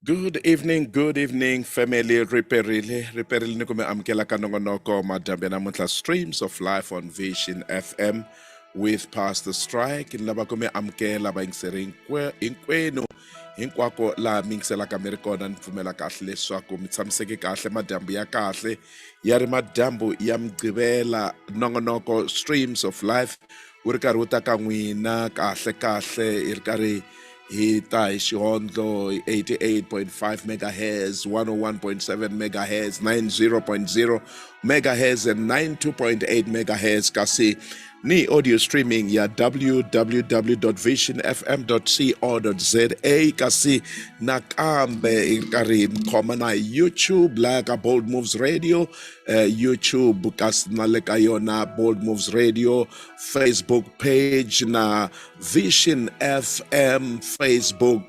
Good evening, family. Reperile ni kume amkela kanongonoko madambe namuntlha streams of life on Vision FM with Pastor Strike. Lava kume amkela va yingiseri hinkwenu hinkwako laha mi yingiselaka mi ri kona ni pfumela kahle leswaku mi tshamiseke kahle madambu ya kahle ya ri madambu ya mugqivela nongonoko streams of life wu ri karhi wu ta ka n'wina kahle hi ri karhi hi ta hi xihondlo 88.5 megahertz 101.7 megahertz 90.0 megahertz and 92.8 megahertz kasi ni audio streaming ya www.visionfm.co.za kasi nakambe hi karhi khoma na YouTube la ka Bold Moves Radio YouTube kasi na le ka yona Bold Moves Radio Facebook page na Vision FM Facebook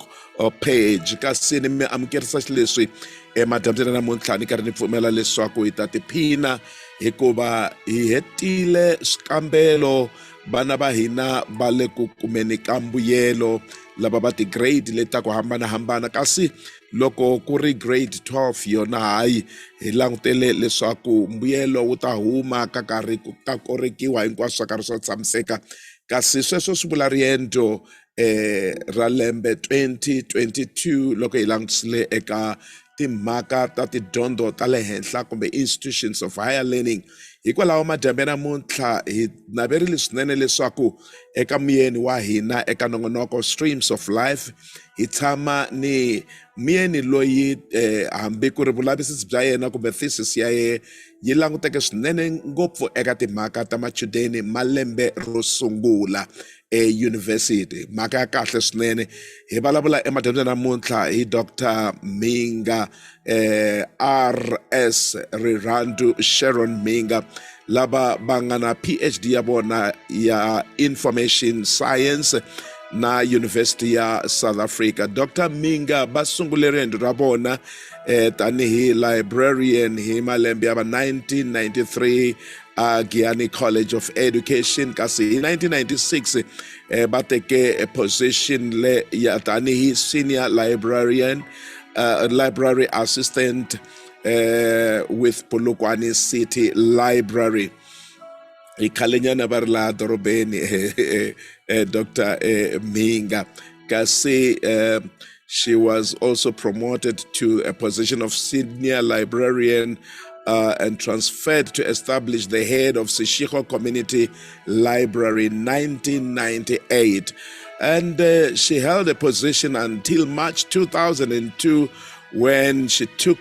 page kasi ni mi amukerisa leswi madambyana namuntlha ni karhi ni pfumela leswaku hi ta tiphina hikuva hi hetile swikambelo vana va hina va le ku kumeni ka mbuyelo lava va ti-grade leti ta ku hambanahambana kasi loko ku ri grade 12 yona hayi hi langutele leswaku mbuyelo wu ta huma ka karhi ka korekiwa hinkwaswo swa karhi swa tshamiseka kasi sweswo swi vula riendzo ra lembe 2022 loko hi langutisile eka timhaka ta tidyondzo ta le henhla kumbe institutions of higher learning hikwalaho madambe namuntlha hi naverile swinene leswaku eka muyeni wa hina eka nongonoko streams of life hi tshama ni muyeni loyi hambi ku ri vulavisisi bya yena kumbe thesis ya yena yi languteke swinene ngopfu eka timhaka ta machudeni malembe ro sungula university mhaka ya kahle swinene hi vulavula emadambyeni namuntlha hi Dr. Mhinga RS Rhandzu Sharon Mhinga lava va nga na PhD ya vona ya information science na University ya South Africa. Dr. Mhinga va sungule riendzo ra vona tanihi librarian hi malembe ya 1993 Giyani College of Education kasi hi 1996 va teke a position le ya tanihi senior librarian library assistant with Polokwane City Library. Ikalenyana va ri laha dorobeni Dr. Mhinga kasi she was also promoted to a position of senior librarian and transferred to establish the head of Seshego Community Library in 1998. And she held a position until March 2002 when she took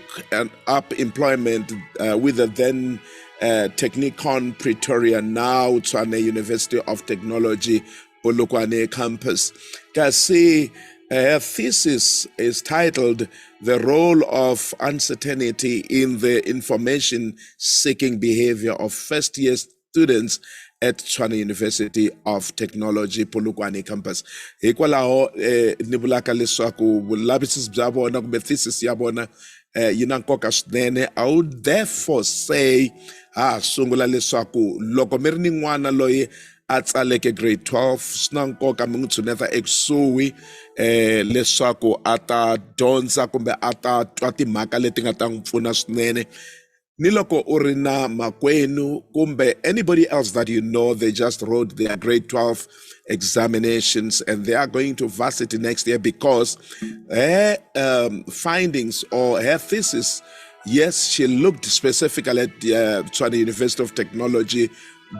up employment with the then Technikon Pretoria, now Tshwane University of Technology, Polokwane campus. Kasi her thesis is titled The Role of Uncertainty in the Information-Seeking Behavior of First-Year Students at Tshwane University of Technology, Polokwane campus. Hikwalaho ni vulaka leswaku vulavisisi bya vona kumbe thesis ya vona yi na nkoka swinene. I would therefore say sungula leswaku loko mi ri ni n'wana loyi a tsaleke grade 12 swi na nkoka mi n'wi tshuneta ekusuhi leswaku a ta dyondza kumbe a ta twa timhaka leti nga ta n'wi pfuna swinene. Ni loko u ri na makwenu kumbe anybody else that you know they just wrote their grade 12 examinations and they are going to varsity next year because her findings or her thesis, yes, she looked specifically at Tshwane University of Technology,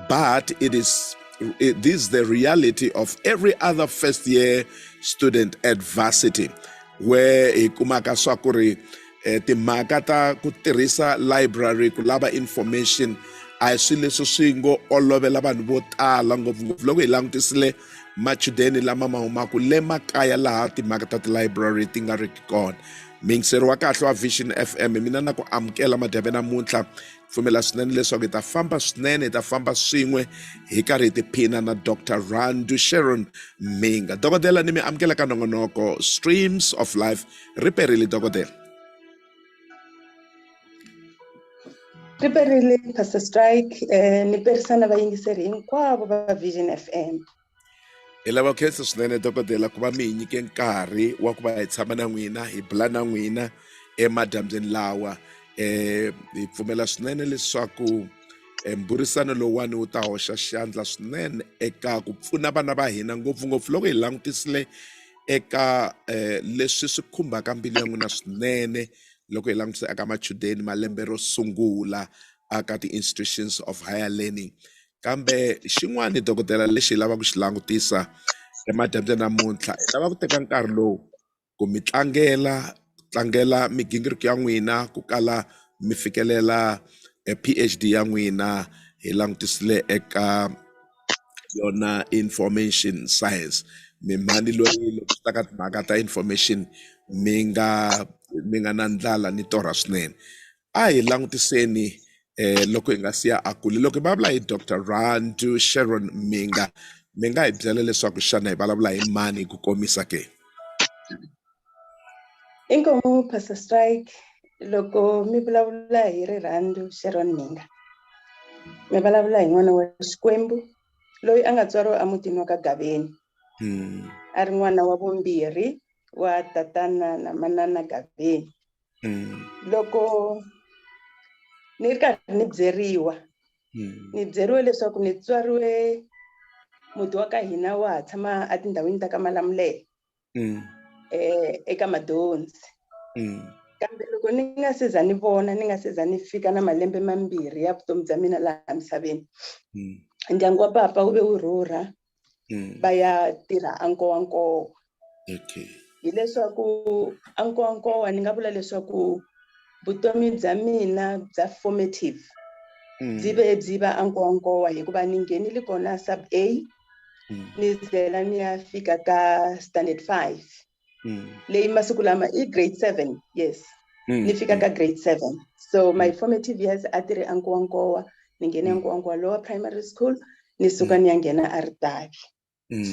but this is the reality of every other first year student at varsity where ikumaka swakuri timhaka ta ku tirhisa library ku lava information a hi swilo leswi swi ngo olovela vanhu vo tala ngopfungopfu loko hi langutisile machudeni lama ma humaka le makaya laha timhaka ta ti-library ti nga riki kona. Mingiseri wa kahle wa Vision FM mina na ku amukela madambe namuntlha pfumela swinene leswaku hi ta famba swinene hi ta famba swin'we hi karhi hi tiphina na Dr. Rhandzu Sharon Mhinga. Dokodela ni mi amukela ka nongonoko Streams of Life. Riperile dokodela. Riperile Pastor Strike ni perisana vayingiseri hinkwavo va Vision FM. Hi lava khensa swinene dokodela ku va mi hi nyike nkarhi wa ku va hi tshama na n'wina hi bula na n'wina emadyambyeni lawa hi pfumela swinene leswaku mburisano lowuwani wu ta hoxa xandla swinene eka ku pfuna vana va hina ngopfungopfu loko hi langutisile eka leswi swi khumbaka mbilu ya n'wina swinene loko hi langutisa eka machudeni malembe ro sungula aka ti-institutions of higher learning. Kambe xin'wana dokodela lexi hi lavaka ku xi langutisa emadyambyeni namuntlha hi lava ku teka nkarhi lowu ku mi tlangela migingiriko ya n'wina ku kala mi fikelela PhD ya n'wina hi langutisile eka yona information science. Mimani loyi loko swi ta ka timhaka ta information mi nga na ndlala ni torha swinene. A hi langutiseni loko hi nga siya akule loko hi vulavula hi Dr. Rhandzu Sharon Mhinga, mi nga hi byela leswaku xana hi vulavula hi mani hi ku komisa ke? Inkomu Pastor Strike, loko mi vulavula hi Rhandzu Sharon Mhinga, mi vulavula hi n'wana wa Xikwembu loyi a nga tswariwa emutini wa ka Gaveni. A ri n'wana wa vumbirhi wa tatana na manana Gaveni. Loko ni ri karhi ni byeriwa leswaku ni tswariwe muti wa ka hina wa ha tshama etindhawini ta ka Malamulele eka Madonzi. Kambe loko ni nga se za ni ni fika na malembe mambirhi ya vutomi bya mina laha misaveni, ndyangu wa papa wu ve wu rhurha va ya tirha Ankowankowa. Hileswaku Ankowankowa ni nga vula leswaku vutomi bya mina bya formative byi va Ankowankowa hikuva ni nghenile kona sub A ni zela ni ya fika ka standard 5 leyi masiku lama i grade 7. Yes, ni fika ka grade 7. So my formative years a ti ri Ankowankowa. Ni nghene Ankowankowa lower primary school, ni suka ni ya nghena Aritavi.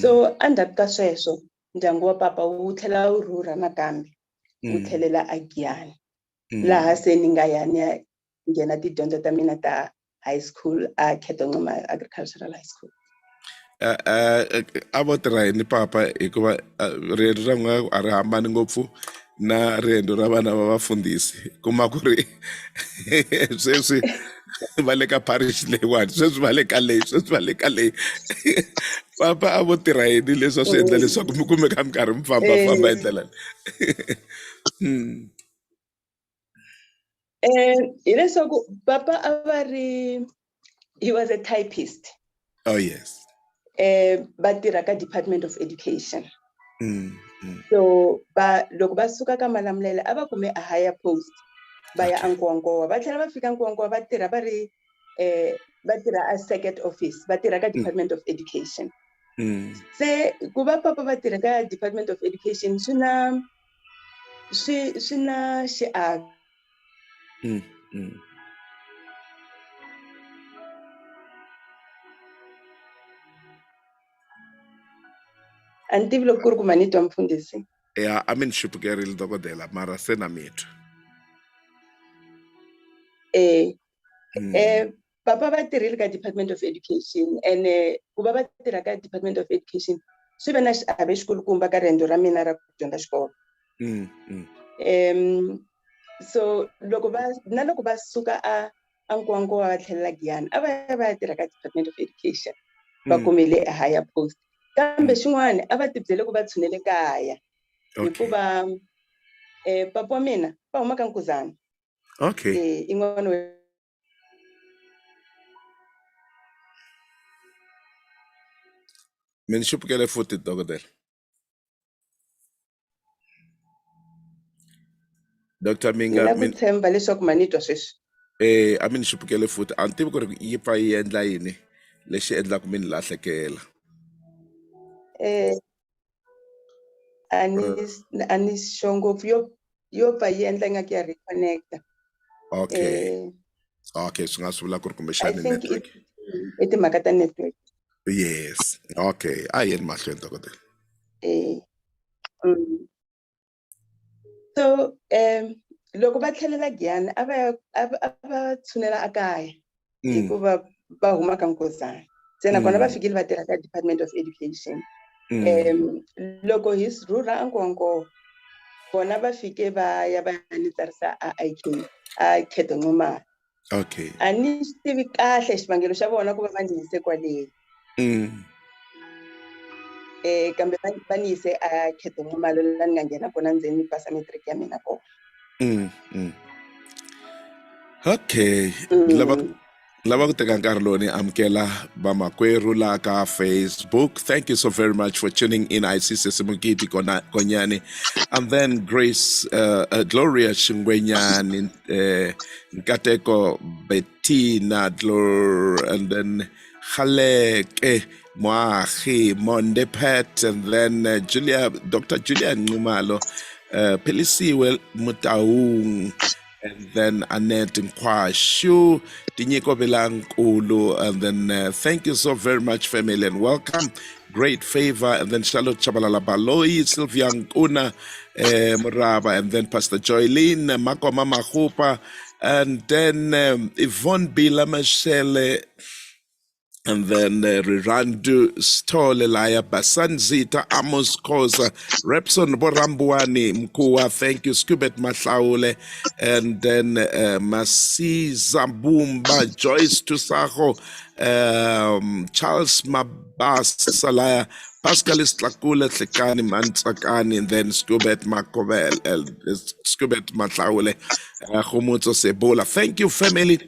So endzhaku ka sweswo ndyangu wa papa wu tlhela wu rhurha nakambe wu tlhelela eGiyani, laha se ni nga ya ni ya nghena tidyondzo ta mina ta high school a Khetonqoma Agricultural High School. A vo tirha yini papa hikuva riendzo ra n'wina a ri hambani ngopfu na riendzo ra vana va vafundhisi, kuma ku ri sweswi va le ka parish leyiwani, sweswi va le ka leyi, sweswi va le ka leyi. Papa a vo tirha yini leswi swi endla leswaku mi kumeka mi karhi mi fambafamba hi ndlela hileswaku papa a va ri, he was a typist. Oh yes. Va tirha ka Department of Education. So loko va suka ka Malamulele a va kume a higher post va ya Ankowankowa, va tlhela va fika Ankowankowa va tirha va tirha a circuit office, va tirha ka Department of Education. Se ku va papa va tirha ka Department of Education swi na xiave. A ni tivi loko ku ri ku ma ni twa mfundhisi. Ya a mi ni xupukerile dokodela mara se na mi twa. Papa va tirhile ka Department of Education, and ku va tirha ka Department of Education swi ve na xiave xikulukumba ka riendzo ra mina ra ku dyondza xikolo. So loko va suka a Ankowankowa va tlhelela Giyani a va ya tirha ka Department of Education, va kumile a higher post. Kambe xin'wana a va tibyele ku va tshunele kaya hikuva papa wa mina va huma ka Nkuzana. I n'wana mi ni xupukele futhi dokodela. Dr. Mhinga, mina ku tshemba leswaku ma ni twa sweswi. A mi ni xupukele futhi a ni tivi ku ri yi pfa yi endla yini lexi endlaku mi ni lahlekela. A ni sure ngopfu yo pfa yi endla ingaku ya reconnecta. Okay, swi nga swi vula ku ri kumbexani network. I timhaka ta network. Yes, okay, a yeni mahlweni dokodela. So loko va tlhelela Giyani a va tshunela ekaya hikuva va huma ka Nkosana. Se nakona va fikile va tirha ka Department of Education. loko hi rhurha ankonko bona va fike va ya va ni tsarisa a IK a Khedonqumalo. Okay. A ni swi tivi kahle xivangelo xa vona ku va va ni yise kwale. Kambe va ni yise a Khedonqumalo la ni nga nghena kona ndzeni ni pasa matric ya mina kona. Okay. Lava ku teka nkarhi lowu ni amukela vamakwerhu la ka Facebook. Thank you so very much for tuning in. I see Sesemukiti Konyani, and then Grace Gloria Shingwenyani, Nkateko Bettina and then Khaleke Moahi Mondepet, and then Dr. Julia Nxumalo, Pelisiwe Mutaung, and then Annette Nkwashu, Tinyeko Belankulu, and then thank you so very much, family, and welcome. Great favor, and then Charlotte Chabalala Baloi, Sylvia Nkuna Muraba, and then Pastor Joylene, Mako Mama Hupa, and then Yvonne Bila Michelle, and then Rhandzu Stolelaya Basanzita Amos Koza Repson Borambuani Mkua, thank you, Skubet Masaule, and then Masi Zambumba, Joyce Tusaho, Charles Mabas Salaya, Pascalis Tlakula Tlikani Mantsakani, and then Skubet Makovel, Skubet Masaule, Humuto Sebola. Thank you, family.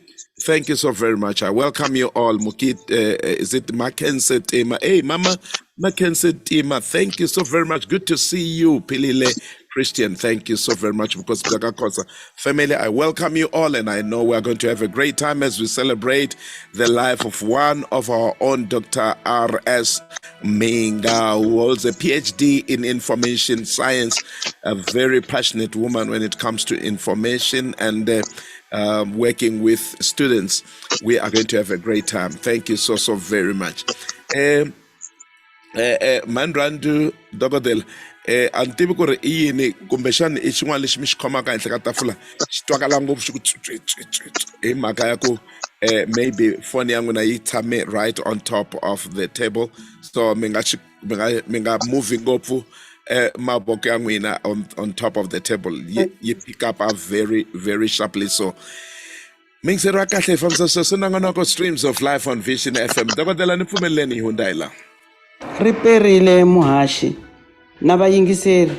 Thank you so very much. I welcome you all. Mukit, is it Mackenzie Tima? Hey, Mama Mackenzie Tima, thank you so very much. Good to see you, Pilile Christian. Thank you so very much. Because family, I welcome you all, and I know we're going to have a great time as we celebrate the life of one of our own, Dr. R.S. Mhinga, who holds a PhD in information science, a very passionate woman when it comes to information and working with students. We are going to have a great time. Thank you so very much. Rhandzu Dogodel, antivi ku ri i yini kumbexani i xin'wana lexi mi xi khomaka henhla ka tafula xi twakala ngopfu hi mhaka ya ku maybe phone ya n'wina yi tshame right on top of the table, so mi nga moving ngopfu mavoko ya n'wina on top of the table yi pick up very, very sharply. So mingiseriwa kahle ifambisa sweswo nangonoko Streams of Life on Vision FM. Dokodela ni pfumeleleni hi hundza hi laha. Riperile muhashi na vayingiseri.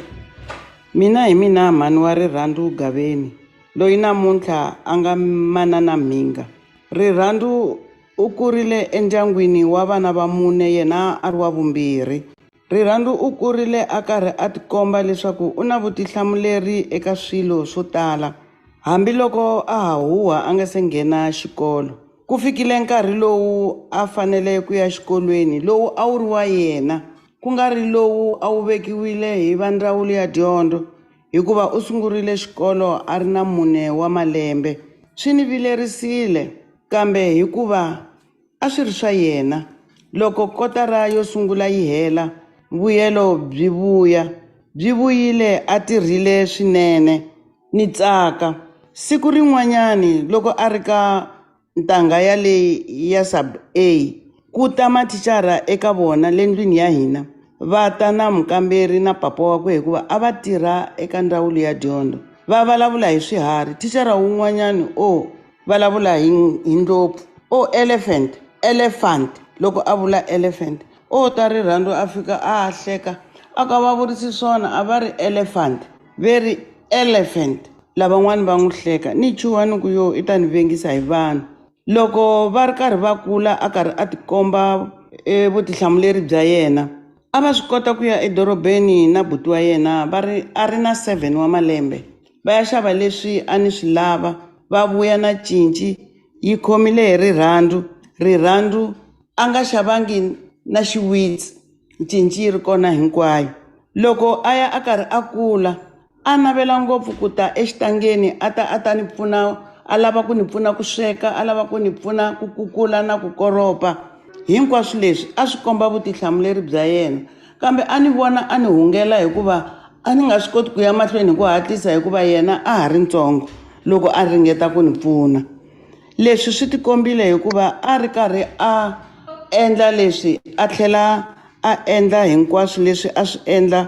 Mina hi mina mhani wa Rhandzu Gaveni loyi namuntlha a nga manana Mhinga. Rhandzu u kurile endyangwini wa vana va mune, yena a ri wa vumbirhi. Rhandzu u kurile a karhi a tikomba leswaku u na vutihlamuleri eka swilo swo tala, hambiloko a ha huwa a nga se nghena xikolo. Ku fikile nkarhi lowu a fanele ku ya xikolweni lowu a wu ri wa yena, ku nga ri lowu a wu vekiwile hi va ndzawulo ya dyondzo, hikuva u sungurile xikolo a ri na 4 wa malembe. Swi ni vilerisile, kambe hikuva a swi ri swa yena, loko kotara yo sungula yi hela vuyelo byi vuyile, a tirhile swinene ni tsaka. Siku rin'wanyani loko a ri ka ntanga ya leyi ya sub A, ku ta mathicara eka vona le ndlwini ya hina, va ta na mukamberi na papa wakwe hikuva a va tirha eka ndzawulo ya dyondzo. Va vulavula hi swiharhi. Thicara wun'wanyani vulavula hi ndlopfu, elephant. Loko a vula elephant, ta Rhandzu a fika a hleka, a ka va vurisi swona a va ri elephant, very elephant. Lavan'wani va n'wi hleka, ni chuhani ku yo i ta ni vengisa hi vanhu. Loko va ri karhi va kula a karhi a tikomba vutihlamuleri bya yena, a va swi kota ku ya edorobeni na buti wa yena a ri na 7 wa malembe. Va ya xava leswi a ni swi lava, va vuya na cinci yi khomile hi Rhandzu a nga xavangi na xiwitsi, cinci yi ri kona hinkwayo. Loko a ya a karhi a kula a navela ngopfu ku ta exitangeni a ta ni pfuna, a lava ku ni pfuna ku sweka, a lava ku ni pfuna ku kukula na ku koropa. Hinkwaswo leswi a swi komba vutihlamuleri bya yena, kambe a ni vona a ni hungela hikuva a ni nga swi koti ku ya mahlweni hi ku hatlisa hikuva yena a ha ri ntsongo loko a ringeta ku ni pfuna. Leswi swi tikombile hikuva a ri karhi a endla leswi a tlhela a endla hinkwaswo leswi a swi endla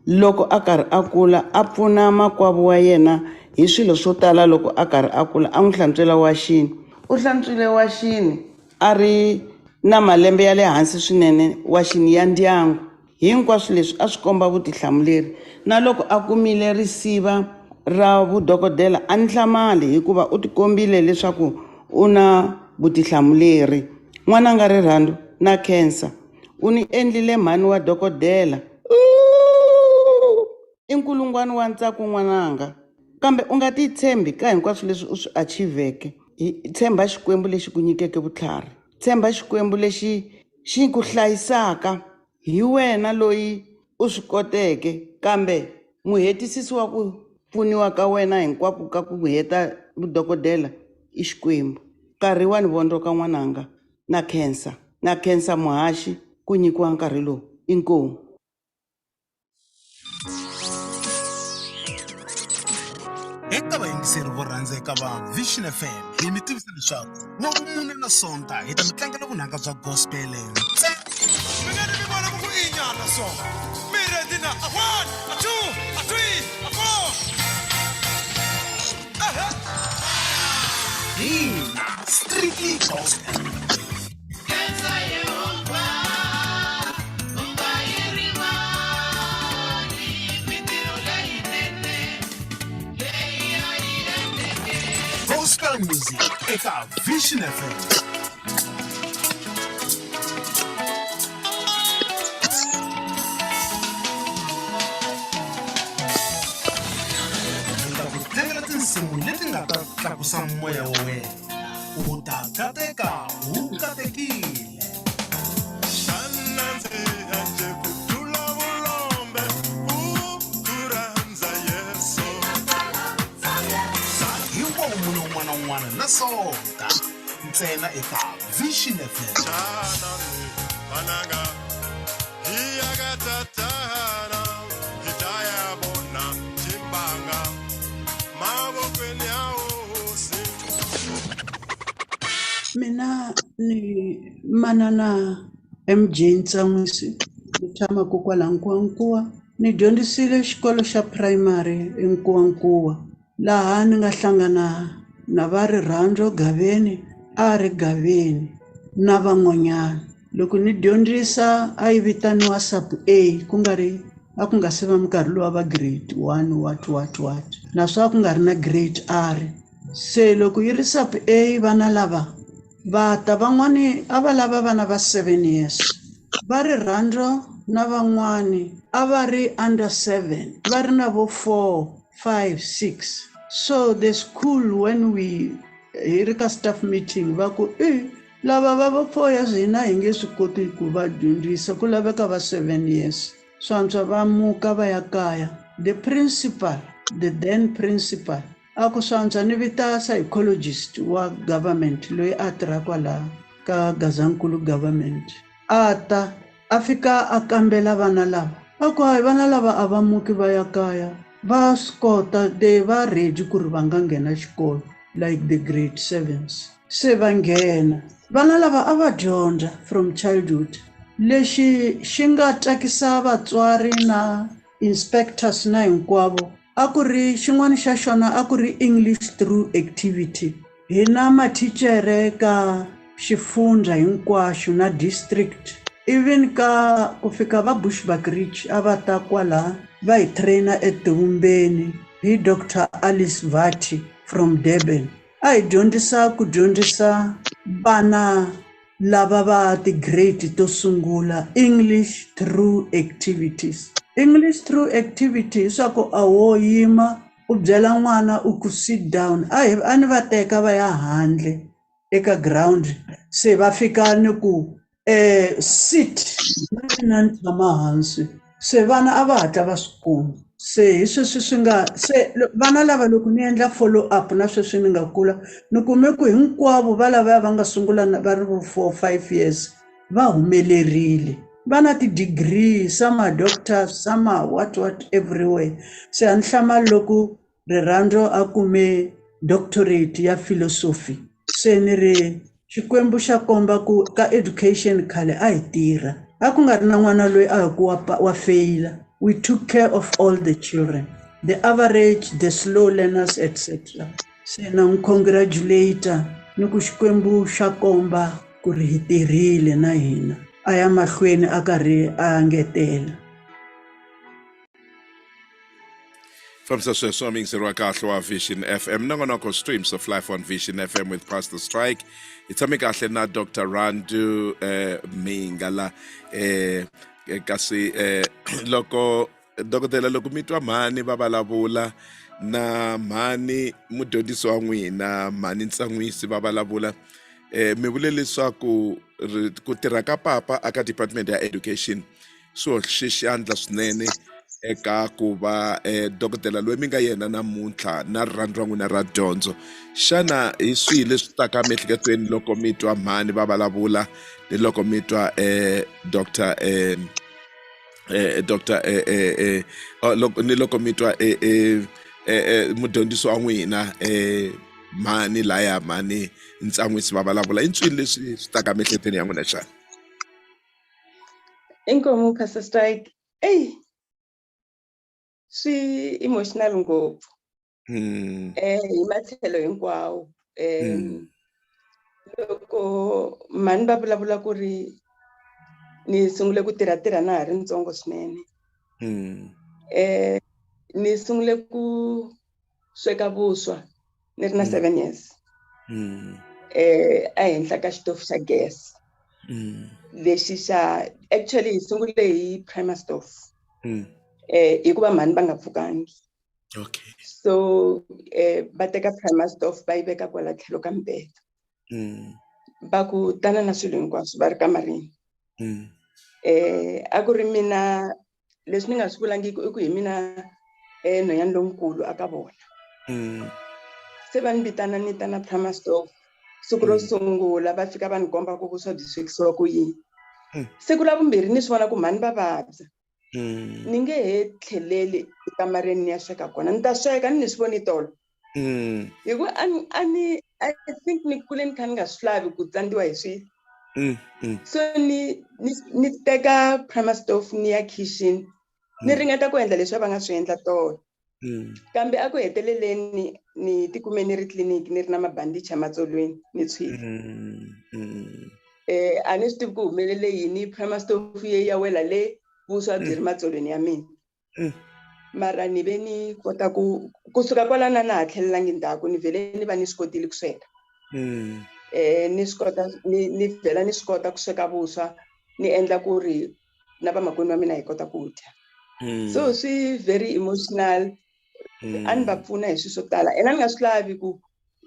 loko a karhi a kula, a pfuna makwavo wa yena hi swilo swo tala. Loko a karhi a kula a n'wi hlantswela washini, u hlantswile washini a ri na malembe ya le hansi swinene, washini ya ndyangu. Hinkwaswo leswi a swi komba vutihlamuleri. Na loko a kumile risiva ra vudokodela a ni hlamali, hikuva u tikombile leswaku u na vutihlamuleri. N'wananga Rhandzu na khensa, u ni endlile mhani wa dokodela. I nkulungwana wa ntsako n'wananga, kambe u nga titshembi ka hinkwaswo leswi u swi achiveke. Tshemba xikwembu lexi ku nyikeke vutlhari, tshemba xikwembu lexi xi ku hlayisaka. Hi wena loyi u swi koteke, kambe muhetisisi wa ku pfuniwa ka wena hinkwako ka ku heta vudokodela i xikwembu. Nkarhi wa ni vondzoka n'wananga, na khensa muhaxi ku nyikiwa nkarhi lowu. Inkomu. Eka vayingiseri vo rhandzeka va Vision FM, hi mi tivisa leswaku N'wavumune na Sonta hi ta mi tlangela vunanga bya gospel ntsena. Mina ni vona ku inyana so. Mire dina a 1, a 2, a 3, a 4. Hina Strictly Gospel. Gospel music eka Vision FM. Tlangela tinsimu leti nga ta tlakusa moya wa wena. U ta kateka, u katekile. Un'wana na Sonta ntsena eka Vision FM. Mina ni manana MJ Ntsamwisi, ni tshama kwala Nkuwankuwa. Ni dyondzisile xikolo xa primary eNkuwankuwa, laha ni nga hlangana na va Rhandzu Gaveni, a ri Gaveni na van'wanyana. Loko ni dyondzisa a yi vitaniwa sub A, a ku nga se va minkarhi luwa va grade 1 what naswona ku nga ri na grade R. Se loko yi ri sub A, vana lava va ta van'wani a va lava vana va 7 years, va ri Rhandzu na van'wani a va ri under 7, va ri na vo 4, 5, 6. So the school, when we ri ka staff meeting, va ku lava va va 4 years hina hi nge swi koti ku va dyondzisa, ku laveka va 7 years. So antswa va muka va ya kaya. The then principal a ku swa antswa ni vita psychologist wa government loyi a tirhaka laha ka Gazankulu government, a ta a fika a kambela vana lava. A ku hayi vana lava a va muki va ya kaya, va swi kota, they va ready ku ri va nga nghena xikolo like the grade 7s. Se va nghena, vana lava a va dyondza from childhood. Lexi xi nga tsakisa vatswari na inspectors na hinkwavo a ku ri xin'wana xa xona, a ku ri English through activity. Hina mathichere ka xifundza hinkwaxo na district, even ka ku fika va Bushbuckridge a va ta kwala va hi trainer etihumbeni hi Dr. Alice Vati from Durban. A hi dyondzisa vana lava va ti-grade to sungula English through activities. English through activities swa ku a wo yima u byela n'wana u ku sit down. A ni va teka va ya handle eka ground, se va fika ni ku sit na ni tshama hansi. Se vana a va hatla va swi kuma. Se hi sweswi swi nga se vana lava loko ni endla follow up na sweswi ni nga kula ni kume ku hinkwavo va lavaya va nga sungula va ri 4, 5 years va humelerile, va na ti-degree, some are doctors, some are what everywhere. Se a ni hlamali loko Rhandzu a kume doctorate ya philosophy. Se ni ri Xikwembu xa komba ku ka education khale a hi tirha, a ku nga ri na n'wana loyi a hi ku wa faila. We took care of all the children, the average, the slow learners, etc. Se na n'wi congratulate ni ku Xikwembu xa komba ku ri hi tirhile na hina a ya mahlweni a karhi a ngetela. From Saswaming Sirwakahlo Vision FM, Nangonoko streams of life on Vision FM with Pastor Strike. It's a na Dr. Rhandzu Mhinga kasi loko dokotela loko mitwa mhani va vulavula na mhani mudyondzisi wa n'wina mhani ntsan'wisi va vulavula mi vule leswaku ku tirha ka papa aka department ya education so xixandla swinene eka ku va dokotela loyi mi nga yena namuntlha na rirhandzu ra n'wina ra dyondzo. Xana hi swihi leswi taka miehleketweni loko mi twa mhani va vulavula ni loko mi twa ni loko mi twa mudyondzisi wa n'wina mhani laya mhani ntsan'wisi va vulavula i swilo leswi swi taka miehleketweni ya n'wina xana? Inkomu Pastor Strike, swi emotional ngopfu hi matlhelo hinkwawo loko mhani va vulavula ku ri ni sungule ku tirha na ha ri ntsongo swinene ni sungule ku sweka vuswa ni ri na 7 years ehenhla ka xitofu xa gas lexi xa actually hi sungule hi primer stove hikuva mhani va nga pfukangi. Okay. So va teka primer stove va yi veka kwala tlhelo ka mbeta va ku tana na swilo hinkwaswo va ri kamarini. A ku ri mina leswi ni nga swi vulangiki i ku hi mina nhwanyana lonkulu aka vona se va ni vitana ni ta na primer stove siku ro sungula va fika va ni komba ku vuswa byi swekisiwa ku yini. Siku ra vumbirhi ni swi vona ku mhani va vabya ni nge he tlheleli ekamareni ni ya sweka kona ni ta sweka ni swi voni tolo hi ku I think ni kule ni kha ni nga swi lavi ku tsandziwa hi swilo so ni teka primer stove ni ya kitchen ni ringeta ku endla leswi va nga swi endla tolo kambe a ku heteleleni ni tikume ni ri tliliniki ni ri na mabandichi ematsolweni ni tshwile a ni swi tivi ku humelele yini primer stove ye ya wela le vuswa byi ri matsolweni ya mina mara ni ve ni kota kusuka kwalana na ha tlhelelangi ndzhaku ni vhele ni va ni swi kotile ku sweka ni swi kota ni vhela ni swi kota ku sweka vuswa ni endla ku ri na vamakwenu wa mina hi kota ku dya so swi very emotional a ni va pfuna hi swilo swo tala and a ni nga swi lavi ku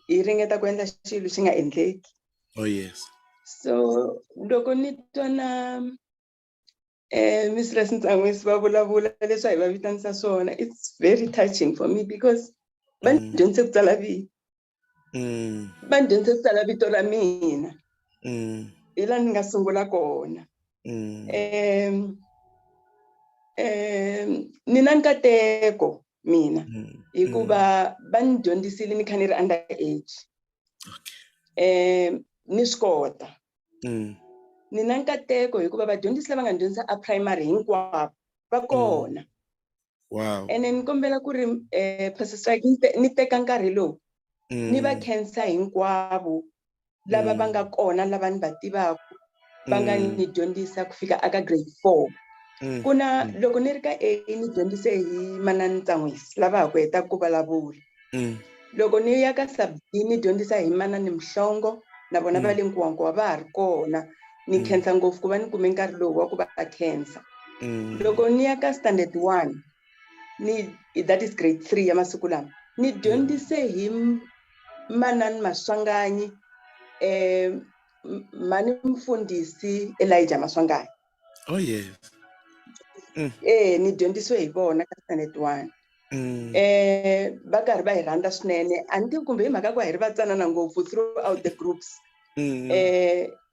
hi ringeta ku endla xilo xi nga endleki. Oh yes. So loko ni twa na Mistress Ntsan'wisi va vulavula leswi hi va vitanisa swona it's very touching for me because va ni dyondzise ku tsala vito va ni dyondzise ku tsala vito ra mina hi laha ni nga sungula kona ni na nkateko mina hikuva va ni dyondzisile ni kha ni ri under age ni swi kota ni na nkateko hikuva vadyondzisi lava nga ni dyondzisa a primary hinkwavo va kona. Wow. And ni kombela ku ri Pastor Strike ni teka nkarhi lowu ni va khensa hinkwavo lava va nga kona lava ni va tivaka va nga ni dyondzisa ku fika aka grade 4 ku na loko ni ri ka A ni dyondzise hi manana Ntsan'wisi lava ha ku heta ku vulavula loko ni ya ka sub B ni dyondzisa hi manani Mhlongo na vona va le Nkuwankuwa va ha ri kona ni khensa ngopfu ku va ni kume nkarhi lowu wa ku va khensa. Loko ni ya ka standard 1 that is grade 3 ya masiku lama ni dyondzise hi manani Maswanganyi mani mfundhisi Elijah Maswanganyi. Oh yes. Ni dyondzisiwe hi vona ka standard 1 va karhi va hi rhandza swinene a ni tivi kumbe hi mhaka ku hi ri vatsanana ngopfu throughout the groups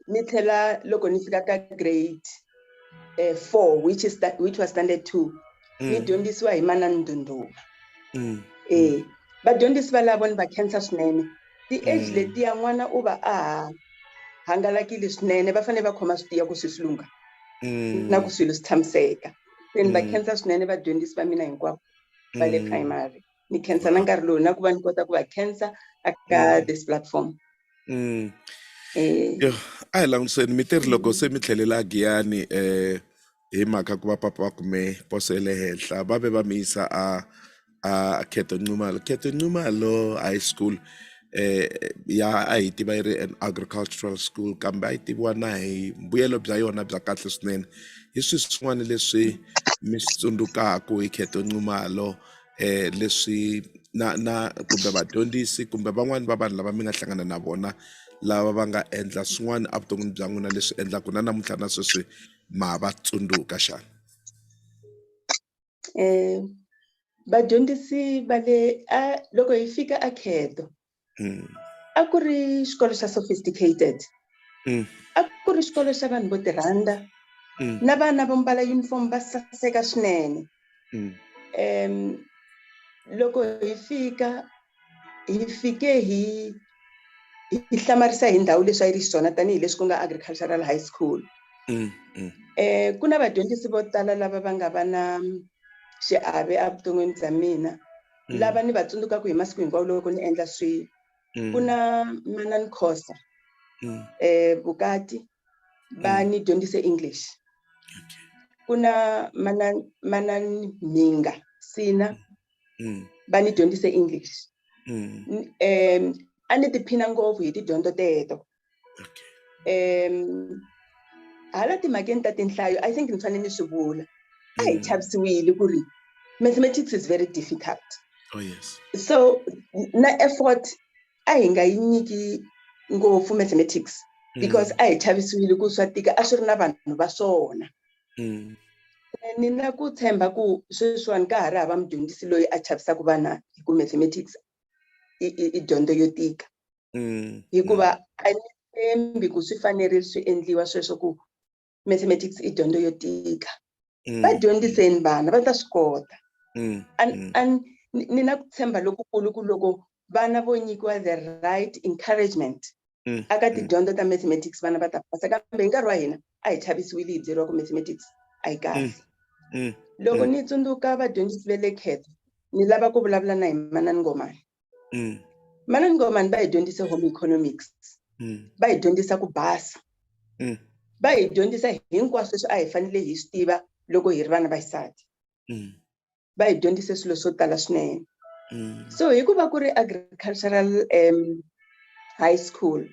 ni tlhela loko ni fika ka grade 4 which was standard 2 ni dyondzisiwa hi manani Ndunduma vadyondzisi va lavo ni va khensa swinene ti-age letiya n'wana u va a hangalakile swinene va fanele va khoma swi tiya ku swi lungha na ku swilo swi tshamiseka. Se ni va khensa swinene vadyondzisi va mina hinkwavo va le primary. Ni khensa na nkarhi lowu na ku va ni kota ku va khensa aka this platform. Yo, a hi langutiseni mi tirhi loko se mi tlhelela Giyani hi mhaka ku va papa va kume poso ya le henhla va ve va mi yisa a Khetho Ncumalo High School ya a hi tiva yi ri an agricultural school kambe a yi tiviwa na hi mbuyelo bya yona bya kahle swinene. Hi swin'wana leswi mi swi tsundzukaka hi Khetho Ncumalo leswi na kumbe vadyondzisi kumbe van'wani va vanhu lava mi nga hlangana na vona lava va nga endla swin'wana evuton'wini bya n'wina leswi endlaku na namuntlha na sweswi ma va tsundzuka xana? Vadyondzisi va le loko hi fika a Khetho a ku ri xikolo xa sophisticated, a ku ri xikolo xa vanhu vo ti rhandza na vana vo mbala uniform va saseka swinene. Loko hi fika hi fike hi hlamarisa hi ndhawu leswi a yi ri xiswona tanihileswi ku nga agricultural high school. Ku na vadyondzisi vo tala lava va nga va na xiave evuton'wini bya mina lava ni va tsundzukaka hi masiku hinkwawo loko ni endla swilo. Ku na Manani Khosa Vukati va ni dyondzise English. Ku na Manani Mhinga Sina va ni dyondzise English. A ni tiphina ngopfu hi tidyondzo teto. Hala timhakeni ta tinhlayo I think ni fanele ni swi vula. A hi chavisiwile ku ri mathematics is very difficult. Oh yes. So na effort a hi nga yi nyiki ngopfu mathematics because a hi chavisiwile ku swa tika a swi ri na vanhu va swona. Ni na ku tshemba ku sweswiwani ka ha ri hava mudyondzisi loyi a chavisaka vana hi ku mathematics i dyondzo yo tika. Hikuva a ni tshembi ku swi fanerile swi endliwa sweswo ku mathematics i dyondzo yo tika. Va dyondziseni vana va ta swi kota. Ni na ku tshemba lokukulu ku loko vana vo nyikiwa the right encouragement aka tidyondzo ta mathematics vana va ta pasa. Kambe hi nkarhi wa hina a hi chavisiwile hi byeriwa ku mathematics a yi kahle. Loko ni tsundzuka vadyondzisi va le Khetho ni lava ku vulavula na hi Manani Ngomane. Manani Ngomane va hi dyondzise home economics, va hi dyondzisa ku basa, va hi dyondzisa hinkwaswo leswi a hi fanele hi swi tiva loko hi ri vana va xisati. Va hi dyondzise swilo swo tala swinene. So hi ku va ku ri agricultural high school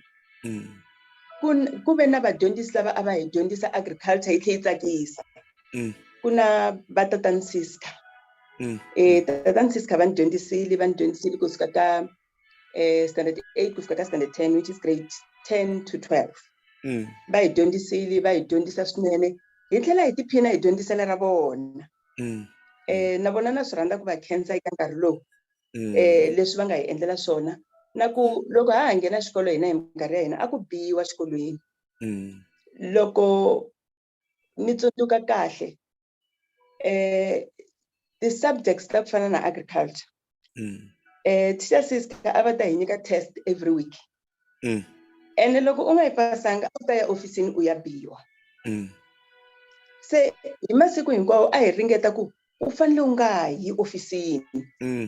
ku ve na vadyondzisi lava a va hi dyondzisa agriculture yi tlhe yi tsakisa. Ku na va tatani Siska. Tatani Siska va ni dyondzisile kusuka ka standard 8 ku fika ka standard 10 which is grade 10 to 12. Va hi dyondzisile va hi dyondzisa swinene hi tlhela hi tiphina hi dyondzisela ra vona. Na vona na swi rhandza ku va khensa eka nkarhi lowu leswi va nga hi endlela swona na ku loko ha nghena xikolo hina hi minkarhi ya hina a ku biwa xikolweni. Loko ni tsundzuka kahle ti-subjects ta ku fana na agriculture teacher Siska a va ta hi nyika test every week. Ene loko u nga yi pasanga a ta ya ofisini u ya biwa. Se hi masiku hinkwawo a hi ringeta ku u fanele u nga yi ofisini.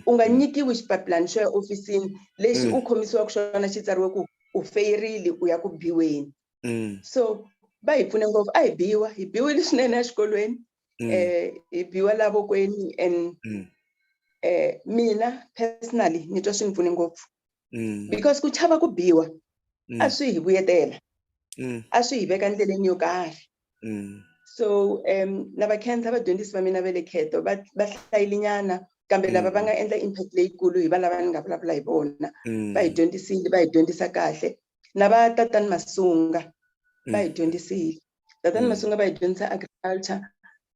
U nga nyikiwi xipapilani xo ya ofisini lexi u khomisiwaka xona xi tsariwe ku u feyirile u ya ku biweni. So va hi pfune ngopfu a hi biwile swinene exikolweni. Hi biwa la vokweni and mina personally ni twa swi ni pfune ngopfu because ku chava ku biwa a swi hi vuyetela, a swi hi veka ndleleni yo karhi. So na va khensa vadyondzisi va mina va le Khetho va hlayile nyana kambe lava va nga endla impact leyikulu hi va lava ni nga vulavula hi vona. Va hi dyondzisile va hi dyondzisa kahle. Na va tatani Masunga va hi dyondzisile. Tatani Masunga va hi dyondzisa agriculture.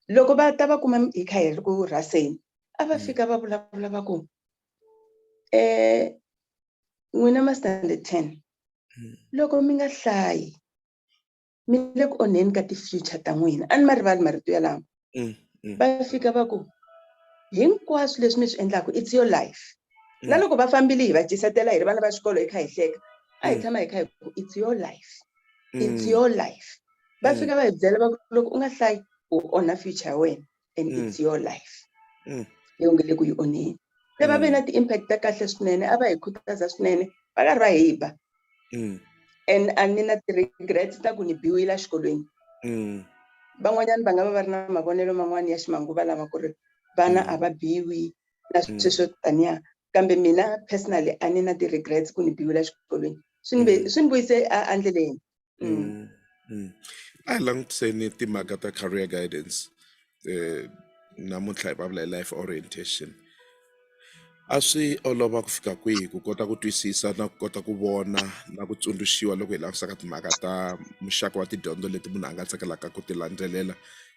Loko va ta va kuma hi kha hi ri ku rhaseni a va fika va vulavula va ku n'wina ma standard 10 loko mi nga hlayi mi le ku onheni ka ti-future ta n'wina. A ni ma rivali marito yalawo. Va fika va ku hinkwaswo leswi mi swi endlaku it's your life. Na loko va fambile hi va jisetela hi ri vana va xikolo hi kha hi hleka a hi tshama hi kha hi ku it's your life, it's your life. va fika va hi byela va ku loko u nga hlayi u onha future ya wena and it's your life leyi u nge le ku yi onheni. Se va ve na ti-impact ta kahle swinene, a va hi khutaza swinene va karhi va hi ba and a ni na ti-regrets ta ku ni biwile exikolweni. Van'wanyana va nga va va ri na mavonelo man'wani ya ximanguva lama ku ri vana a va biwi na sweswo taniya, kambe mina personally a ni na ti-regrets ku ni biwile exikolweni, swi ni vuyise endleleni. A hi langutiseni timhaka ta career guidance namuntlha hi vulavula hi life orientation. A swi olova ku fika kwihi ku kota ku twisisa na ku kota ku vona na ku tsundzuxiwa loko hi langutisaka timhaka ta muxaka wa tidyondzo leti munhu a nga tsakelaka ku ti landzelela.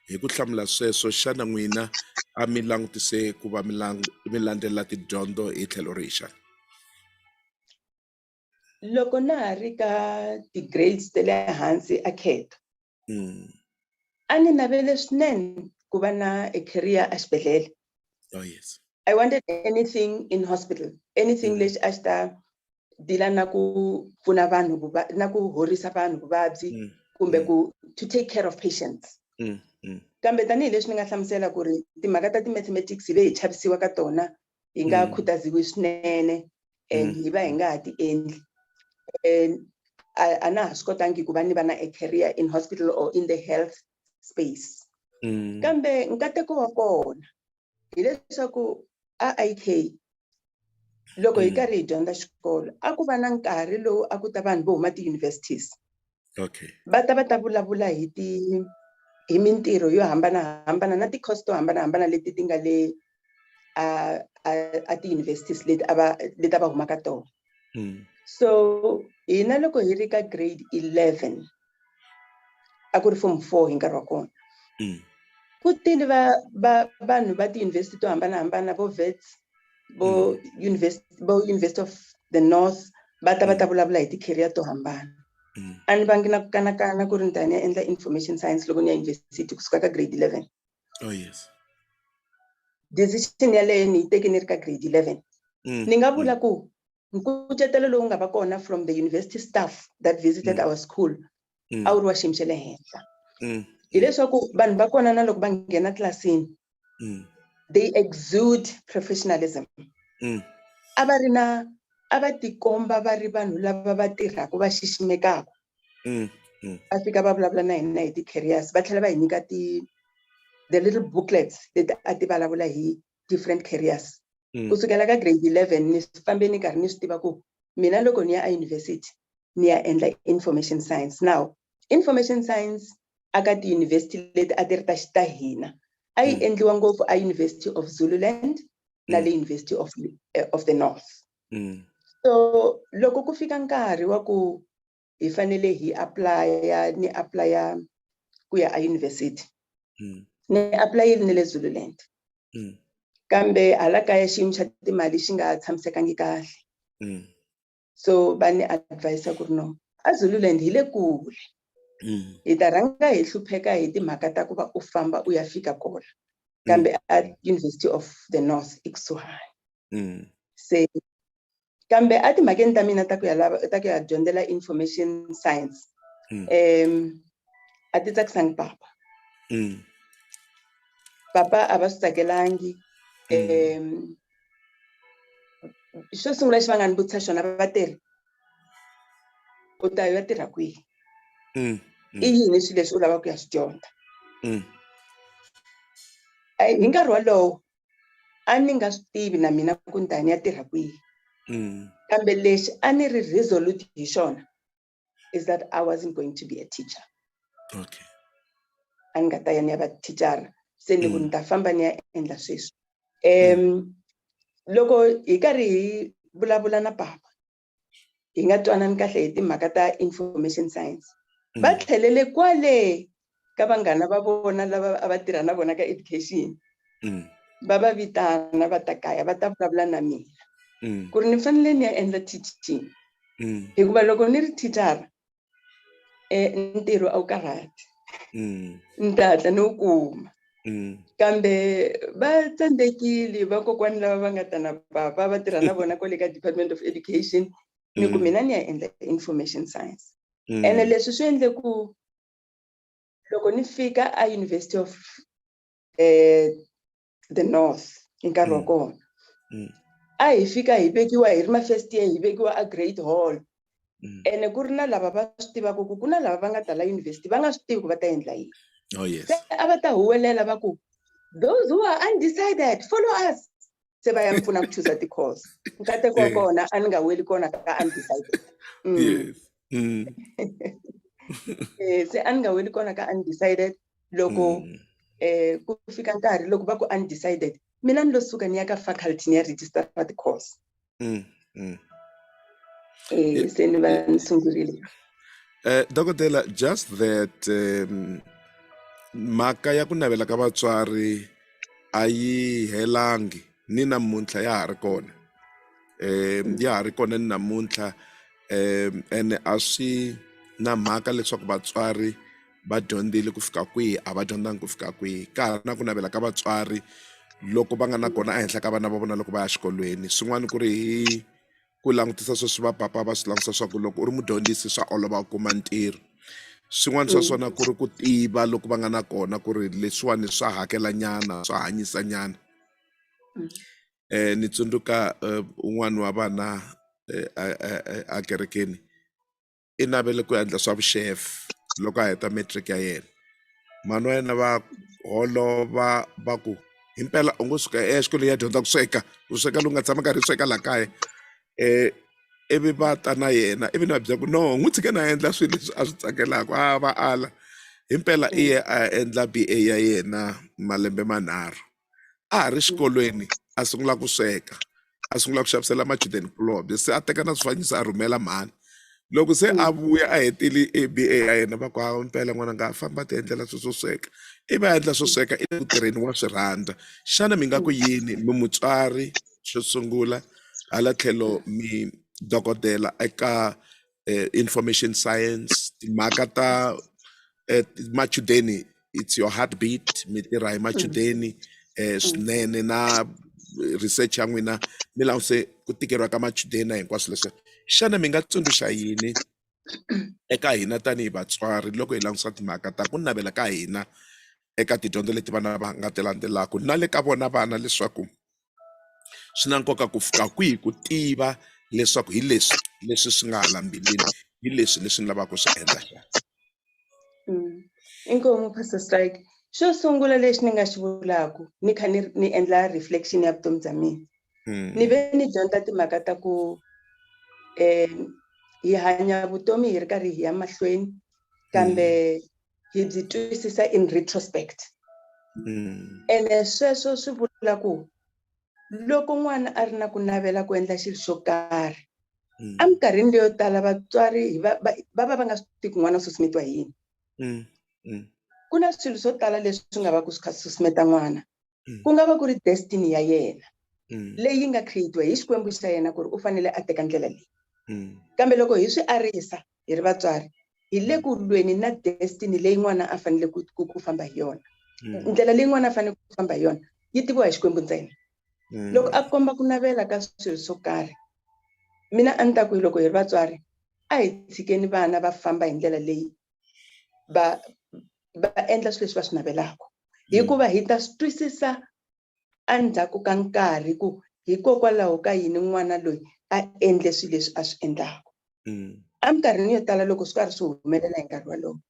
Hi ku hlamula sweswo, xana n'wina a mi langutise ku va mi landzelela tidyondzo hi tlhelo rihi xana? Loko na ha ri ka ti-grades ta le hansi a Khetho, a ni navele swinene ku va na a career exibedhlele. Oh yes. I wanted anything in hospital, anything lexi a xi ta dila na ku pfuna vanhu na ku horisa vanhu vuvabyi kumbe to take care of patients. Kambe tanihileswi ni nga hlamusela ku ri timhaka ta ti-mathematics hi ve hi chavisiwa ka tona, hi nga khutaziwi swinene and hi va hi nga ha ti endli. A na ha swi kotangi ku va ni va na a career in hospital or in the health space. Kambe nkateko wa kona hileswaku a IK loko hi karhi hi dyondza xikolo a ku va na nkarhi lowu a ku ta vanhu vo huma ti-universities va ta vulavula hi mintirho yo hambanahambana na ti-course to hambanahambana leti ti nga le a ti-universities leti a va humaka tona. So hina loko hi ri ka grade 11 a ku ri form 4 hi nkarhi wa kona, ku tile vanhu va ti-university to hambanahambana vo Wits vo University of the North va ta vulavula hi ti-career to hambana. A ni vangi na ku kanakana ku ri ni ta ni ya endla information science loko ni ya university kusuka ka grade 11. Oh yes. Decision yaleyo ni yi teke ni ri ka grade 11. Ni nga vula ku nkucetelo lowu nga va kona from the university staff that visited our school a wu ri wa xiyimo xa le henhla. Hileswaku vanhu va kona na loko va nghena tlilasini they exude professionalism. A va tikomba va ri vanhu lava va tirhaka va xiximekaka. Va fika va vulavula na hina hi ti-careers, va tlhela va hi nyika the little booklets leti a ti vulavula hi different careers. Kusukela ka grade 11 ni fambe ni karhi ni swi tiva ku mina loko ni ya a university ni ya endla information science. Now information science aka ti-university leti a ti ri ta hina a yi endliwa ngopfu a University of Zululand na le University of the North. So loko ku fika nkarhi wa ku hi fanele hi apply ku ya a university, ni applyile ni le Zululand. Kambe hala kaya xiyimo xa timali xi nga tshamisekangi kahle. So va ni advise ku ri no, a Zululand hi le kule. Hi ta rhanga hi hlupheka hi timhaka ta ku va u famba u ya fika kona. Kambe at University of the North i kusuhani. Se kambe a timhakeni ta mina ta ku ya dyondzela information science a ti tsakisangi papa. Papa a va swi tsakelangi. Xo sungula lexi va nga ni vutisa xona, va tirhi u ta ya tirha kwihi, i yini swilo leswi u lavaka ku ya swi dyondza. Hi nkarhi wolowo a ni nga swi tivi na mina ku ni ta ni ya tirha kwihi. Kambe lexi a ni ri resolute hi xona is that I wasn't going to be a teacher. A ni nga ta ya ni ya va thicara, se ni ku ni ta famba ni ya endla sweswo. Loko hi karhi hi vulavula na papa hi nga twanani kahle hi timhaka ta information science, va tlhelele kwale ka vanghana va vona lava a va tirha na vona ka education, va va vitana va ta kaya va ta vulavula na mina ku ri ni fanele ni ya endla teaching. Hikuva loko ni ri thicara ntirho a wu karhati, ni ta hatla ni wu kuma. Kambe va tsandzekile vakokwani lava va nga ta na papa va tirha na vona kwale ka Department of Education, ni ku mina ni ya endla information science. Ene leswi swi endle ku loko ni fika a University of the North in nkarhi wa kona a hi fika hi vekiwa hi ri ma first year hi vekiwa a Great Hall ene ku ri na lava va swi tivaka ku na lava va nga ta la university va nga swi tivi ku va ta endla yini. Oh yes. Se a va ta huwelela va ku those who are undecided follow us, se va ya mi pfuna ku choose ti-course. Nkateko wa kona a ni nga weli kona ka undecided. Yes. Se a ni nga weli kona ka undecided loko ku fika nkarhi loko va ku undecided mina ni lo suka ni ya ka faculty ni ya register ti-course. Se ni va ni sungurile. Dokotela, just that mhaka ya ku navela ka vatswari a yi helangi ni namuntlha ya ha ri kona. Ya ha ri kona ni namuntlha ene a swi na mhaka leswaku vatswari va dyondzile ku fika kwihi a va dyondzangi ku fika kwihi. Ka ha ri na ku navela ka vatswari loko va nga na kona ehenhla ka vana va vona loko va ya xikolweni. Swin'wana ku ri hi ku langutisa sweswi va papa va swi langutisa swa ku loko u ri mudyondzisi swa olova ku kuma ntirho. Swin'wana swa swona ku ri ku tiva loko va nga na kona ku ri leswiwani swa hakela nyana swa hanyisa nyana. Ni tsundzuka un'wana wa vana a kerekeni i navele ku endla swa vuchef loko a heta matric ya yena. Mhani wa yena va holova va ku himpela u ngo suka exikolweni ya dyondza ku sweka lowu nga tshama karhi sweka laha kaya. Ivi va ta na yena ivi na byela ku no n'wi tshike na endla swilo leswi a swi tsakelaka va ala himpela i ye a endla BA ya yena malembe manharhu a ha ri xikolweni a sungula ku sweka a sungula ku xavisela machudeni kulobye se a teka na swifaniso a rhumela mhani. Loko se a vuya a hetile BA ya yena va ku himpela n'wana nga famba ti endlela swilo swo sweka ivi a endla swo sweka i le ku tirheni wa swi rhandza. Xana mi nga ku yini mi mutswari xo sungula hala tlhelo mi dokodela eka information science timhaka ta machudeni it's your heartbeat mi tirha hi machudeni swinene na research ya n'wina mi languse ku tikeriwa ka machudeni na hinkwaswo leswi. Xana mi nga tsundzuxa yini eka hina tanihi vatswari loko hi langusa timhaka ta ku navela ka hina eka tidyondzo leti vana va nga ti landzelaka na le ka vona vana leswaku swi na nkoka ku fika kwihi ku tiva leswaku hi leswi swi nga hala mbilwini hi leswi ni lavaka ku swi endla xana. Inkomu Pastor Strike. Xo sungula lexi ni nga xi vulaku ni kha ni endla reflection ya vutomi bya mina. Ni ve ni dyondza timhaka ta ku hi hanya vutomi hi ri karhi hi ya mahlweni kambe hi byi twisisa in retrospect. Ene sweswo swi vula ku loko n'wana a ri na ku navela ku endla xilo xo karhi eminkarhini leyo tala vatswari va va nga swi tivi ku n'wana u susumetiwa hi yini. Ku na swilo swo tala leswi nga va ku swi kha susumeta n'wana ku nga va ku ri destiny ya yena leyi nga create-iwa hi xikwembu xa yena ku ri u fanele a teka ndlela leyi. Kambe loko hi swi arisa hi ri vatswari hi le ku lweni na destiny leyi n'wana a fanele ku famba hi yona. Ndlela leyi n'wana a fanele ku famba hi yona yi tiviwa hi xikwembu ntsena. Loko a komba ku navela ka swilo swo karhi mina a ni ta ku loko hi ri vatswari a hi tshikeni vana va famba hi ndlela leyi va endla swilo leswi va swi navelaka hikuva hi ta swi twisisa endzhaku ka nkarhi ku hikokwalaho ka yini n'wana loyi a endle swilo leswi a swi endlaka. Eminkarhini yo tala loko swi karhi swi humelela hi nkarhi walowo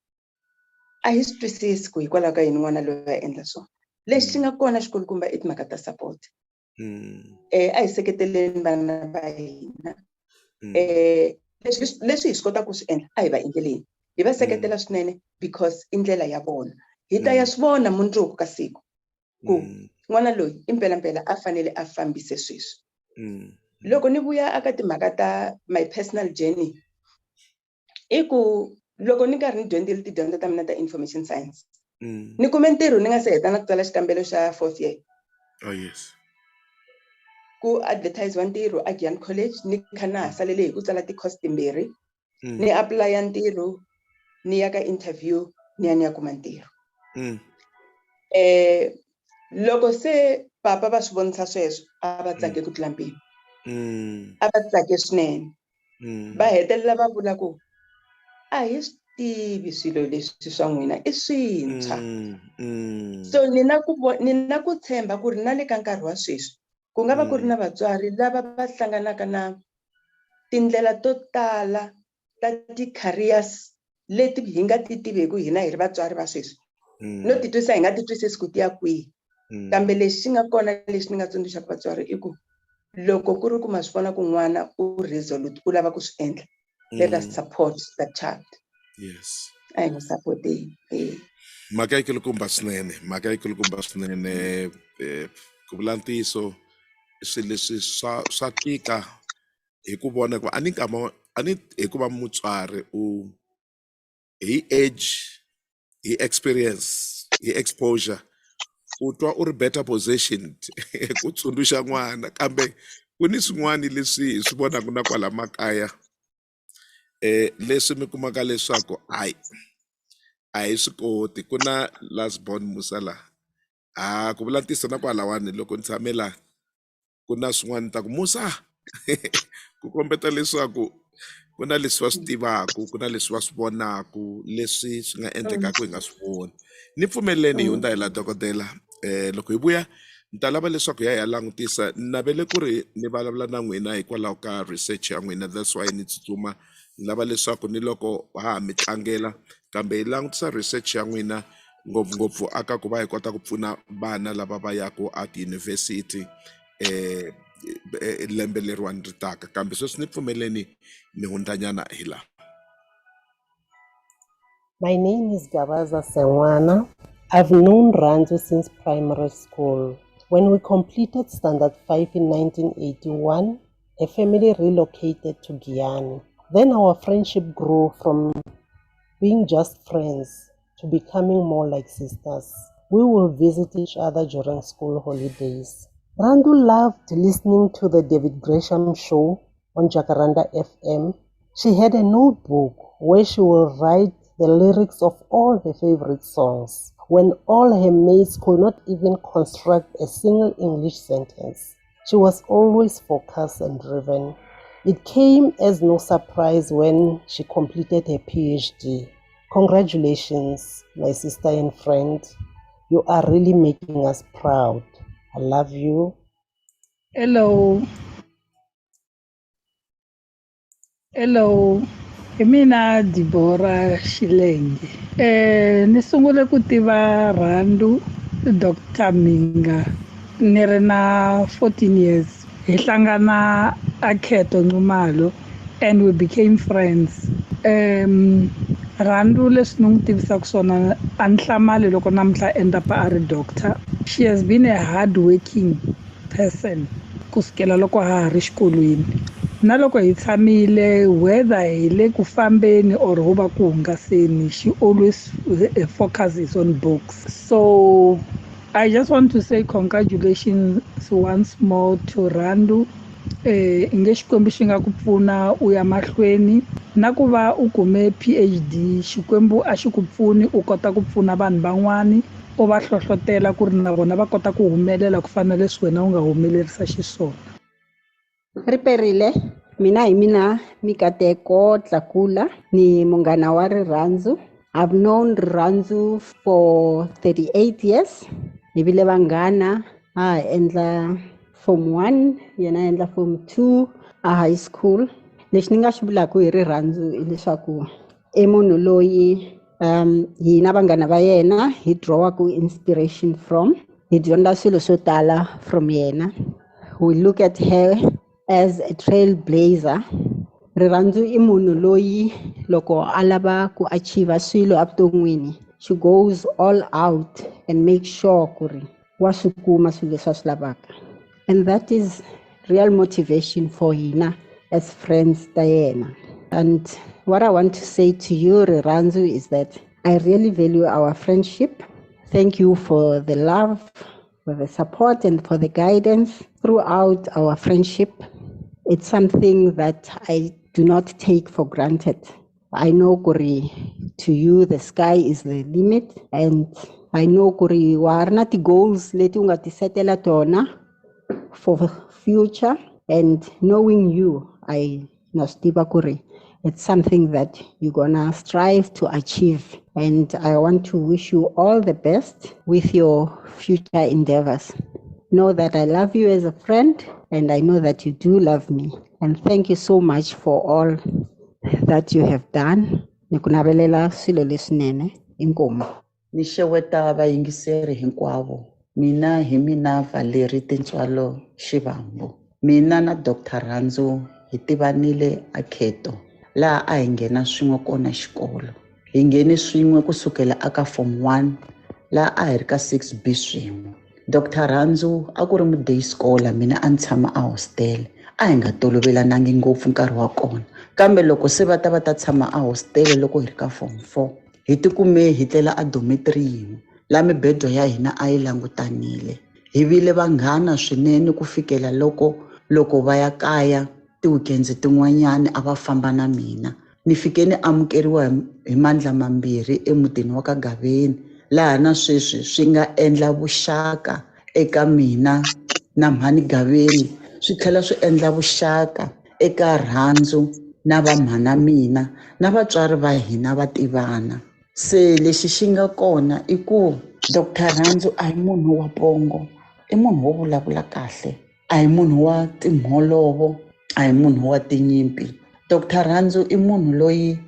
a hi swi twisisi ku hikwalaho ka yini n'wana loyi a endla swona. Lexi xi nga kona xikulukumba i timhaka ta support. A hi seketeleni vana va hina leswi hi swi kotaka ku swi endla a hi va endleleni hi va seketela swinene because i ndlela ya vona hi ta ya swi vona mundzuku ka siku ku n'wana loyi impelampela a fanele a fambise sweswi. Loko ni vuya aka timhaka ta my personal journey i ku loko ni karhi ni dyondzile tidyondzo ta mina ta information science ni kume ntirho ni nga se heta na ku tsala xikambelo xa 4th year. Oh yes. Ku advertise wa ntirho a Giyan College ni kha na ha salele hi ku tsala ti-course timbirhi ni apply ntirho ni ya ka interview ni ya kuma ntirho. Loko se papa va swi vonisa sweswo a va tsake ku tlula mpimo a va tsake swinene va hetelela va vula ku a hi swi tivi swilo leswi swa n'wina i swintshwa. So ni na ku tshemba ku ri na le ka nkarhi wa sweswi ku nga va ku ri na vatswari lava va hlanganaka na tindlela to tala ta ti-careers leti hi nga ti tiveki hina hi ri vatswari va sweswi no ti twisa hi nga ti twisisi ku ti ya kwihi. Kambe lexi nga kona lexi ni nga tsundzuxaka vatswari i ku loko ku ri ku ma swi vona ku n'wana u resolute u lava ku swi endla, let us support that child. Yes. A hi n'wi sapoteni. Mhaka yi kulukumba swinene ku vula ntiyiso swilo leswi swa tika hi ku vona ku hi ku va mutswari hi age, hi experience, hi exposure u twa u ri better positioned ku tsundzuxa n'wana, kambe ku ni swin'wana leswi hi swi vonaka na kwala makaya leswi mi kumaka leswaku a hi swi koti. Ku na last born musa la ku vula ntiyiso na kwalawani loko ni tshame la ku na swin'wana ta ku musa ku kombeta leswaku ku na leswi va swi tivaku, ku na leswi va swi vonaku leswi swi nga endlekaka hi nga swi voni. Ni pfumeleni hi hundza hi la dokodela loko hi vuya ni ta lava leswaku hi ya langutisa. Ni navele ku ri ni vulavula na n'wina hikwalaho ka research ya n'wina, that's why ni tsutsuma ni lava leswaku ni loko ha mi tlangela kambe hi langutisa research ya n'wina ngopfungopfu aka ku va hi kota ku pfuna vana lava va yaku a tiyunivhesiti lembe leriwani ri taka. Kambe sweswi ni pfumeleni ni hundzanyana hi laha. My name is Gabaza Sengwana. I've known Rhandzu since primary school. When we completed Standard 5 in 1981, a family relocated to Guyana. Then our friendship grew from being just friends to becoming more like sisters. We will visit each other during school holidays. Rhandzu loved listening to the David Gresham show on Jacaranda FM. She had a notebook where she would write the lyrics of all her favorite songs when all her mates could not even construct a single English sentence. She was always focused and driven. It came as no surprise when she completed her PhD. Congratulations, my sister and friend. You are really making us proud. I love you. Hello. I mina Deborah Shilenge. Ni sungule ku tiva Rhandzu Dr. Mhinga ni ri na 14 years. Hi hlangana a Kheto Nxumalo and we became friends. Rhandzu leswi ni n'wi tivisaka swona a ni hlamali loko namuntlha end up a ri doctor. She has been a hard-working person kusukela loko ha ri xikolweni. Na loko hi tshamile whether hi le ku fambeni or ho va ku hungaseni, she always focuses on books. So I just want to say congratulations once more to Rhandzu. Inge xikwembu xi nga ku pfuna u ya mahlweni na ku va u kume PhD, xikwembu a xi ku pfuni u kota ku pfuna vanhu van'wani u va hlohlotela ku ri na vona va kota ku humelela ku fana leswi wena u nga humelerisa xiswona. Riperile, mina hi mina Mikateko Tlakula ni munghana wa Rhandzu. I've known Rhandzu for 38 years. Ni vile vanghana ha endla form 1, yena endla form 2 a high school. Lexi ni nga xi vulaka hi Rhandzu i leswaku i munhu loyi hina vanghana va yena hi drawaku inspiration from. Hi dyondza swilo swo tala from yena. We look at her as a trailblazer. Rhandzu i munhu loyi loko a lava ku achieve swilo evuton'wini, she goes all out and makes sure ku ri wa swi kuma swilo leswi a swi lavaka. And that is real motivation for hina as friends ta yena. And what I want to say to you, Rhandzu, is that I really value our friendship. Thank you for the love, for the support, and for the guidance throughout our friendship. It's something that I do not take for granted. I know, Kuri, to you, the sky is the limit. And I know, Kuri, warna ti goals leti unga ti setela tona for future. And knowing you, I nastiba Kuri, It's something that you're gonna strive to achieve. And I want to wish you all the best with your future endeavors. Know that I love you as a friend, and I know that you do love me. And thank you so much for all that you have done. Nikunabelela swilo leswinene. Inkomo. Ni xeweta vayingiseri hinkwavo. Mina hi mina Valeri Tintswalo Xivambu. Mina na Dr. Rhandzu hi tivanile a Kheto laha a hi nghena swin'we kona xikolo. Hi nghene swin'we kusukela aka form 1 laha a hi ri ka 6B swin'we. Dr. Rhandzu a ku ri muday scholar, mina a ni tshama a hostel. A hi nga tolovelanangi ngopfu nkarhi wa kona. Kambe loko se va ta tshama a hostel loko hi ri ka form 4, hi tikume hi tlela a dormitory yin'we la mibedo ya hina a yi langutanile. Hi vile vanghana swinene ku fikela loko va ya kaya ti-weekends tin'wanyani a va famba na mina. Ni fike ni amukeriwa hi mandla mambirhi emutini wa ka Gaveni, laha na sweswi swi nga endla vuxaka eka mina na mhani Gaveni. Swi tlhela swi endla vuxaka eka Rhandzu na vamhana mina na vatswari va hina va tivana. Se lexi xi nga kona i ku Dr. Rhandzu a hi munhu wa pongo, i munhu wo vulavula kahle, a hi munhu wa timholovo, a hi munhu wa tinyimpi. Dr. Rhandzu i munhu loyi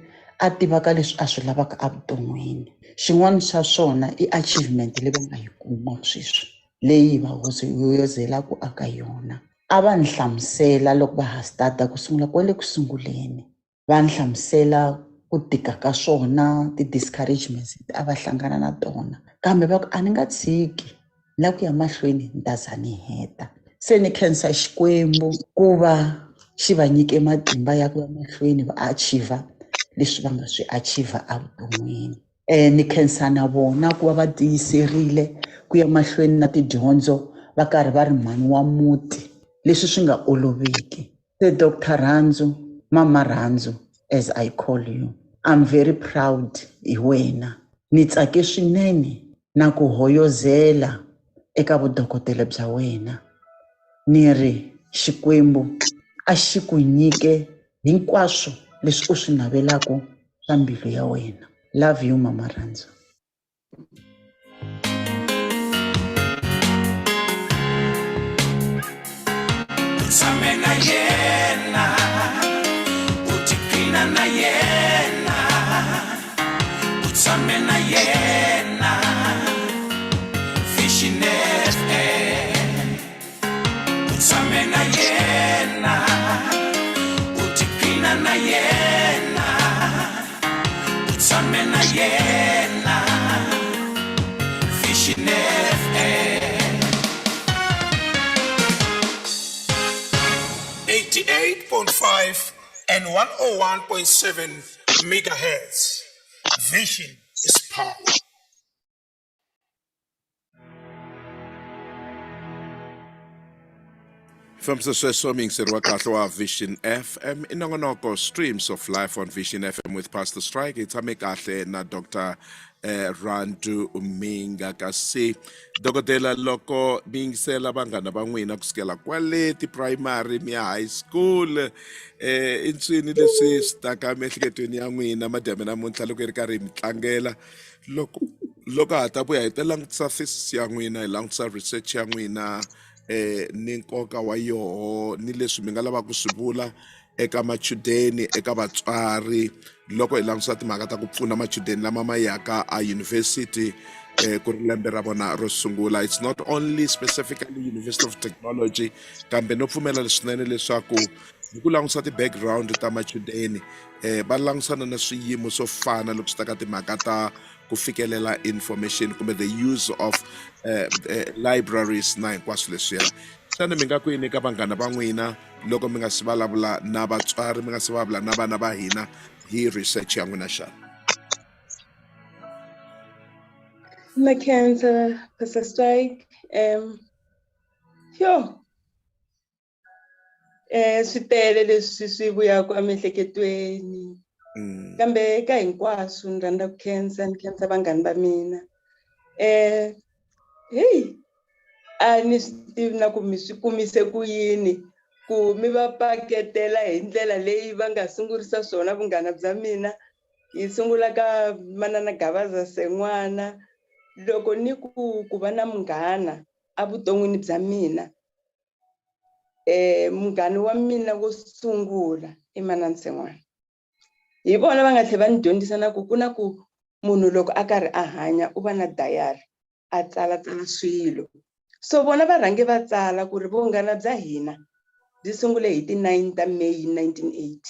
a tivaka leswi a swi lavaka evuton'wini. Xin'wana xa swona i achievement leyi va nga yi kuma sweswi, leyi va hoyozelaku aka yona. A va ni hlamusela loko va ha starta ku sungula kwale ku sunguleni, va ni hlamusela ku tika ka swona, ti-discouragements a va hlangana na tona. Kambe va ku a ni nga tshiki, la ku ya mahlweni ni ta za ni heta. Se ni khensa Xikwembu ku va xi va nyike matimba ya ku ya mahlweni va achieva leswi va nga swi achieva evuton'wini. Ni khensa na vona ku va va tiyiserile ku ya mahlweni na tidyondzo va karhi va ri mhani wa muti, leswi swi nga oloveki. Se Dr. Rhandzu, Mama Rhandzu, as I call you, I'm very proud hi wena. Ni tsake swinene na ku hoyozela eka vudokodela bya wena. Ni ri Xikwembu a xi ku nyike hinkwaswo leswi u swi navelaku swa mbilu ya wena. Love you, Mama Rhandzu. Utshame na yena, utiphina na yena, utshame na yena, Vision FM. Utshame na yena, utiphina na yena, utshame na yena, Vision FM. 88.5 and 101.7 megahertz. Vision is power. From Sweswo Mingserwa Kahlwa Vision FM inongonoko streams of life on Vision FM with Pastor Strike. It's Amekahle na Dr. Rhandzu Mhinga kasi dokodela loko mingisela vanghana va n'wina kusukela kwale ti-primary mi ya high school i ncini leswi swi taka miehleketweni ya n'wina madyambe namuntlha loko hi ri karhi hi mitlangela loko ha ta vuya hi ta langutisa thesis ya n'wina hi langutisa research ya n'wina ni nkoka wa yoho ni leswi mi nga lava ku swi vula eka machudeni eka vatswari loko hi langutisa timhaka ta ku pfuna machudeni lama ma yaka a university ku ri lembe ra vona ro sungula. It's not only specifically University of Technology kambe no pfumela leswinene leswaku hi ku langutisa ti-background ta machudeni va langutisana na swiyimo swo fana loko swi ta ka timhaka ta ku fikelela information kumbe the use of libraries na hinkwaswo leswiya. Xana mi nga ku yini ka vanghana va n'wina loko mi nga si vulavula na vatswari mi nga si vulavula na vana va hina hi research ya n'wina xana? Na khensa Pastor Strike. Swi tele leswi swi vuyaka emiehleketweni kambe ka hinkwaswo ni rhandza ku khensa vanghana va mina. A ni swi tivi na ku mi swi kumise ku yini ku mi va paketela hi ndlela leyi va nga sungurisa swona vunghana bya mina. Hi sungula ka manana Gavaza Sen'wana. Loko ni ku va na munghana evuton'wini bya mina, munghana wa mina wo sungula i manana Sen'wana. Hi vona va nga tlhela va ni dyondzisa na ku na ku munhu loko a karhi a hanya u va na diary, a tsala swilo. So vona va rhange va tsala ku ri vunghana bya hina byi sungule hi ti 9 ta May 1980.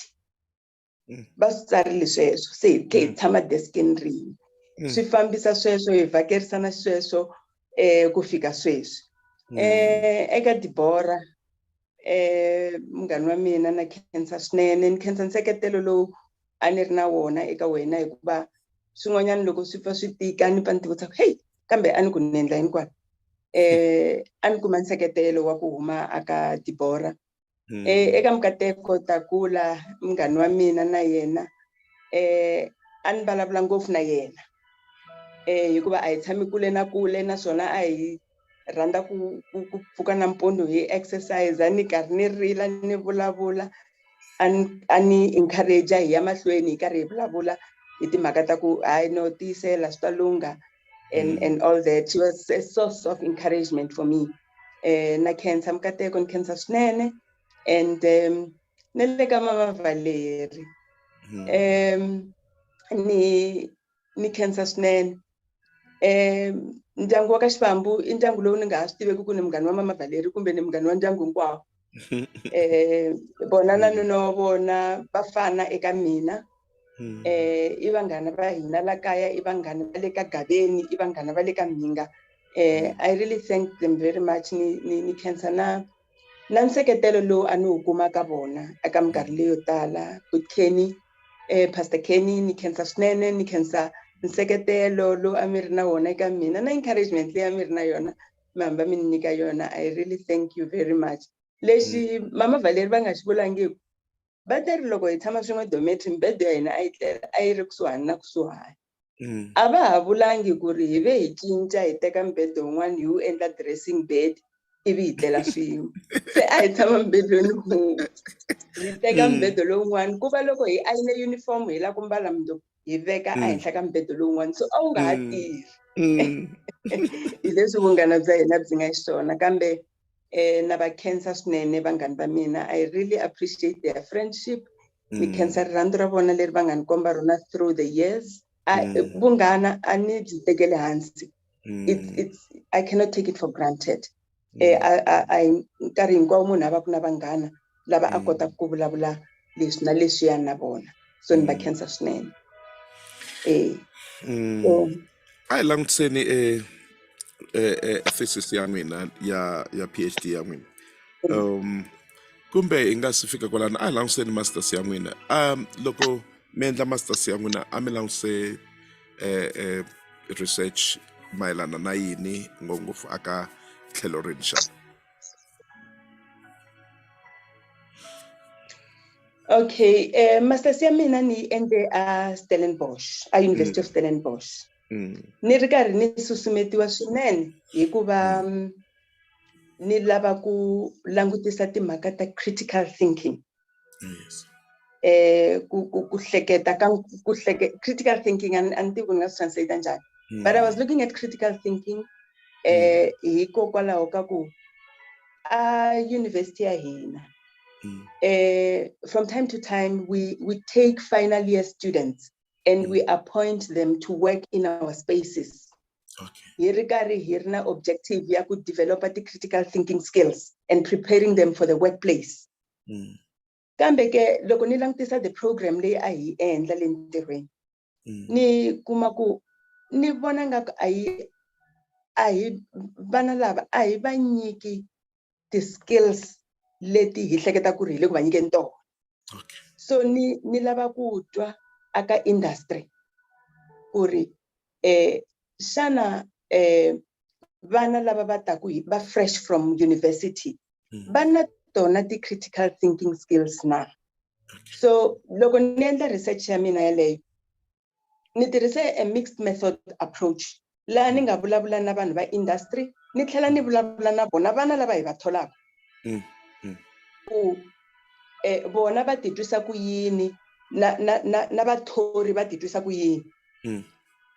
Va swi tsarile sweswo, se hi tlhe hi tshama deskini rin'we. Swi fambisa sweswo, hi vhakerisana sweswo ku fika sweswi. Eka Dibora, munghana wa mina na khensa swinene, ni khensa nseketelo lowu a ni ri na wona eka wena, hikuva swin'wanyana loko swi pfa swi tika ni pfa ni tivutisa hey kambe a ni ku ni endla yini kwala. A ni kuma nseketelo wa ku huma aka Dibora. Eka Mukateko Takula, munghana wa mina na yena a ni vulavula ngopfu na yena hikuva a hi tshami kule na kule, naswona a hi rhandza ku pfuka nampundzu hi exercise, ni karhi ni rila ni vulavula, a ni encourage hi ya mahlweni hi karhi hi vulavula hi timhaka ta ku hayi no tiyisela swi ta lunga and all that. She was a source of encouragement for me. Na khensa Mukateko, ni khensa swinene. And ne le ka Mama Valeri ni khensa swinene. Ndyangu wa ka Xivambu i ndyangu lowu ni nga swi tiveki ku ni munghana wa Mama Valeri kumbe ni munghana wa ndyangu hinkwawo. Bona na nuna wa vona va fana eka mina. I vanghana va hina la kaya, i vanghana va le ka Gaveni, i vanghana va le ka Mhinga. I really thank them very much. Ni khensa na nseketelo lowu a ni wu kuma ka vona eka minkarhi leyo tala. Good Kenny, Pastor Kenny, ni khensa swinene, ni khensa nseketelo lowu a mi ri na wona eka mina na encouragement leyi a mi ri na yona, mi hamba mi ni nyika yona. I really thank you very much. Lexi Mama Valeri va nga xi vulangiku, va teri loko hi tshama swin'we dormitory, mibedwa ya hina a yi ri kusuhani na kusuhani. A va ha vulangi ku ri hi ve hi cinca hi teka mibedwa wun'wana hi wu endla dressing bed ivi hi tlela swin'we. Se a hi tshama mbedweni wun'we, hi teka mbedo lowun'wana, ku va loko hi ayine uniform hi la ku mbala mundzuku hi veka ehenhla ka mbedo lowun'wana, so a wu nga ha tirhi. Hi leswi vunghana bya hina byi nga xiswona. Kambe na va khensa swinene vanghana va mina. I really appreciate their friendship. Ni khensa rirhandzu ra vona leri va nga ni komba rona through the years. Vunghana a ni byi tekeli hansi. I cannot take it for granted. Nkarhi hinkwawo munhu a va ku na vanghana lava a kotaka ku vulavula leswi na leswiya na vona. So ni va khensa swinene. A hi langutiseni thesis ya n'wina ya PhD ya n'wina. Kumbe hi nga si fika kwalano, a hi langutiseni masters ya n'wina. Loko mi endla masters ya n'wina a mi langutise research mayelana na yini ngopfungopfu aka tlhelo rini xana? Okay, masters ya mina ni endle a Stellenbosch, a University of Stellenbosch. Ni ri karhi ni susumetiwa swinene hikuva ni lava ku langutisa timhaka ta critical thinking. Ku hleketa ka critical thinking and tivi nga translate njhani. But I was looking at critical thinking hikokwalaho ka ku a university ya hina from time to time we take final year students and we appoint them to work in our spaces. Hi ri karhi hi ri na objective ya ku develop the critical thinking skills and preparing them for the workplace. Kambe ke loko ni langutisa the program leyi a hi endla le ntirhweni, ni kuma ku ni vona nga ku a hi vana lava a hi va nyiki ti skills leti hi hleketa ku ri hi le ku va nyikeni tona. So ni lava ku twa aka industry ku ri xana vana lava va taku va fresh from university va na tona ti critical thinking skills na. So loko ni endla research ya mina yaleyo, ni tirhise a mixed method approach laha ni nga vulavula na vanhu va industry, ni tlhela ni vulavula na vona vana lava hi va tholaka. ku bona va titwisa ku yini na vathori va titwisa ku yini.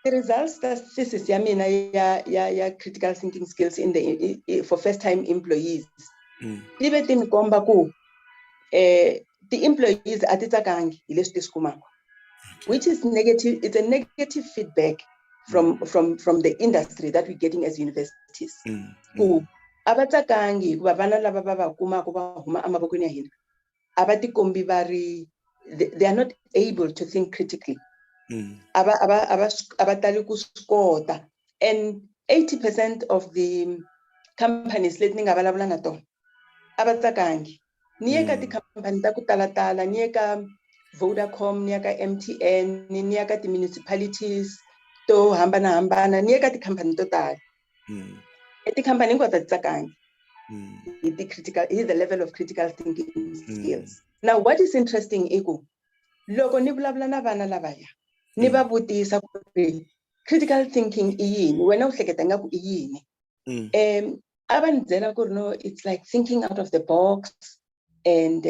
The-results ta thesis ya mina ya critical thinking skills for first time employees ti ve ti ni komba ku ti-employees a ti tsakangi hi leswi ti swi kumaka, which is negative. It's a negative feedback from the industry that we're getting as universities. Ku a va tsakangi hikuva vana lava va va kumaka va huma emavokweni ya hina a va ti kombi va ri they are not able to think critically. A va tali ku swi kota, and 80% of the companies leti ni nga vulavula na tona a va tsakangi. Ni ye ka tikhampani ta ku talatala, ni ye ka Vodacom, ni ye ka MTN, ni ye ka ti-municipalities to hambanahambana, ni ye ka tikhampani to tala. Tikhampani hinkwato ti tsakangi hi the level of critical thinking skills. Now what is interesting i ku loko ni vulavula na vana lavaya ni va vutisa ku ri critical thinking i yini, wena u hleketa nga ku i yini. A va ni byela ku ri no, it's like thinking out of the box and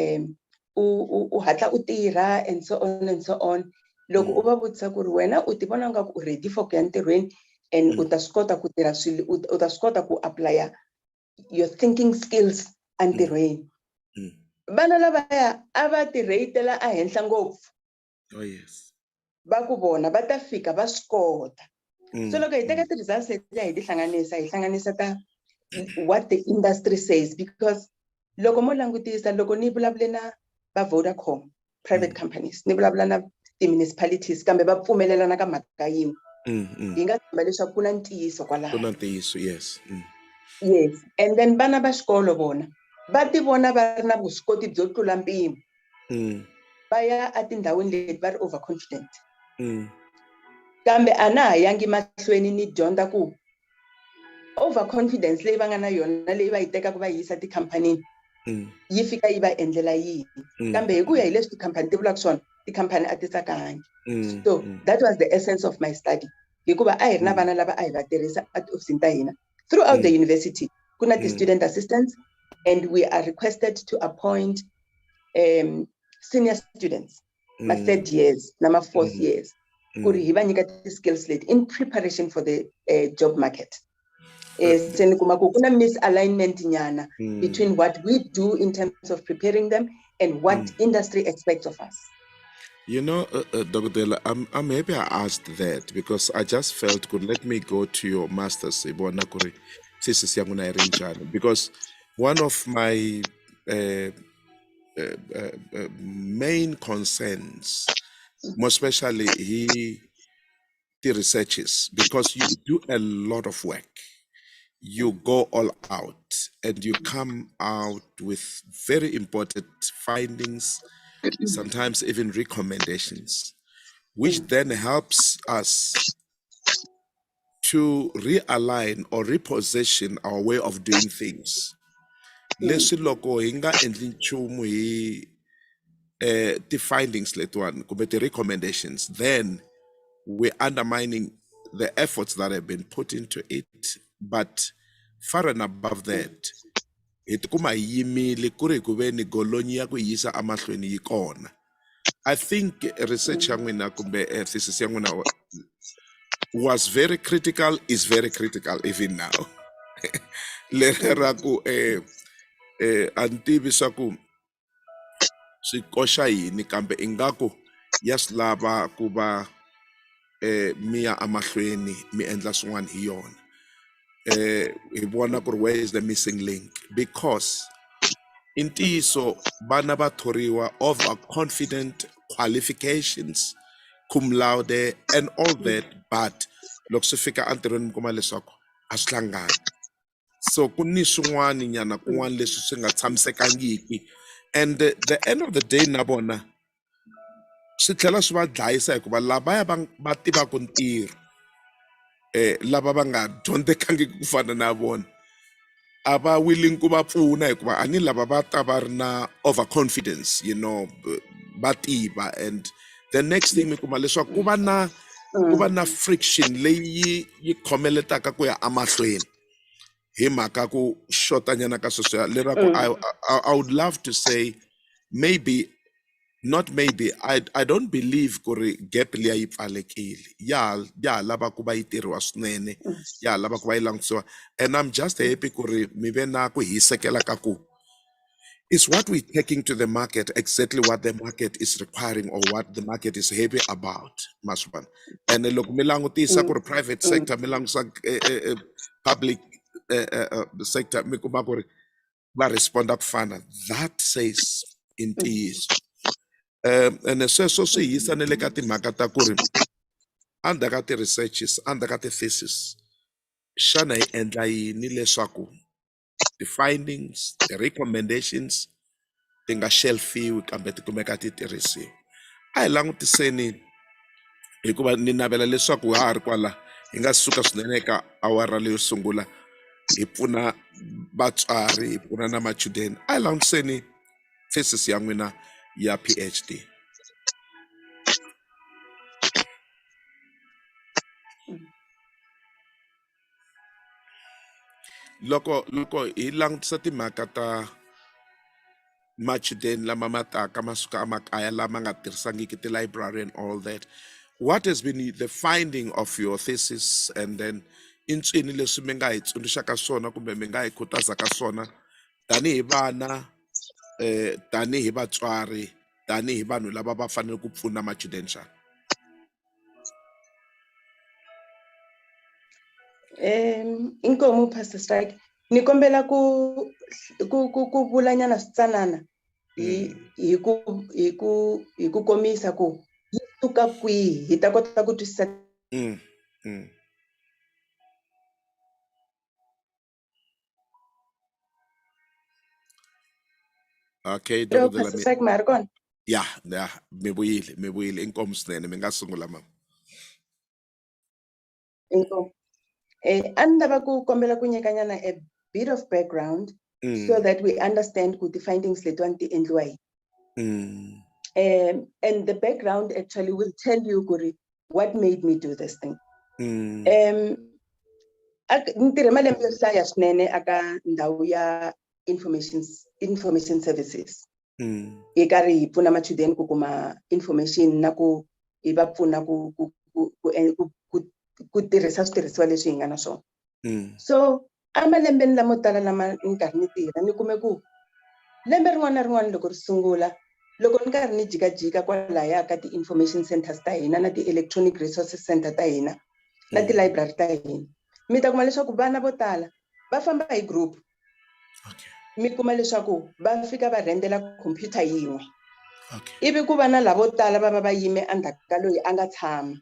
u hatla u tirha and so on and so on. Loko u va vutisa ku ri wena u ti vona nga ku u ready for ku ya ntirhweni and u ta swi kota ku tirha swilo, u ta swi kota ku apply your thinking skills entirhweni. Vana lavaya a va ti rate-ela ehenhla ngopfu. Oh yes. Va ku vona va ta fika va swi kota. So loko hi teka ti-results leti hi ti hlanganisa ta what the industry says, because loko mo langutisa, loko ni vulavule na va Vodacom private companies, ni vulavula na ti-municipalities kambe va pfumelelana ka mhaka yin'we, hi nga tshemba leswaku ku na ntiyiso kwalaho. Ku na ntiyiso, yes. Yes, and then vana va xikolo vona va ti vona va ri na vuswikoti byo tlula mpimo. Va ya etindhawini leti va ri overconfident. Kambe a na ha yangi mahlweni ni dyondza ku overconfidence leyi va nga na yona, leyi va yi tekaka va yisa tikhampanini, yi fika yi va endlela yini. Kambe hi ku ya hi leswi tikhampani ti vulaka swona, tikhampani a ti tsakangi. So that was the essence of my study. Hikuva a hi ri na vana lava a hi va tirhisa etihofisini ta hina throughout the university. Ku na ti-student assistants, and we are requested to appoint senior students, my third years, my fourth years, kuri hi va nyika ti-skills leti in preparation for the job market. Se ni kuma ku ku na misalignment nyana between what we do in terms of preparing them and what industry expects of us. You know, Dr. Dela, I'm happy I asked that because I just felt good. Let me go to your master's, because one of my main concerns, more especially the researches, because you do a lot of work. You go all out and you come out with very important findings, sometimes even recommendations, which then helps us to realign or reposition our way of doing things. Leswi loko hi nga endli nchumu hi the findings letiwani kumbe the recommendations, then we're undermining the efforts that have been put into it. But far and above that, hi tikuma hi yimile ku ri ku ve ni golonyi ya ku yisa amahlweni yi kona. I think research ya n'wina kumbe thesis ya n'wina was very critical, is very critical even now. Lera ku a ni tivi swa ku swi koxa yini kambe ingaku ya swi lava ku va mi ya amahlweni mi endla swin'wana hi yona. Hi vona ku ri where is the missing link, because in ntiyiso vana va thoriwa overconfident qualifications, cum laude and all that, but loko swi fika entirhweni mi kuma leswaku a swi hlangani. So ku ni swin'wana nyana kun'wana leswi swi nga tshamisekangiki, and the end of the day na vona swi tlhela swi va dlayisa hikuva lavaya va tivaka ntirho lava va nga dyondzekangi ku fana na vona a va willing ku va pfuna hikuva ani lava va ta va ri na overconfidence, you know, va tiva, and the next thing mi kuma leswaku ku va na friction leyi yi khomeletaka ku ya amahlweni. hi mhaka ku xotanyana ka sweswiya leraku I would love to say maybe not maybe I don't believe ku ri gap liya yi pfalekile ya ha lava ku va yi tirhiwa swinene ya ha lava ku va yi langutisiwa and I'm just happy ku ri mi ve na ku hisekela ka ku is what we're taking to the market exactly what the market is requiring or what the market is happy about, Maswan? And loko mi langutisa ku ri private sector mi langutisa public sector mi kuma ku ri va responda ku fana. That says in ntiyiso and sweswo swi hisa na le ka timhaka ta ku ri under ka ti-researches under ka ti-thesis xana hi endla yini leswaku the-findings the-recommendations ti nga shelfiwi kambe ti kumeka ti tirhisiwa. A hi langutiseni hikuva ni navela leswaku ha ha ri kwala hi nga suka swinene eka awara leyo sungula hi pfuna vatswari hi pfuna na machudeni. A hi langutiseni thesis ya n'wina ya PhD. Loko hi langutisa timhaka ta machudeni lama ma taka ma suka emakaya lama nga tirhisangiki ti-library and all that, what has been the finding of your thesis and then i ncini leswi mi nga hi tsundzuxaka swona kumbe mi nga hi khutazaka swona tanihi vana tanihi vatswari tanihi vanhu lava va fanele ku pfuna machudeni xana? Inkomu Pastor Strike, ni kombela ku vulanyana switsanana hi ku komisa ku yi suka kwihi hi ta kota ku twisisa. Okay, Pastor Strike ma ri kona? Yeah, mi vuyile inkomu swinene mi nga sungula mama. Inkomu. A ni lava ku kombela ku nyikanyana a bit of background so that we understand ku ti-findings letiwani ti endliwa yini. And the background actually will tell you Guri, what made me do this thing. Ni tirhe malembe yo hlaya swinene aka ndhawu ya information services. Hi karhi hi pfuna machudeni ku kuma information na ku hi va pfuna ku tirhisa switirhisiwa leswi hi nga na swona. So amalembeni lamo tala lama ni karhi ni tirha ni kume ku lembe rin'wana na rin'wana loko ri sungula loko ni karhi ni jikajika kwalaya ka ti-information centers ta hina na ti-electronic resources center ta hina na ti-library ta hina mi ta kuma leswaku vana vo tala va famba hi group. Mi kuma leswaku va fika va rhendela computer yin'we ivi ku va na lavo tala va va va yime endzhaku ka loyi a nga tshama.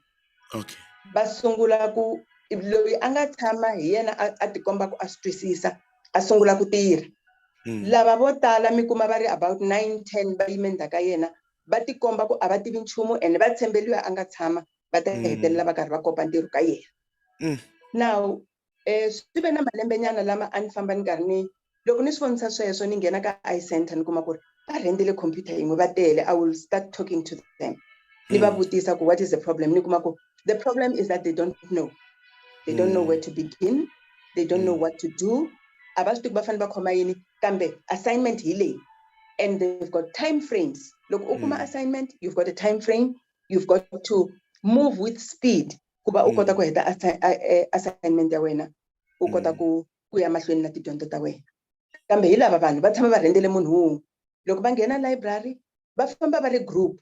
Va sungula ku loyi a nga tshama hi yena a tikomba ku a swi twisisa a sungula ku tirha. Lava vo tala mi kuma va ri about 9-10 va yime ndzhaku ka yena va tikomba ku a va tivi nchumu and va tshembeliwa a nga tshama va ta hetelela va karhi va kopa ntirho ka yena. Now swi ve na malembenyana lama a ni famba ni karhi ni loko ni swi vonisa sweswo ni nghena ka iCenter ni kuma ku ri va rhendele computer yin'we va tele. I will start talking to them ni va vutisa ku what is the problem. Ni kuma ku the problem is that they don't know. They don't know where to begin. They don't know what to do. A va swi tivi va fanele va khoma yini kambe assignment hi leyi and they've got time frames. Loko u kuma assignment, you've got a time frame. You've got to move with speed ku va u kota ku heta assignment ya wena u kota ku ya mahlweni na tidyondzo ta wena. Kambe hi lava vanhu va tshama va rhendele munhu wun'we. Loko va nghena library va famba va ri group.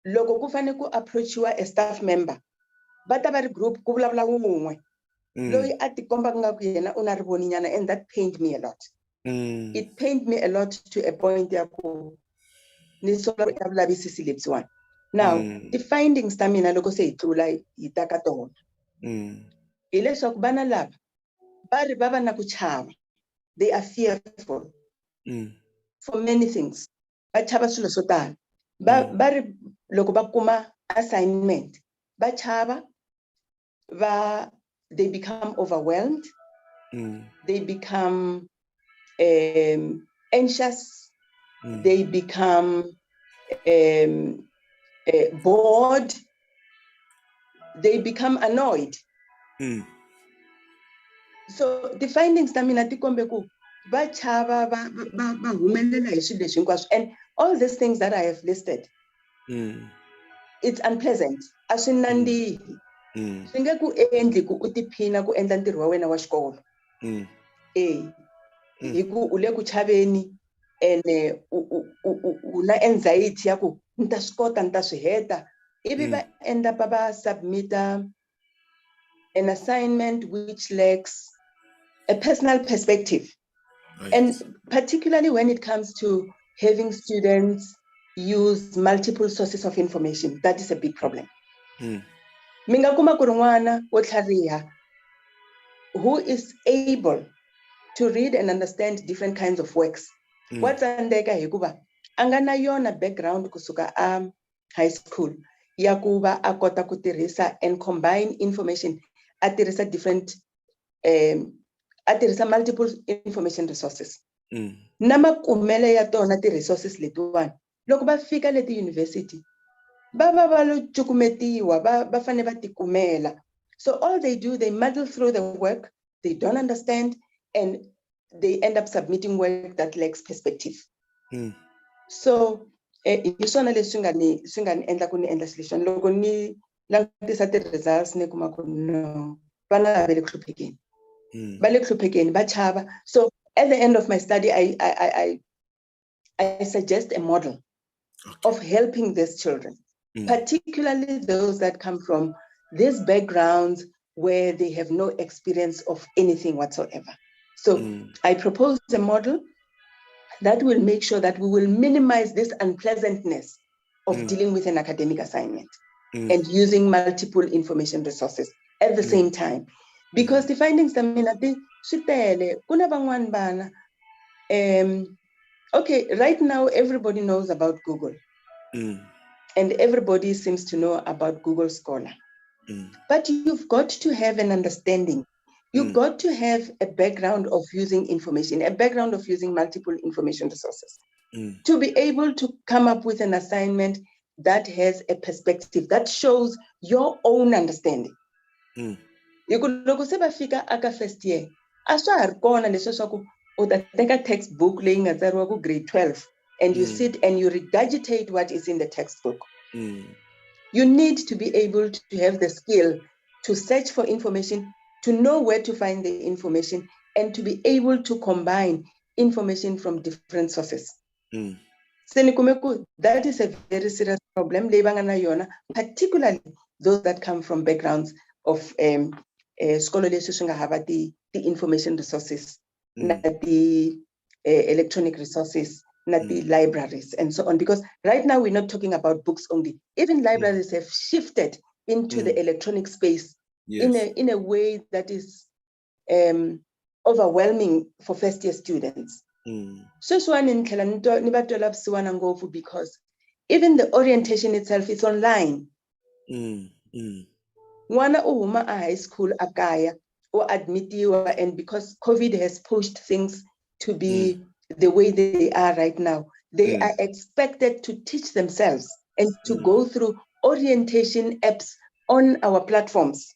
Loko ku fanele ku approachiwa a staff member va ta va ri group ku vulavula wun'we loyi a tikomba nga ku yena u na rivoni nyana, and that pained me a lot. It pained me a lot to a point ya ku ni sungula ya vulavisisi lebyiwani. Now the findings ta mina loko se hi tlula hi ta ka tona hileswaku vana lava va ri va va na ku chava. They are fearful for many things. Va chava swilo swo tala. Va ri loko va kuma assignment va chava, they become overwhelmed. They become anxious. They become bored. They become annoyed. So the findings ta mina ti kombe ku va chava va humelela hi swilo leswi hinkwaswo, and all these things that I have listed, it's unpleasant, a swi nandzihi, swi nge ku endli ku u tiphina ku endla ntirho wa wena wa xikolo. Hi ku u le ku chaveni ene u na anxiety ya ku ni ta swi kota ni ta swi heta, ivi va end up va submit an assignment which lacks a personal perspective. And particularly when it comes to having students use multiple sources of information, that is a big problem. Minga kuma ku ri n'wana wo tlhariha who is able to read and understand different kinds of works. Wa tsandzeka hikuva a nga na yona background kusuka a high school ya ku va a kota ku tirhisa and combine information, a tirhisa different a tirhisa multiple information resources. Na makumele ya tona ti-resources letiwani loko va fika le ti-university va lo cukumetiwa, va fane va tikumela. So all they do, they muddle through the work, they don't understand, and they end up submitting work that lacks perspective. So hi swona leswi swi nga ni endla ku ni endla xilexi loko ni langutisa ti-results ni kuma ku no vana va le ku hluphekeni, va le ku hluphekeni, va chava. So at the end of my study, I suggest a model of helping these children, particularly those that come from these backgrounds where they have no experience of anything whatsoever. So I propose a model that will make sure that we will minimize this unpleasantness of dealing with an academic assignment and using multiple information resources at the same time. Because the findings ta mina ti swi tele, kuna van'wani vana okay, right now everybody knows about Google and everybody seems to know about Google Scholar, but you've got to have an understanding. You've got to have a background of using information, a background of using multiple information resources to be able to come up with an assignment that has a perspective that shows your own understanding. Loko se va fika aka first year, a swa ha ri kona leswi swa ku u ta teka textbook leyi nga tsariwa ku grade 12 and you sit and you regurgitate what is in the textbook. You need to be able to have the skill to search for information, to know where to find the information, and to be able to combine information from different sources. That is a very serious problem, particularly those that come from backgrounds of scholarly the information resources, the electronic resources, not the libraries, and so on. Because right now we're not talking about books only. Even libraries have shifted into the electronic space in a way that is overwhelming for first year students. So because even the orientation itself is online. Wana uhuma a high school akaya or admitiwa, and because COVID has pushed things to be the way they are right now, they are expected to teach themselves and to go through orientation apps on our platforms.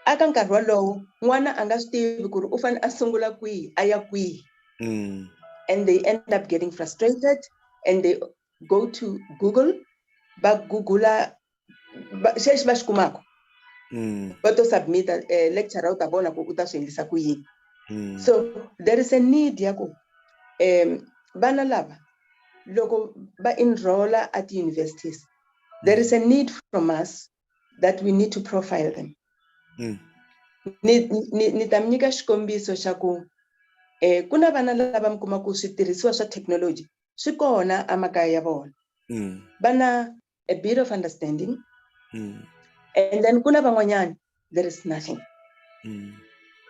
Aka nkarhi walowo n'wana a nga swi tivi ku ri u fane a sungula kwihi a ya kwihi, and they end up getting frustrated and they go to Google, ba Google'a xexi va xi kumaka va to submit lecture u ta vona ku u ta swi endlisa ku yini. So there is a need ya ku vana lava loko va enrolla at universities, there is a need from us that we need to profile them. Ni ta mi nyika xikombiso xa ku ku na vana lava mi kuma ku switirhisiwa swa technology swi kona emakaya ya vona, va na a bit of understanding, and then ku na van'wanyana there is nothing.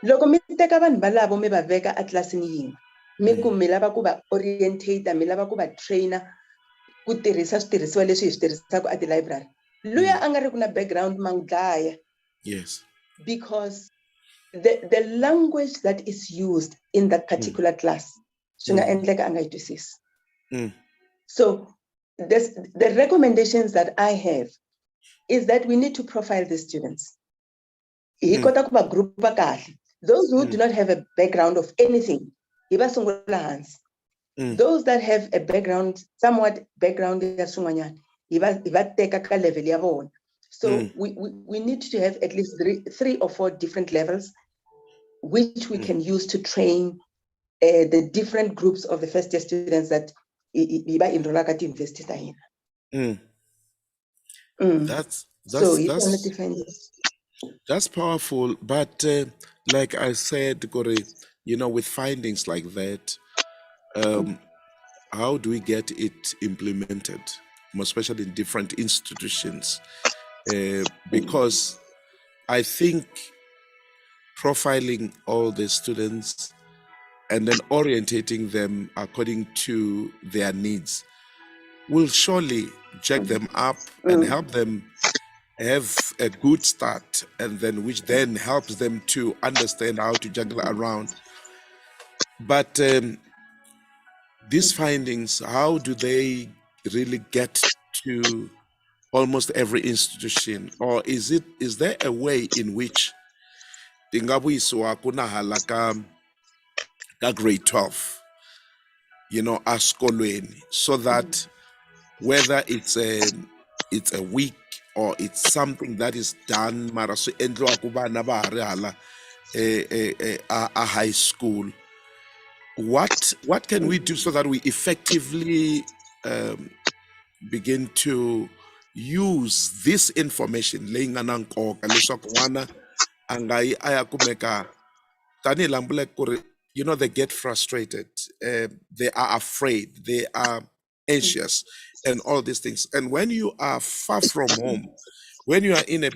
Loko mi teka vanhu valavo mi va veka atlilasini yin'we, mi ku mi lava ku va orientate, mi lava ku va trainer ku tirhisa switirhisiwa leswi hi swi tirhisaka at library, luya a nga ri ku na background mangdlaya. Yes. Because the language that is used in that particular class, so the recommendations that I have is that we need to profile the students. hi kota ku va groupa kahle. Those who do not have a background of anything, hi va sungula hansi. Those that have a background, somewhat background ya swin'wanyana, hi va teka ka level ya vona. So we need to have at least three or four different levels which we can use to train the different groups of the first year students that iba enrolla ka ti-university ta hina. That's powerful, but like I said, Kore, with findings like that, how do we get it implemented, more especially in different institutions? Because I think profiling all the students and then orientating them according to their needs will surely jack them up and help them have a good start, and then which then helps them to understand how to juggle around. But these findings, how do they really get to almost every institution, or is there a way in which tingabuyisiwa kunahala ka grade 12, askolweni, so that whether it's a week or it's something that is done mara swi endliwa ku vana va ha ri hala a high school, what can we do so that we effectively begin to use this information leyi nga na nkoka leswaku n'wana a nga yi a ya kumeka tanihi lambuleke ku ri they get frustrated, they are afraid, they are anxious, and all these things. And when you are far from home, when you are in a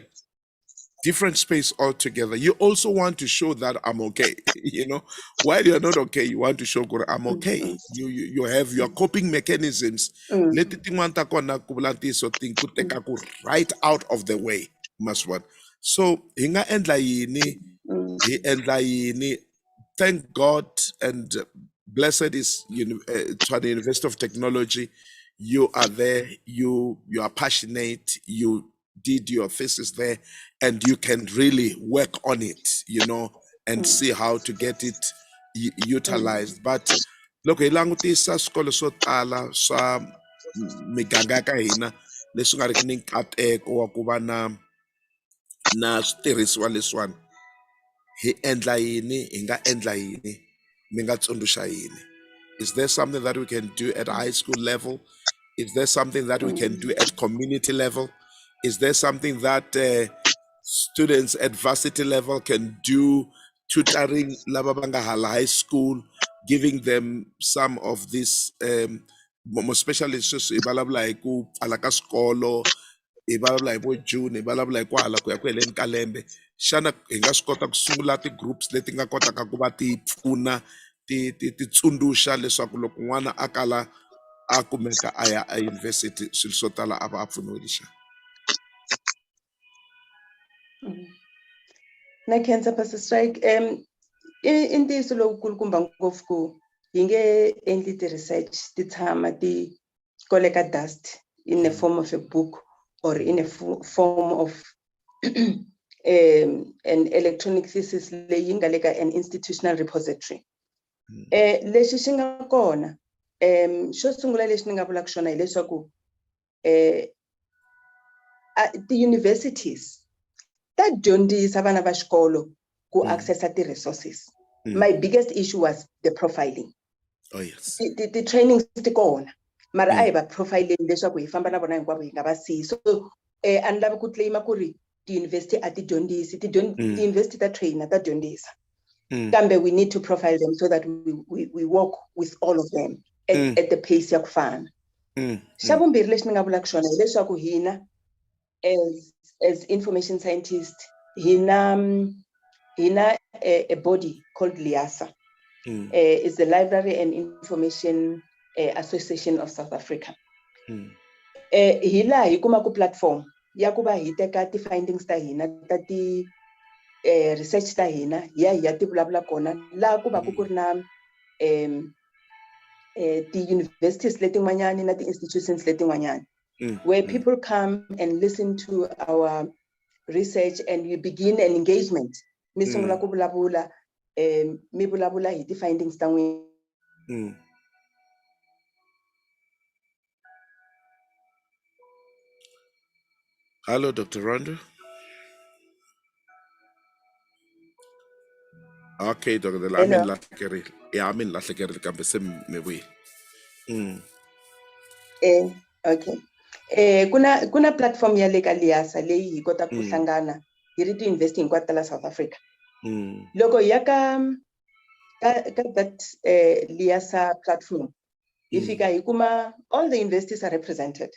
different space altogether, you also want to show that I'm okay. While you're not okay, you want to show that I'm okay. You have your coping mechanisms. Let it right out of the way. So hinga endla yini, hi endla yini. Thank God and blessed is Tshwane University of Technology. You are there, you are passionate, you did your thesis there, and you can really work on it, and see how to get it utilized. But look, hi langutisa swikolo swo tala swa miganga ka hina leswi nga riki ni nkateko wa ku va na switirhisiwa leswiwani. Hi endla yini, hi nga endla yini, mi nga tsundzuxa yini? Is there something that we can do at high school level? Is there something that we can do at community level? Is there something that students at varsity level can do, tutoring laba banga hala high school, giving them some of this, especially ibalabla ku alaka skolo, ibalabla hi June, ibalabla hi kwala ku ya ku heleni ka lembe. Xana hi nga swi kota ku sungula ti-groups leti nga kotaka ku va ti pfuna ti tsundzuxa leswaku loko n'wana a kala a kumeka a ya a yunivhesiti swilo swo tala a va a pfuniwile xana? Na khensa Pastor Strike. I ntiyiso lowukulukumba ngopfu ku hi nge endli ti-research ti tshama ti koleka dust in the form of a book or in a form of an electronic thesis leyi nga le ka an institutional repository. Lexi xi nga kona, xo sungula lexi ni nga vulaka xona hileswaku ti-universities ta dyondzisa vana va xikolo ku accessa ti-resources. My biggest issue was the profiling. Oh yes. The trainings ti kona, mara a hi va profiling leswaku hi famba na vona hinkwavo hi nga va siyi. So a ni lavi ku claima ku ri ti-university a ti dyondzisi, ti-university ta trainer ta dyondzisa. Kambe we need to profile them so that we work with all of them at the pace ya ku fana. Xa vumbirhi lexi ni nga vulaka xona hileswaku hina as information scientists, hina a body called LIASA. It's the Library and Information Association of South Africa. Hi laha hi kumaku platform ya ku va hi teka ti-findings ta hina ta research ta hina hi ya ti vulavula kona laha ku va ku ri na ti-universities letin'wanyani na ti-institutions letin'wanyani, where people come and listen to our research and you begin an engagement. Mi sungula ku vulavula, mi vulavula hi ti findings ta n'wina. Hello, Dr. Rhandzu. Okay, Dr. Hello. I'm in Lasekeri Campesem Mewe. Okay. Kuna platform ya le ka Liasa leyi hi kota ku hlangana hi ri ti invest hinkwato la South Africa. Loko ya ka that Liasa platform, hi fika hi kuma all the investors are represented.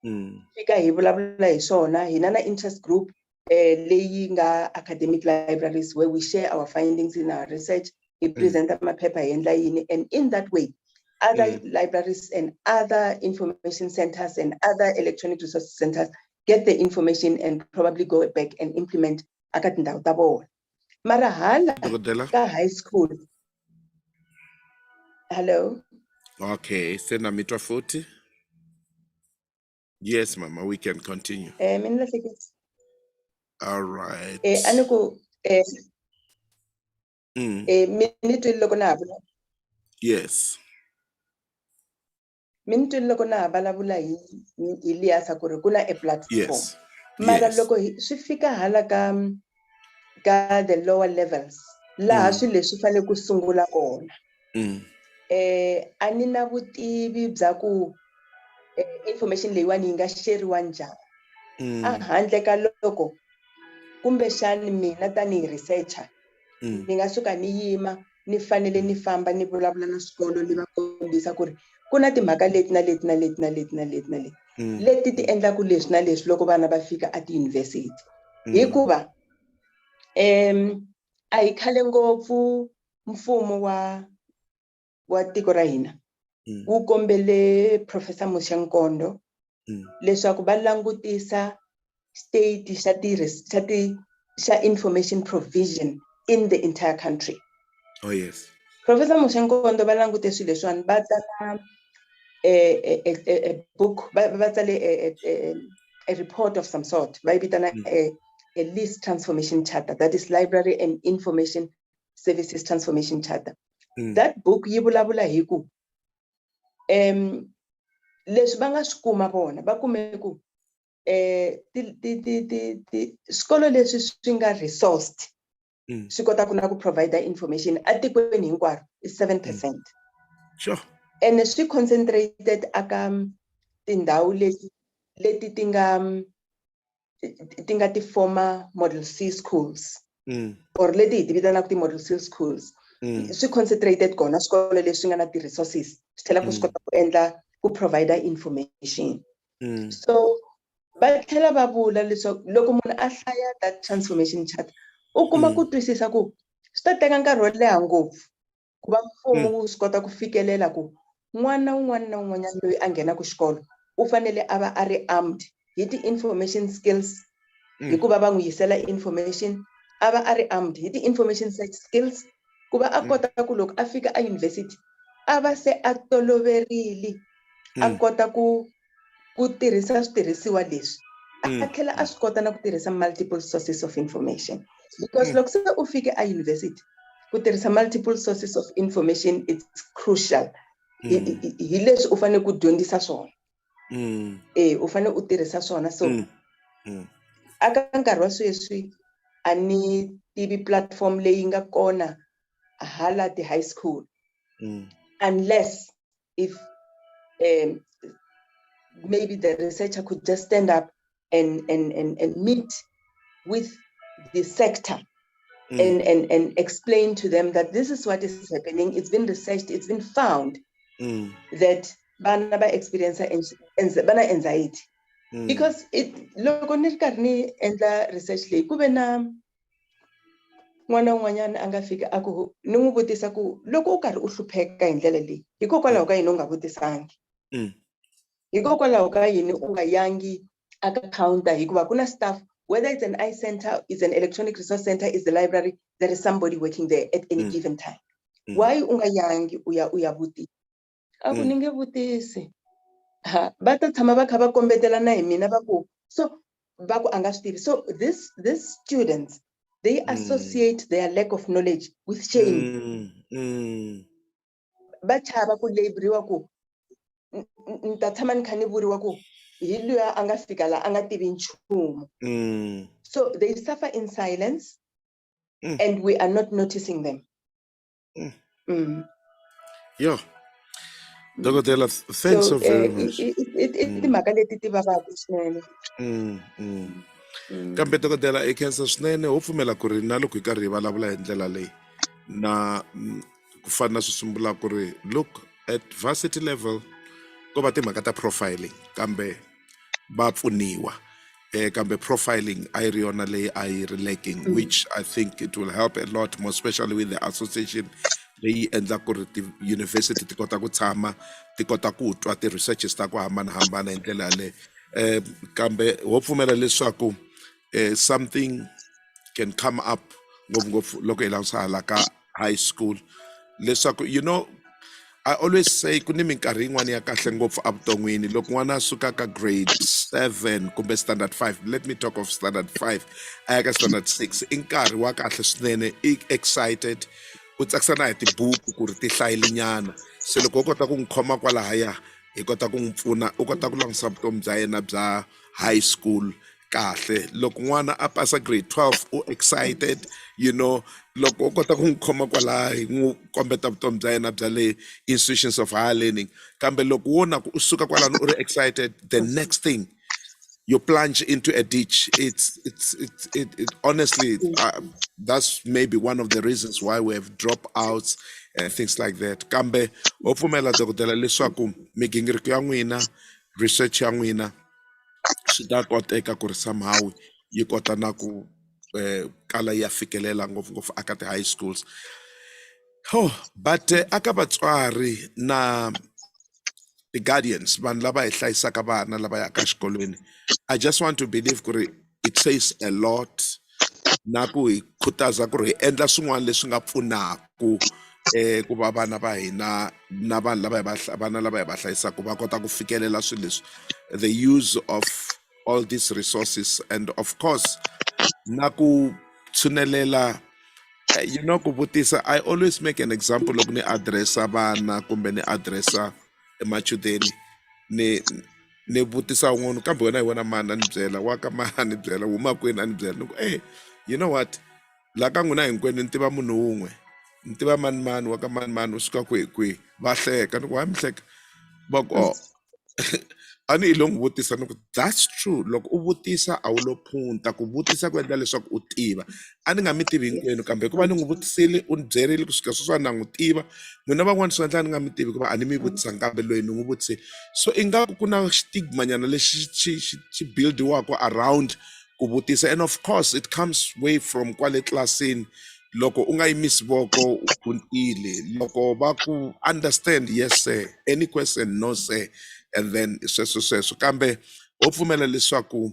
Fika hi vulavula hi swona, hi na interest group leyi nga academic libraries where we share our findings in our research, hi present amaphepha hi endla yini, and in that way other libraries and other information centers and other electronic resource centers get the information and probably go back and implement aka tindhawu ta vona. Mara hala ka high school. Hello. Okay, send a meter 40. Yes, Mama, we can continue. All right. Yes. Mintu loko na vulavula hi Liasa ku ri kuna a platform. Yes. Mara loko swi fika hala ka the lower levels laha swi leswi fane ku sungula kona. A ni na vutivi bya ku information leyiwani yi nga sheriwa njhani. A handle ka loko kumbe xani mina tanihi researcher ni nga suka ni yima ni fanele ni famba ni vulavula na swikolo ni va kombisa ku ri ku na timhaka leti na leti na leti na leti na leti na leti leti ti endlaku leswi na leswi loko vana va fika a tiyunivhesiti. Hikuva a hi khale ngopfu mfumo wa tiko ra hina wu kombele Professor Mushenkondo leswaku va langutisa state xa information provision in the entire country. Oh yes. Professor Mushenkondo va langute swilo leswiwani, va tsala a book, va tsale a report of some sort, va vitana a list transformation charter, that is library and information services transformation charter. That book yi vulavula hi ku leswi va nga swi kuma vona va kume ku swikolo leswi swi nga resourced swi kota ku na ku provide information atikweni hinkwaro is 7%. Sure. And swi concentrated aka tindhawu leti ti nga ti former model C schools or leti hi ti vitanaku ti model C schools. Swi concentrated kona swikolo leswi nga na ti resources swi tlhela ku swi kota ku endla ku provide information. So va tlhela va vula leswaku loko munhu a hlaya that transformation chart u kuma ku twisisa ku swi ta teka nkarhi wo leha ngopfu ku va mfumo wu swi kota ku fikelela ku n'wana un'wana na un'wanyana loyi a nghenaka xikolo u fanele a va a ri armed hi ti-information skills hikuva va n'wi yisela information, a va a ri armed hi ti-information skills ku va a kota ku loko a fika a university a va se a toloverile a kota ku tirhisa switirhisiwa leswi a tlhela a swi kota na ku tirhisa multiple sources of information, because loko se u fike a university ku tirhisa multiple sources of information it's crucial. Hi leswi u fanele ku dyondzisa swona. U fanele u tirhisa swona. So aka nkarhi wa sweswi a ni tivi platform leyi nga kona hala ti high school unless if maybe the researcher could just stand up and meet with the sector and explain to them that this is what is happening. It's been researched, it's been found that bana ba experience bana anxiety. Because loko ni ri karhi ni endla research leyi ku ve na n'wana un'wanyana a nga fika a ku ni n'wi vutisa ku loko u karhi u hlupheka hi ndlela leyi hikokwalaho ka yini u nga vutisangi, hikokwalaho ka yini u nga yangi aka counter hikuva ku na staff, whether it's an eye center, it's an electronic resource center, it's the library, there is somebody working there at any given time. Why u nga yangi u ya vutisa? A ku ni nge vutisi. Va ta tshama va kha va kombetelana hi mina va ku so So these students, they associate their lack of knowledge with shame. Bachava ku laboriwa ku nta tshama ni kha ni vuriwa ku hi luya a nga fika la a nga tivi nchumu. So they suffer in silence and we are not noticing them. Yeah. Dokotela, thanks so very much. timhaka leti ti vavaka swinene. Kambe dokotela i khensa swinene ho pfumela ku ri na loko hi karhi hi vulavula hi ndlela leyi na ku fana na swi sungula ku ri look at varsity level ko va timhaka ta profiling kambe va pfuniwa kambe profiling a yi ri yona leyi a yi ri lacking which I think it will help a lot more especially with the association leyi endla ku ri ti-university ti kota ku tshama ti kota ku twa ti-researches ta ku hambanahambana hi ndlela yaleyo kambe ho pfumela leswaku something can come up ngopfungopfu loko hi langutisa hala ka high school leswaku I always say ku ni minkarhi yin'wana ya kahle ngopfu evuton'wini loko n'wana a suka ka grade 7 kumbe standard 5 let me talk of standard 5 a ya ka standard 6 i nkarhi wa kahle swinene i excited u tsakisana hi tibuku ku ri ti hlayile nyana se loko u kota ku n'wi khoma kwalahaya hi kota ku n'wi pfuna u kota ku langutisa vutomi bya yena bya high school kahle loko n'wana a pasa grade 12 u excited loko u kota ku n'wi khoma kwalaha hi n'wi kombeta vutomi bya yena bya le institutions of higher learning kambe loko wo na ku u suka kwalano u ri excited the next thing you plunge into a ditch it honestly that's maybe one of the reasons why we have dropouts and things like that kambe ho pfumela dokotela leswaku migingiriko ya n'wina research ya n'wina swi ta koteka ku ri somehow yi kota na ku kala ya fikelela ngopfungopfu aka ti-high schools but aka vatswari na ti-guardians vanhu lava hi hlayisaka vana lava yaka xikolweni I just want to believe ku ri it says a lot na ku hi khutaza ku ri hi endla swin'wana leswi nga pfunaku ku va vana va hina na vanhu vana lava hi va hlayisaka va kota ku fikelela swilo leswi the use of all these resources and of course na ku tshunelela ku vutisa I always make an example loko ni addressa vana kumbe ni addressa machudeni ni vutisa un'wana kambe wena hi wena mani a ni byela wa ka mani a ni byela huma kwini a ni byela ni ku you know what la ka n'wina hinkwenu ni tiva munhu wun'we ni tiva mani wa ka mani u suka kwihi va hleka ni ku hayi mi hleka va ku a ni hi lo n'wi vutisa ni ku that's true loko u vutisa a wu lo phunta ku vutisa ku endla leswaku u tiva a ni nga mi tivi hinkwenu kambe ku va ni n'wi vutisile u ni byerile kusuka sweswiwani na n'wi tiva n'wina van'wana swi endla ni nga mi tivi ku va a ni mi vutisanga kambe loyi ni n'wi vutisile so ingaku ku na stigma nyana lexi xi buildiwaka around ku vutisa and of course it comes way from kwale tlilasini loko u nga yimisi voko u phuntile loko va ku understand yes sir any question no sir and then sweswo kambe ho pfumela leswaku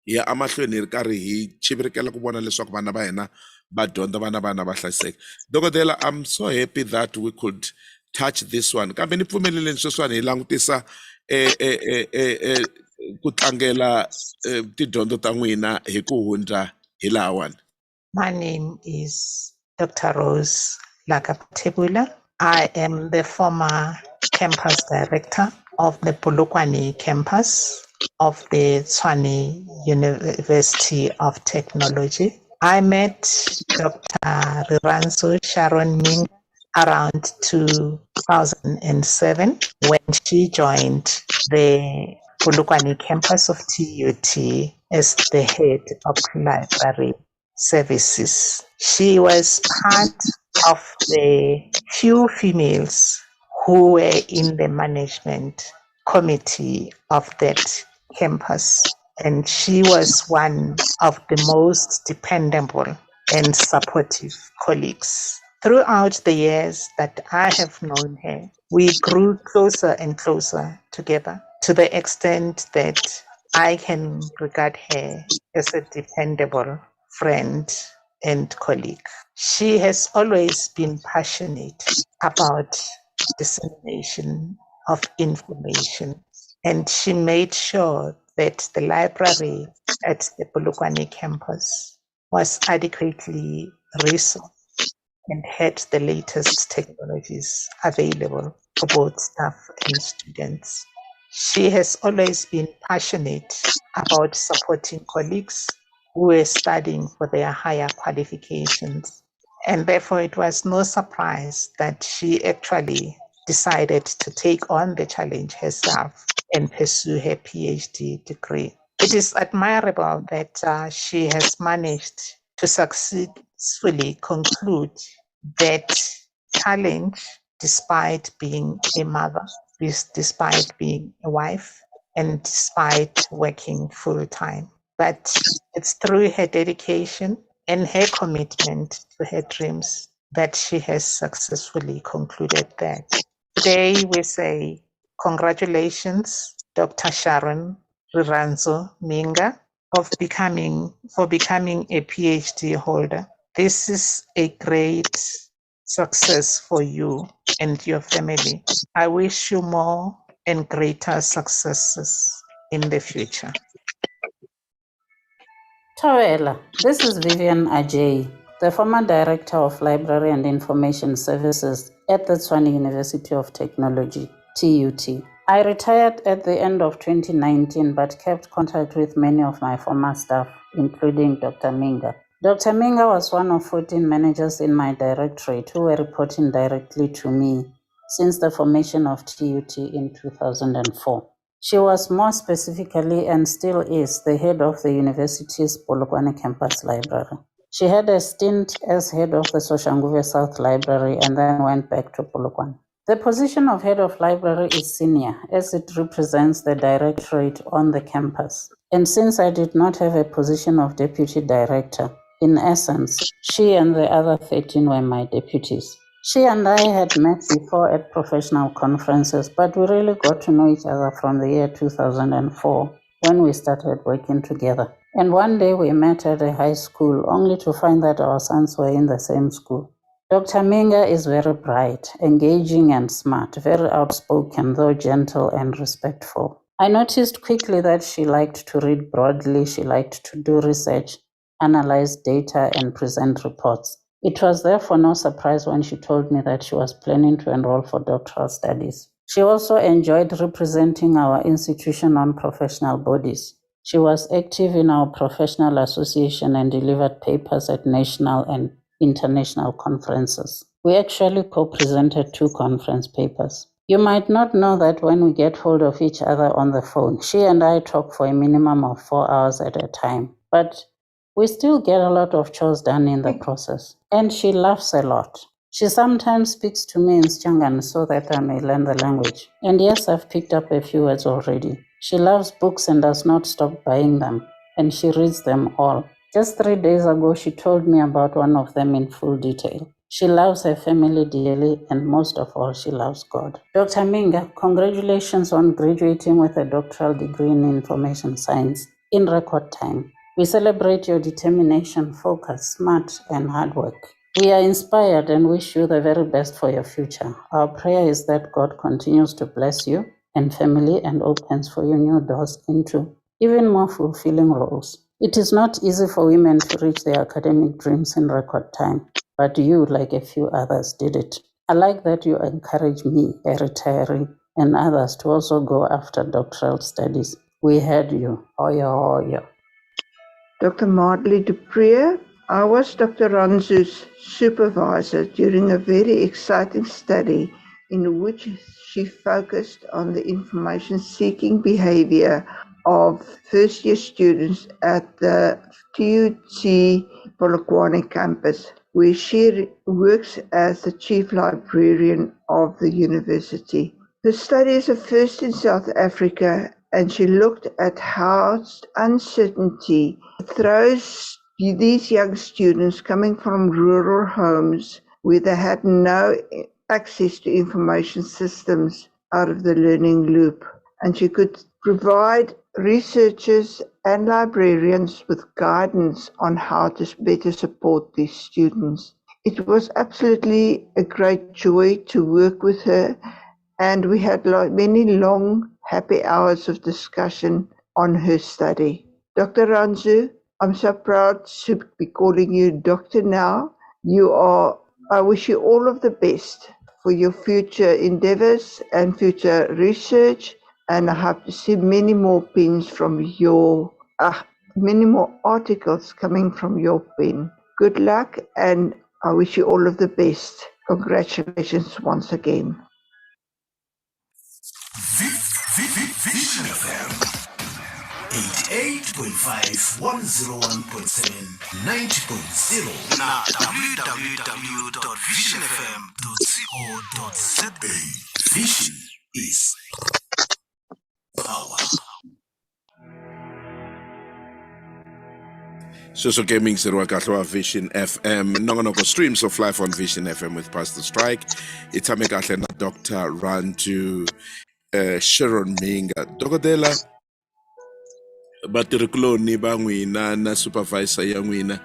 hi ya amahlweni hi ri karhi hi chivirikela ku vona leswaku vana va hina va dyondza vana va hlayiseka dokotela I'm so happy that we could touch this one kambe ni pfumeleleni sweswiwani hi langutisa ku tlangela tidyondzo ta n'wina hi ku hundza hi lawani. My name is Dr. Rose Lakaptebula. I am the former campus director of the Polokwane campus of the Tshwane University of Technology. I met Dr. Rhandzu Sharon Mhinga around 2007 when she joined the Polokwane campus of TUT as the head of library services. She was part of the few females who were in the management committee of that campus, and she was one of the most dependable and supportive colleagues. Throughout the years that I have known her, we grew closer and closer together to the extent that I can regard her as a dependable friend and colleague. She has always been passionate about dissemination of information, and she made sure that the library at the Polokwane campus was adequately resourced and had the latest technologies available for both staff and students. She has always been passionate about supporting colleagues who were studying for their higher qualifications. And therefore, it was no surprise that she actually decided to take on the challenge herself and pursue her PhD degree. It is admirable that she has managed to successfully conclude that challenge despite being a mother, despite being a wife, and despite working full time. But it's through her dedication and her commitment to her dreams that she has successfully concluded that. Today we say congratulations, Dr. Sharon Rhandzu Mhinga, for becoming a PhD holder. This is a great success for you and your family. I wish you more and greater successes in the future. Tawela, this is Vivian Ajay, the former Director of Library and Information Services at the Tshwane University of Technology, TUT. I retired at the end of 2019 but kept contact with many of my former staff, including Dr. Mhinga. Dr. Mhinga was one of 14 managers in my directorate who were reporting directly to me since the formation of TUT in 2004. She was more specifically and still is the head of the university's Polokwane campus library. She had a stint as head of the Soshanguve South Library and then went back to Polokwane. The position of head of library is senior as it represents the directorate on the campus. And since I did not have a position of deputy director, in essence, she and the other 13 were my deputies. She and I had met before at professional conferences, but we really got to know each other from the year 2004 when we started working together. And one day we met at a high school only to find that our sons were in the same school. Dr. Mhinga is very bright, engaging and smart, very outspoken, though gentle and respectful. I noticed quickly that she liked to read broadly, she liked to do research, analyze data, and present reports. It was therefore no surprise when she told me that she was planning to enroll for doctoral studies. She also enjoyed representing our institution on professional bodies. She was active in our professional association and delivered papers at national and international conferences. We actually co-presented 2 conference papers. You might not know that when we get hold of each other on the phone, she and I talk for a minimum of 4 hours at a time. But we still get a lot of chores done in the process. And she laughs a lot. She sometimes speaks to me in Shangan so that I may learn the language. And yes, I've picked up a few words already. She loves books and does not stop buying them. And she reads them all. Just 3 days ago, she told me about one of them in full detail. She loves her family dearly, and most of all, she loves God. Dr. Mhinga, congratulations on graduating with a doctoral degree in information science in record time. We celebrate your determination, focus, smart, and hard work. We are inspired and wish you the very best for your future. Our prayer is that God continues to bless you and family and opens for you new doors into even more fulfilling roles. It is not easy for women to reach their academic dreams in record time, but you, like a few others, did it. I like that you encourage me, a retiree, and others to also go after doctoral studies. We heard you. Oya, oya. Dr. Martley Dupree. I was Dr. Rhandzu's supervisor during a very exciting study in which she focused on the information-seeking behavior of first-year students at the TUT Polokwane campus, where she works as the chief librarian of the university. The study is a first in South Africa, and she looked at how uncertainty throws these young students coming from rural homes where they had no access to information systems out of the learning loop. And she could provide researchers and librarians with guidance on how to better support these students. It was absolutely a great joy to work with her, and we had many long, happy hours of discussion on her study. Dr. Rhandzu, I'm so proud to be calling you doctor now. I wish you all of the best for your future endeavors and future research, and I hope to see many more pens from many more articles coming from your pen. Good luck, and I wish you all of the best. Congratulations once again. Vision FM 88.5 101.7 90.0 na www.visionfm.co.za. Vision is power. So gaming Sirwakatwa Vision FM. Nongonoko streams of life on Vision FM with Pastor Strike. It's Amekatle Dr. Rhandzu, Sharon Mhinga. Dokodela batirikulo ba n'wina na supervisor ya n'wina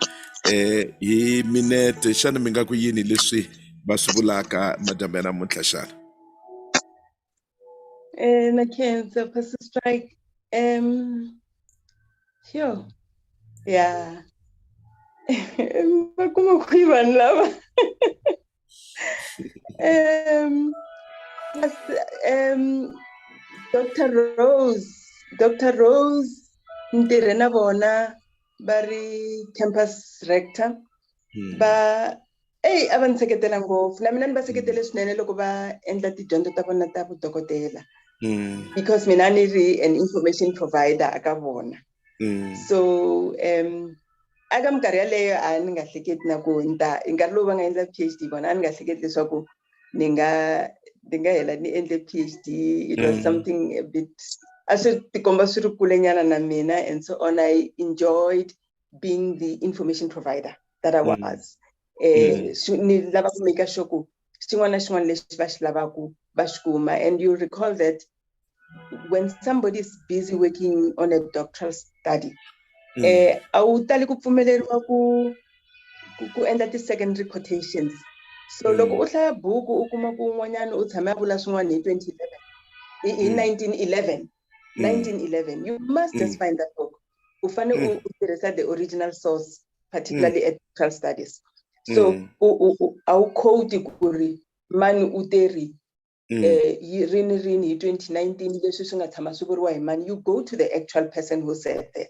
hi minete xana mi nga ku yini leswi va swi vulaka madyambu ya namuntlha xana? Na khensa Pastor Strike. Sure. Yeah. Va kuma kwihi vanhu lava? Dr. Rose ntirhe na vona va ri campus rector a va ni seketela ngopfu na mina ni va seketele swinene loko va endla tidyondzo ta vona ta vudokodela because mina ni ri an information provider aka vona. So aka minkarhi yaleyo a ni nga hleketi na ku nkarhi lowu va nga endla PhD vona a ni nga hleketi leswaku ni nga hela ni endle PhD. It was something a bit a swi tikomba swi ri kulenyana na mina, and so on. I enjoyed being the information provider that I was. Ni lava ku make sure ku xin'wana na xin'wana lexi va xi lavaku va xi kuma. And you recall that when somebody is busy working on a doctoral study, a wu tali ku pfumeleriwa ku endla ti-secondary quotations. So loko u hlaya buku u kuma ku un'wanyana u tshame a vula swin'wana hi 1911, you must just find that book. U fane u tirhisa the original source, particularly at doctoral studies. So a wu quote ku ri mani u te ri rini hi 2019 leswi swi nga tshama swi vuriwa hi mani. You go to the actual person who said that.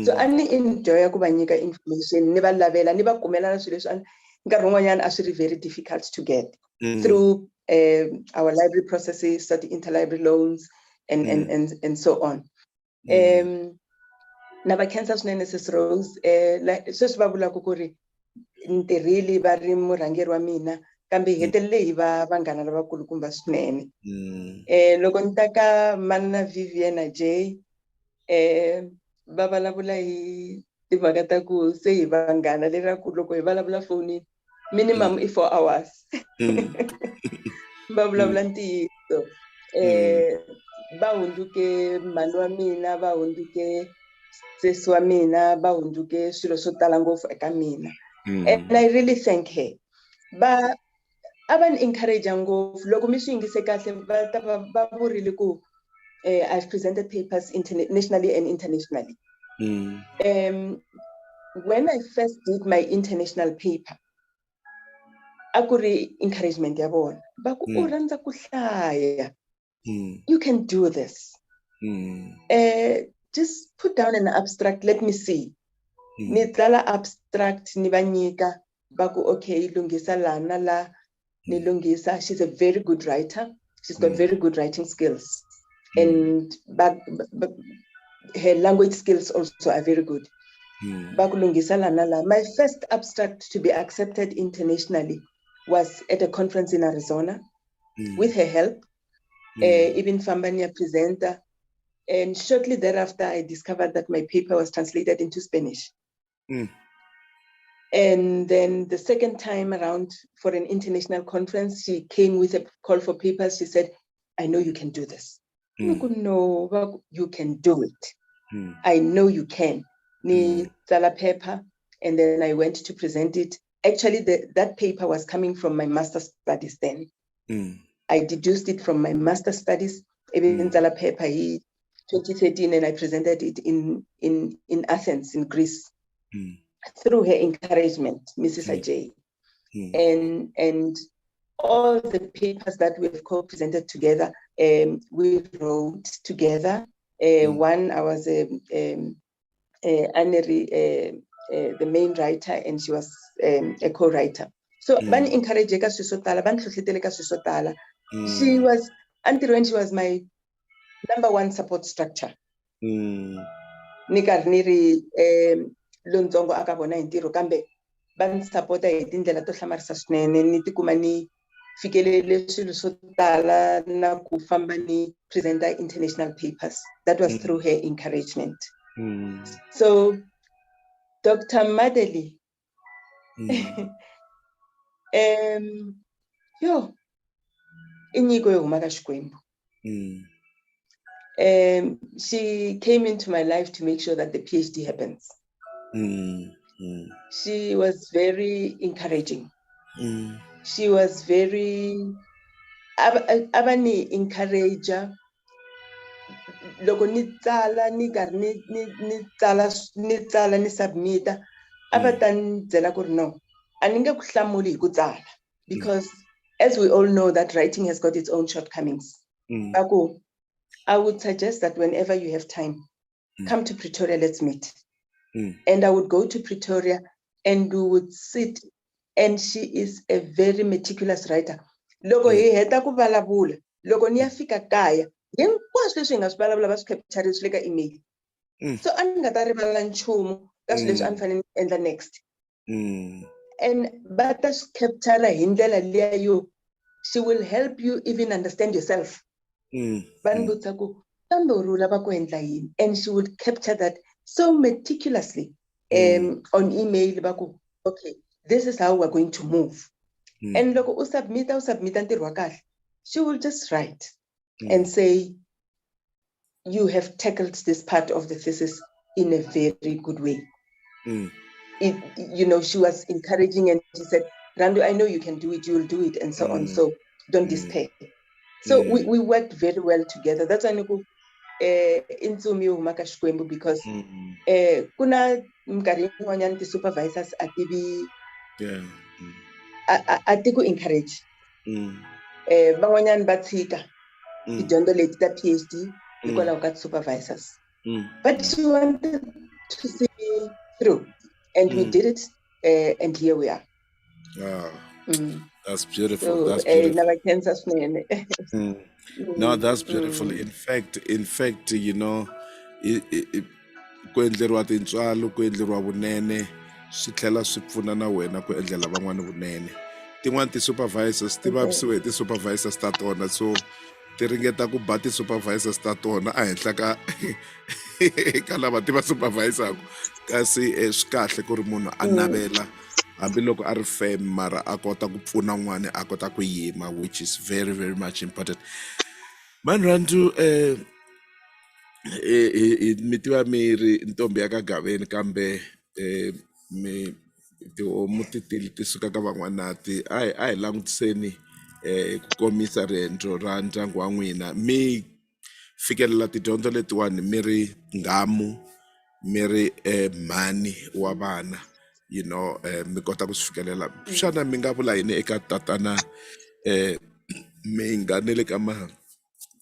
So a ni enjoy ku va nyika information, ni va lavela, ni va kumela na swilo leswi nkarhi wun'wanyana a swi ri very difficult to get through our library processes, the interlibrary loans and so on. Na va khensa swinene Sis Rose, sweswi va vulaka ku ri ntirhile va ri murhangeri wa mina, kambe hetelele hi va vanghana lavakulukumba swinene. Loko ni ta ka manana Vivian Ajay, va vulavula hi timhaka ta ku se hi vanghana leraku loko hi vulavula foni minimum i 4 hours. Va vulavula ntiyiso. Va hundzuke mhani wa mina, va hundzuke sesi wa mina, va hundzuke swilo swo tala ngopfu eka mina. And I really thank her. A va ni encourage ngopfu loko mi swi yingise kahle va vurile ku I've presented papers nationally and internationally. When I first did my international paper, a ku ri encouragement ya vona, va ku u rhandza ku hlaya, you can do this. Just put down an abstract, let me see. Ni tsala abstract ni va nyika, va ku okay lunghisa la na la, ni lunghisa. She's a very good writer. She's got very good writing skills, and her language skills also are very good. My first abstract to be accepted internationally was at a conference in Arizona with her help, Ibn Fambania presenter. And shortly thereafter, I discovered that my paper was translated into Spanish. And then the second time around for an international conference, she came with a call for papers. She said, I know you can do this. No, you can do it. I know you can. Ni tsala paper, and then I went to present it. Actually, that paper was coming from my master's studies then. I deduced it from my master's studies. Even tsala paper, 2013, and I presented it in Athens, in Greece, through her encouragement, Mrs. Ajay. And all the papers that we've co-presented together, we wrote together. One, I was the main writer, and she was a co-writer. So ban encourage ka swisotala, ban hlohlotele ka swisotala. She was, until when she was my number one support structure. Ni karhi ni ri lontsongo aka bona hi ntirho, kambe ban supporta hi tindlela to hlamarisa swinene, ni tikuma ni fikelele swilo swo tala na ku famba ni presenter international papers. That was through her encouragement. So Dr. Madeli, yo inyiko yo huma ka Xikwembu. She came into my life to make sure that the PhD happens. She was very encouraging. She was very abani encourager. Loko ni tsala ni karhi ni tsala ni submita, abatan byela ku ri no, a ni nge ku hlamuli hi ku tsala, because as we all know that writing has got its own shortcomings. I would suggest that whenever you have time, come to Pretoria, let's meet. And I would go to Pretoria and we would sit, and she is a very meticulous writer. Loko hi heta ku vulavula, loko ni ya fika kaya, hinkwaswo leswi hi nga swi vulavula va swi capture swi le ka email. So a ni nga ta rivala nchumu ka swilo leswi a ni fanele ni endla next. And va ta swi capture hi ndlela liya yo, she will help you even understand yourself. And she would capture that so meticulously on email. Okay, this is how we're going to move. And loko u submita ntirho wa kahle, she will just write and say, you have tackled this part of the thesis in a very good way. She was encouraging, and she said, Rhandzu, I know you can do it, you will do it, and so on. So don't despair. So we worked very well together. That's why Insumi huma ka Xikwembu, because kuna minkarhi yin'wanyana ti supervisors ati ku encourage. Van'wanyana va tshika tidyondzo leti ta PhD hikwalaho ka supervisors. But she wanted to see me through, and we did it, and here we are. That's beautiful. So, That's beautiful. No, that's beautiful. In fact, ku endleriwa tintswalo, ku endleriwa vunene, swi tlhela swi pfuna na wena ku endlela van'wana vunene. Tin'wani ti-supervisors ti vavisiwe hi ti-supervisors ta tona, so ti ringeta ku ba ti-supervisors ta tona a henhla ka ka lava ti va supervisaku. Kasi swi kahle ku ri munhu a navela hambiloko a ri firm, mara a kota ku pfuna n'wana, a kota ku yima, which is very, very much important. Man Rhandzu, mi tiva mi ri ntombi ya ka Gaveni, kambe mi tihomu ti suka ka van'wanati. A hi langutiseni ku komisa riendzo ra ndyangu wa n'wina. Mi fikelela tidyondzo letiwani mi ri ngamu, mi ri mhani wa vana, mi kota ku swi fikelela. Xana mi nga vula yini eka tatana Mhinga ne le ka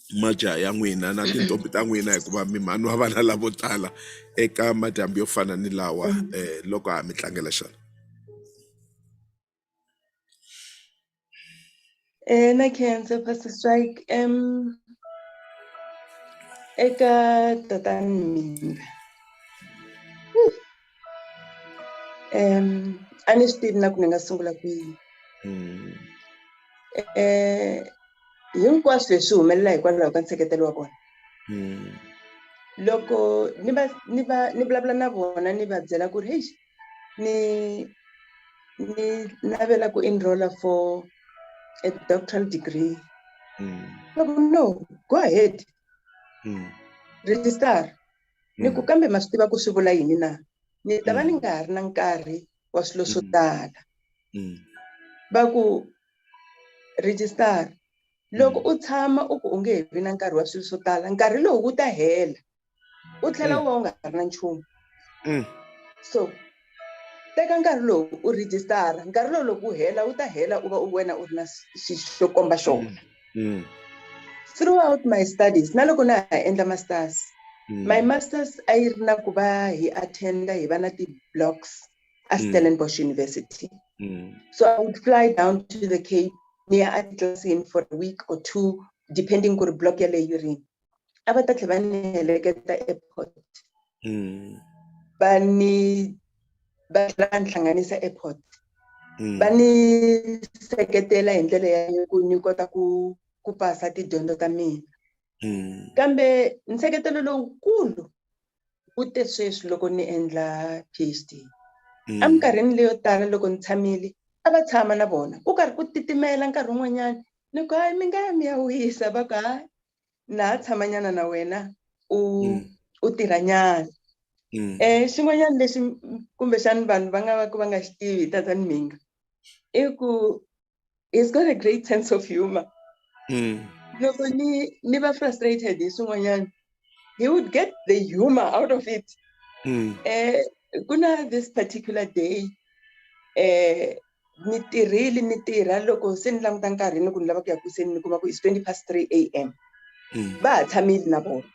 majaha ya n'wina na tintombi ta n'wina, hikuva mi mhani wa vana lavo tala eka madyambu yo fana ni lawa, loko ha mi tlangela xana? Na khensa Pastor Strike. Eka tatana Mhinga, a ni swi tivi na ku ni nga sungula kwihi. Hinkwaswo leswi humelela hikwalaho ka nseketelo wa vona. Loko ni vulavula na vona ni va byela ku ri hey, ni navela ku enrolla for a doctoral degree. No, go ahead. Register. Ni ku kambe ma swi tiva ku swi vula yini na? Ni ta va ni nga ha ri na nkarhi wa swilo swo tala. Va ku register. loko u tshama u ku u nge he vi na nkarhi wa swilo swo tala nkarhi lowu wu ta hela u tlhela u va u nga ri na nchumu so teka nkarhi lowu u rejistara nkarhi lowu loko wu hela wu ta hela u va u wena u ri na xo komba xona throughout my studies na loko na ha endla masters my masters a yi ri na ku va hi attenda hi va na ti-blocks a Stellenbosch University so I would fly down to the Cape ni ya atlasini for a week or two depending ku ri block yaleyo rini a va ta tlhela va ni heleketa airport va tlhela ni hlanganisa airport va ni seketela hi ndlela ya ku ni kota ku pasa tidyondzo ta mina kambe nseketelo lowukulu wu te sweswi loko ni endla PhD eminkarhini leyo tala loko ni tshamile a va tshama na vona ku karhi ku titimela nkarhi wun'wanyana ni ku hayi mi nga ya mi ya wisa va ku hayi na ha tshamanyana na wena u tirhanyana xin'wanyana lexi kumbexani vanhu va nga xi tivi hi tatani Mhinga i ku he's got a great sense of humor loko ni va frustrated hi swin'wanyana he would get the humor out of it ku na this particular day ni tirha loko se ni languta nkarhi ni ku ni lava ku ya ku se ni kuma ku it's 3:20 a.m. va ha tshamile na vona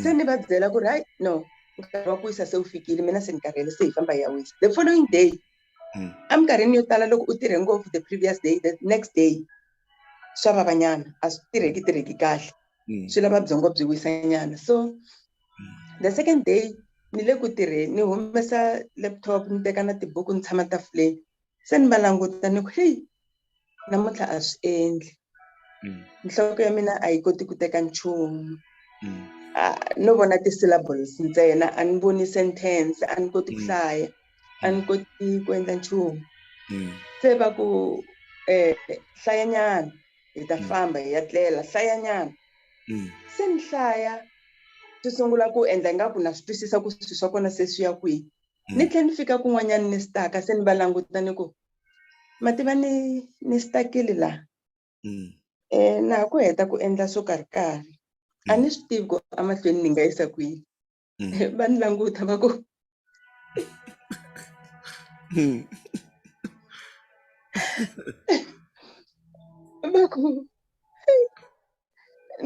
se ni va byela ku ri hayi no nkarhi wa ku wisa se wu fikile mina se ni karhele se hi famba hi ya wisa the following day eminkarhini yo tala loko u tirhe ngopfu the previous day the next day swa vavanyana a swi tirheki kahle swi lava byongo byi wisanyana so the second day ni le ku tirheni ni humesa laptop ni teka na tibuku ni tshama tafuleni se ni va languta ni ku hey namuntlha a swi endli nhloko ya mina a yi koti ku teka nchumu no vona ti-syllables ntsena a ni voni sentence a ni koti ku hlaya a ni koti ku endla nchumu se va ku hlayanyana hi ta famba hi ya tlela hlayanyana se ni hlaya swi sungula ku endla ingaku na swi twisisa ku swi swa kona se swi ya kwihi ni tlhela ni fika kun'wanyana ni staka se ni va languta ni ku mativa ni stakile laha na ha ku heta ku endla swo karhi a ni swi tivi ku amahlweni ni nga yisa kwihi va ni languta va ku va ku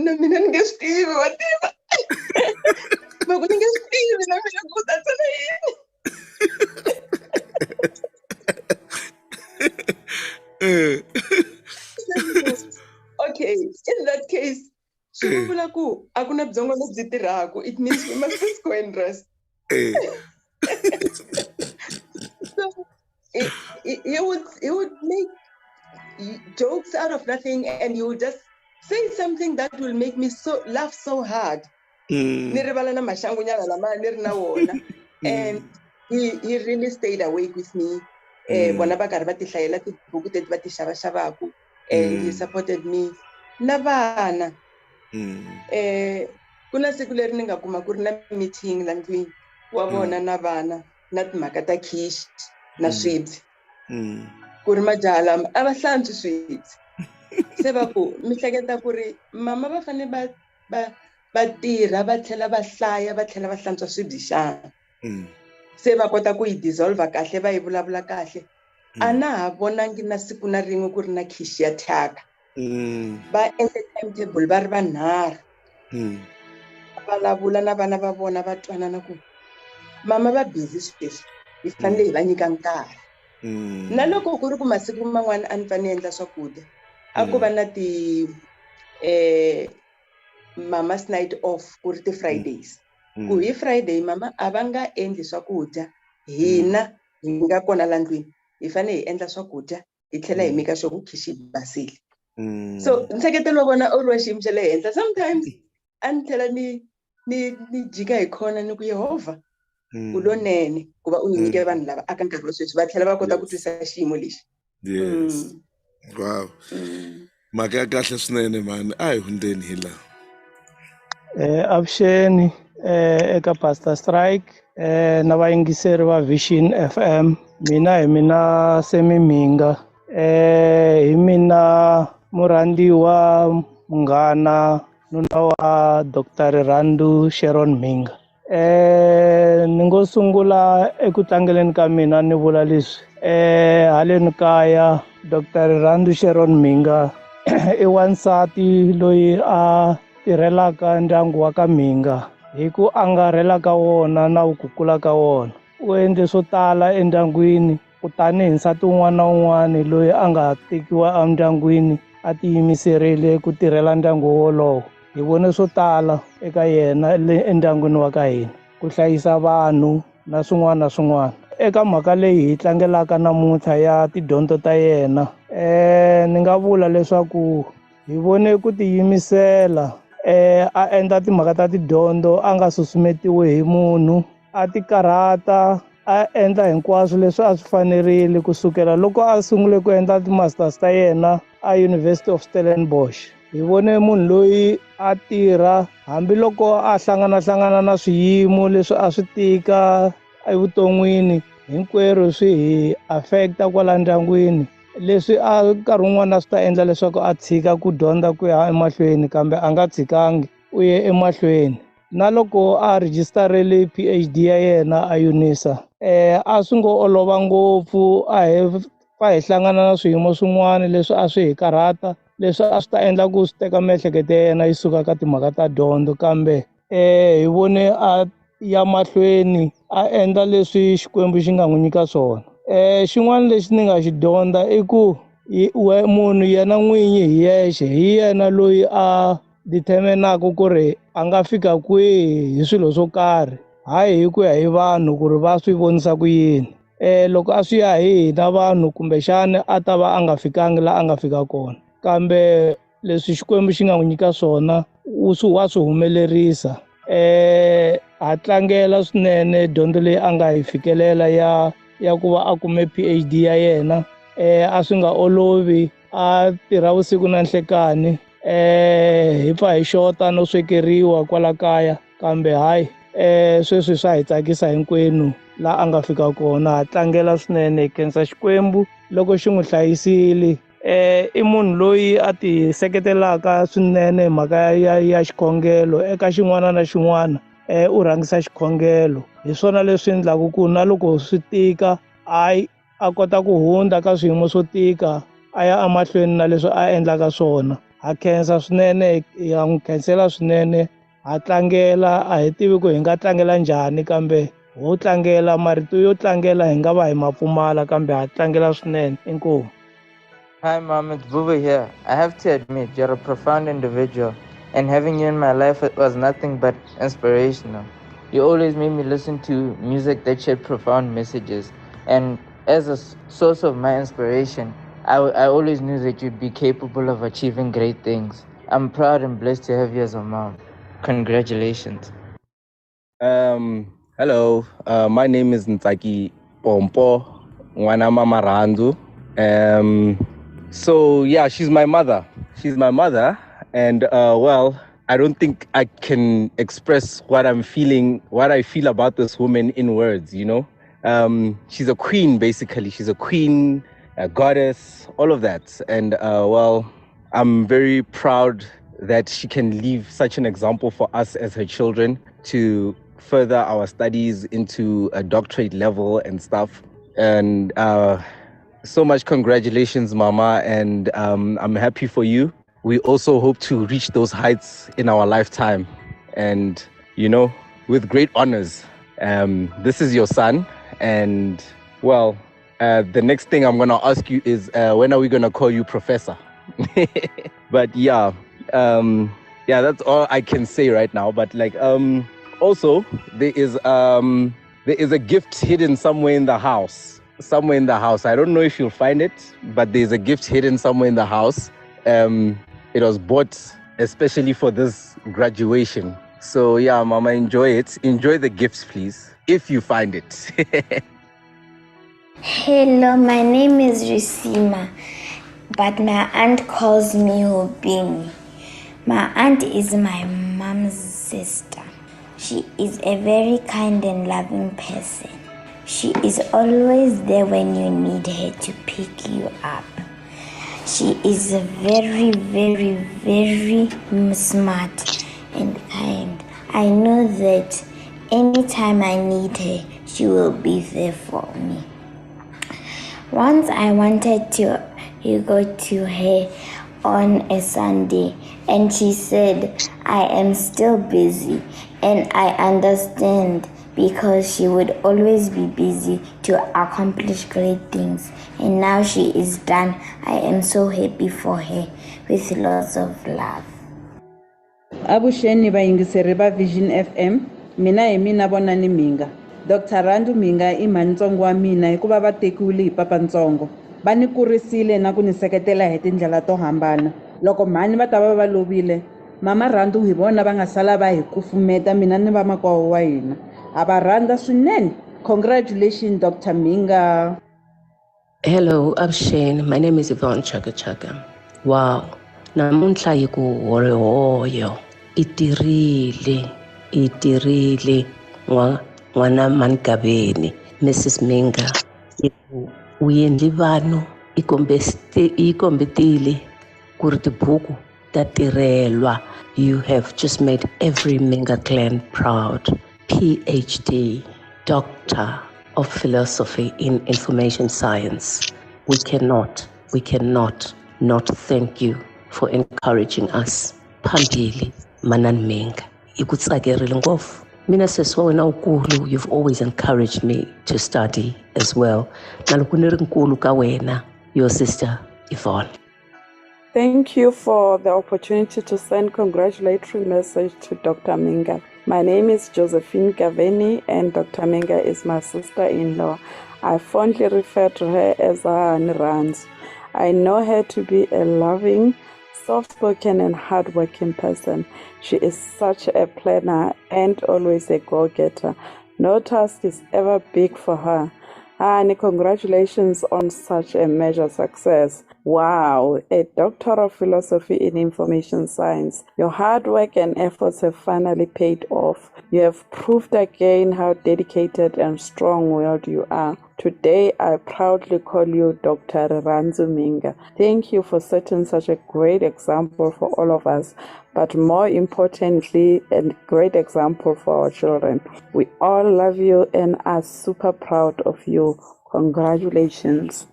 na mina ni nge swi tivi wa tiva va ku ni nge swi tivi na mina ku ta tsala yini okay in that case swi vula ku a ku na byongo lebyi tirhaku it means we must just go and rest so he would make jokes out of nothing and he would just say something that will make me laugh so hard ni rivala na maxangunyana lama ni ri na wona and he really stayed awake with me vona va karhi va ti hlayela tibuku teti va ti xavaxavaku and he supported me na vana ku na siku leri ni nga kuma ku ri na meeting la ndlwini wa vona na vana na timhaka ta khishi na swibyi ku ri majaha lama a va hlantswi swibyi se va ku mi hleketa ku ri mama va fane va tirha va tlhela va hlaya va tlhela va hlantswa swibyi xana se va kota ku yi dissolve kahle va yi vulavula kahle a na ha vonangi na siku na rin'we ku ri na khishi ya thyaka va endle timetable va ri vanharhu vulavula na vana va vona va twanana ku mama va busy sweswi hi fanele hi va nyika nkarhi na loko ku ri ku masiku man'wana a ni fanele endla swakudya a ku va na mama's night off ku ri ti-Fridays ku hi Friday mama a va nga endli swakudya hina hi nga kona la ndlwini hi fanele hi endla swakudya hi tlhela hi mika sure ku khishi yi basile so nseketelo wa vona u ri wa xiyimo xa le henhla sometimes a ni tlhela ni jika hi khona ni ku Yehovha u lonene ku va u hi nyike vanhu lava aka nkarhi wa sweswi va tlhela va kota ku twisa xiyimo lexi wow mhaka ya kahle swinene mani a hi hundzeni hi laha avuxeni eka Pastor Strike na vayingiseri va Vision FM mina se Mhinga hi mina murhandi wa munghana nuna wa Dr. Rhandzu Sharon Mhinga. Ni ngo sungula eku tlangeleni ka mina ni vula leswi haleni kaya Dr. Rhandzu Sharon Mhinga i wansati loyi a tirhelaka ndyangu wa ka Mhinga hi ku angarhela ka wona na ku kula ka wona. U endle swo tala endyangwini kutani hi nsati wun'wana na wun'wana loyi a nga tekiwa endyangwini a tiyimiserile ku tirhela ndyangu wolowo. Hi vone swo tala eka yena endyangwini wa ka hina, ku hlayisa vanhu na swin'wana na swin'wana. Eka mhaka leyi hi tlangelaka namuntlha ya tidyondzo ta yena, ni nga vula leswaku hi vone ku tiyimisela a endla timhaka ta tidyondzo a nga susumetiwi hi munhu, a ti karhata, a endla hinkwaswo leswi a swi fanerile kusukela loko a sungule ku endla ti-masters ta yena a University of Stellenbosch. Hi vone munhu loyi a tirha hambiloko a hlangana na swiyimo leswi a swi tika evuton'wini, hinkwerhu swi hi affecta kwala ndyangwini, leswi a nkarhi wun'wana swi ta endla leswaku a tshika ku dyondza ku ya emahlweni, kambe a nga tshikangi u ye emahlweni. Na loko a register-rile PhD ya yena a UNISA, a swi ngo olova ngopfu, a hi hlangana na swiyimo swin'wana leswi a swi hi karhata, leswi a swi ta endla ku swi teka miehleketo ya yena yi suka ka timhaka ta dyondzo, kambe hi vone a ya mahlweni a endla leswi Xikwembu xi nga n'wi nyika swona. Xin'wana lexi ni nga xi dyondza i ku munhu yena n'winyi hi yexe hi yena loyi a determinaka ku ri a nga fika kwihi hi swilo swo karhi, hayi hi ku ya hi vanhu ku ri va swi vonisa ku yini. Loko a swi ya hi hina vanhu kumbexana a ta va a nga fikangi laha a nga fika kona, kambe leswi Xikwembu xi nga n'wi nyika swona wa swi humelerisa. Ha tlangela swinene dyondzo leyi a nga yi fikelela ya ku va a kume PhD ya yena. A swi nga olovi, a tirha vusiku na nhlekani, hi pfa hi xota no swekeriwa kwala kaya, kambe hayi sweswi swa hi tsakisa hinkwenu laha a nga fika kona. Ha tlangela swinene, hi khensa Xikwembu loko xi n'wi hlayisile. I munhu loyi a ti seketelaka swinene hi mhaka ya xikhongelo, eka xin'wana na xin'wana u rhangisa xikhongelo. Hi swona leswi endlaku ku na loko swi tika a kota ku hundza ka swiyimo swo tika a ya emahlweni na leswi a endlaka swona. Ha khensa swinene, ha n'wi khensela swinene, ha tlangela. A hi tivi ku hi nga tlangela njhani, kambe ho tlangela marito yo tlangela hi nga va hi ma pfumala, kambe ha tlangela swinene. Inkomu. Hi, Mom, it's Buba here. I have to admit, you're a profound individual, and having you in my life was nothing but inspirational. You always made me listen to music that shared profound messages, and as a source of my inspiration, I always knew that you'd be capable of achieving great things. I'm proud and blessed to have you as a mom. Congratulations. Hello, my name is Ntsaki Pompo Ngwana Mama Rhandzu. So yeah, she's my mother. She's my mother, and well, I don't think I can express what I'm feeling, what I feel about this woman in words, you know. She's a queen, basically. She's a queen, a goddess, all of that. And well, I'm very proud that she can leave such an example for us as her children to further our studies into a doctorate level and stuff. And so much congratulations, Mama, and I'm happy for you. We also hope to reach those heights in our lifetime, and, you know, with great honors. This is your son, and, well, the next thing I'm going to ask you is, when are we going to call you Professor? But yeah, that's all I can say right now. But like, also, there is a gift hidden somewhere in the house. I don't know if you'll find it, but there's a gift hidden somewhere in the house. It was bought especially for this graduation. So yeah, Mama, enjoy it. Enjoy the gifts, please, if you find it. Hello, my name is Risima, but my aunt calls me Hobini. My aunt is my mom's sister. She is a very kind and loving person. She is always there when you need her to pick you up. She is very, very, very smart and kind. I know that anytime I need her, she will be there for me. Once I wanted to go to her on a Sunday, and she said, I am still busy, and I understand because she would always be busy to accomplish great things, and now she is done. I am so happy for her, with lots of love. Avuxeni vayingiseri va Vision FM, mina hi mina vonani Mhinga. Dr. Rhandzu Mhinga i mhanintsongo wa mina hikuva va tekiwile hi papantsongo. Va ni kurisile na ku ni seketela hi tindlela to hambana. Loko mhani va ta va lovile, mama Rhandzu hi vona va nga sala va hi kufumeta mina ni vamakwavo wa hina. Ha va rhandza swinene. Congratulations Dr. Mhinga. Hello, Abshen. My name is Yvonne Chaka Chaka. Wow. Namuntlha hi ku hoyo. Itirile n'wana Mankabeni. Mrs. Mhinga. U endli vanhu i kombetile ku ri tibuku ta tirhelwa. You have just made every Mhinga clan proud. PhD, Doctor of Philosophy in Information Science. We cannot not thank you for encouraging us. Phambili, Manan Mhinga. Ikutsakerile ngofu. Mina sesi wa wena ukulu, you've always encouraged me to study as well. Naloko ni ri nkulu ka wena, your sister Yvonne. Thank you for the opportunity to send congratulatory message to Dr. Mhinga. My name is Josephine Gaveni and Dr. Mhinga is my sister-in-law. I fondly refer to her as Rhandzu. I know her to be a loving, soft-spoken and hard-working person. She is such a planner and always a go-getter. No task is ever big for her. And congratulations on such a major success. Wow, a Doctor of Philosophy in Information Science. Your hard work and efforts have finally paid off. You have proved again how dedicated and strong-willed you are. Today, I proudly call you Dr. Rhandzu Mhinga. Thank you for setting such a great example for all of us, but more importantly, a great example for our children. We all love you and are super proud of you. Congratulations.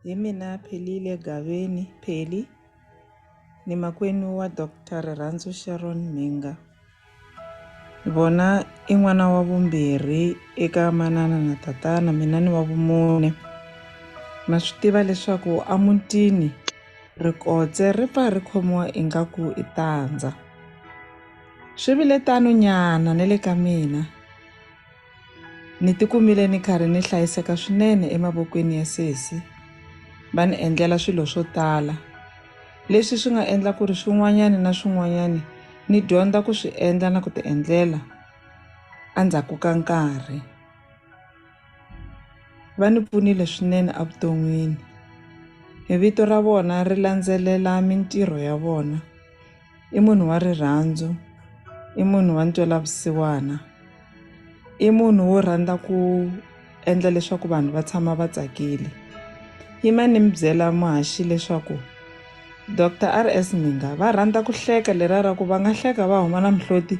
Hi mina Phelile Gaveni Pheli ni makwenu wa Dr. Rhandzu Sharon Mhinga. Ni vona i n'wana wa vumbirhi eka manana na tatana, mina ni wa vumune. Ma swi tiva leswaku amutini rikotse ri pfa ri khomiwa ingaku i tandza. Swi vile tano nyana ni le ka mina. Ni tikumile ni karhi ni hlayiseka swinene emavokweni ya sesi. Va ni endlela swilo swo tala leswi swi nga endla ku ri swin'wanyani na swin'wanyani ni dyondza ku swi endla na ku ti endlela endzhaku ka nkarhi. Va ni pfunile swinene evuton'wini. Hi vito ra vona ri landzelela mintirho ya vona. I munhu wa rirhandzu, i munhu wa ntwelavusiwana, i munhu wo rhandza ku endla leswaku vanhu va tshama va tsakile. Yima ni mi byela muhaxi leswaku Dr. R.S. Mhinga va rhandza ku hleka lera ra ku va nga hleka va huma na mihloti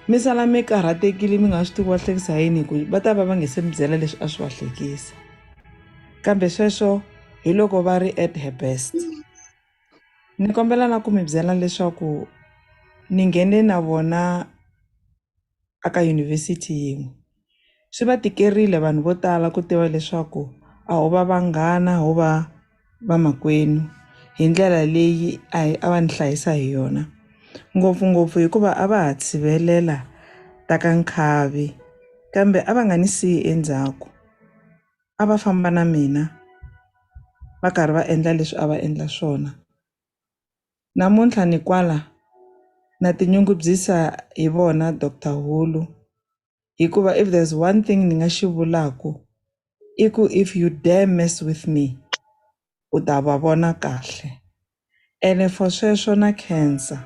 mi sala mi karhatekile mi nga swi tivi va hlekisa yini hi ku va ta va va nge se mi byela leswi a swi va hlekisa. Kambe sweswo hi loko va ri at her best. Ni kombela na ku mi byela leswaku ni nghene na vona aka yunivhesiti yin'we. Swi va tikerile vanhu vo tala ku tiva leswaku a ho va vanghana, ho va vamakwenu hi ndlela leyi a va ni hlayisa hi yona. Ngopfungopfu hikuva a va ha tshivelela ta ka nkhavi, kambe a va nga ni siyi endzhaku. A va famba na mina va karhi va endla leswi a va endla swona. Namuntlha ni kwala na tinyungubyisa hi vona Dr. Hulu, hikuva if there's one thing ni nga xi vulaku i ku if you dare mess with me u ta va vona kahle. Ene for sweswo na cancer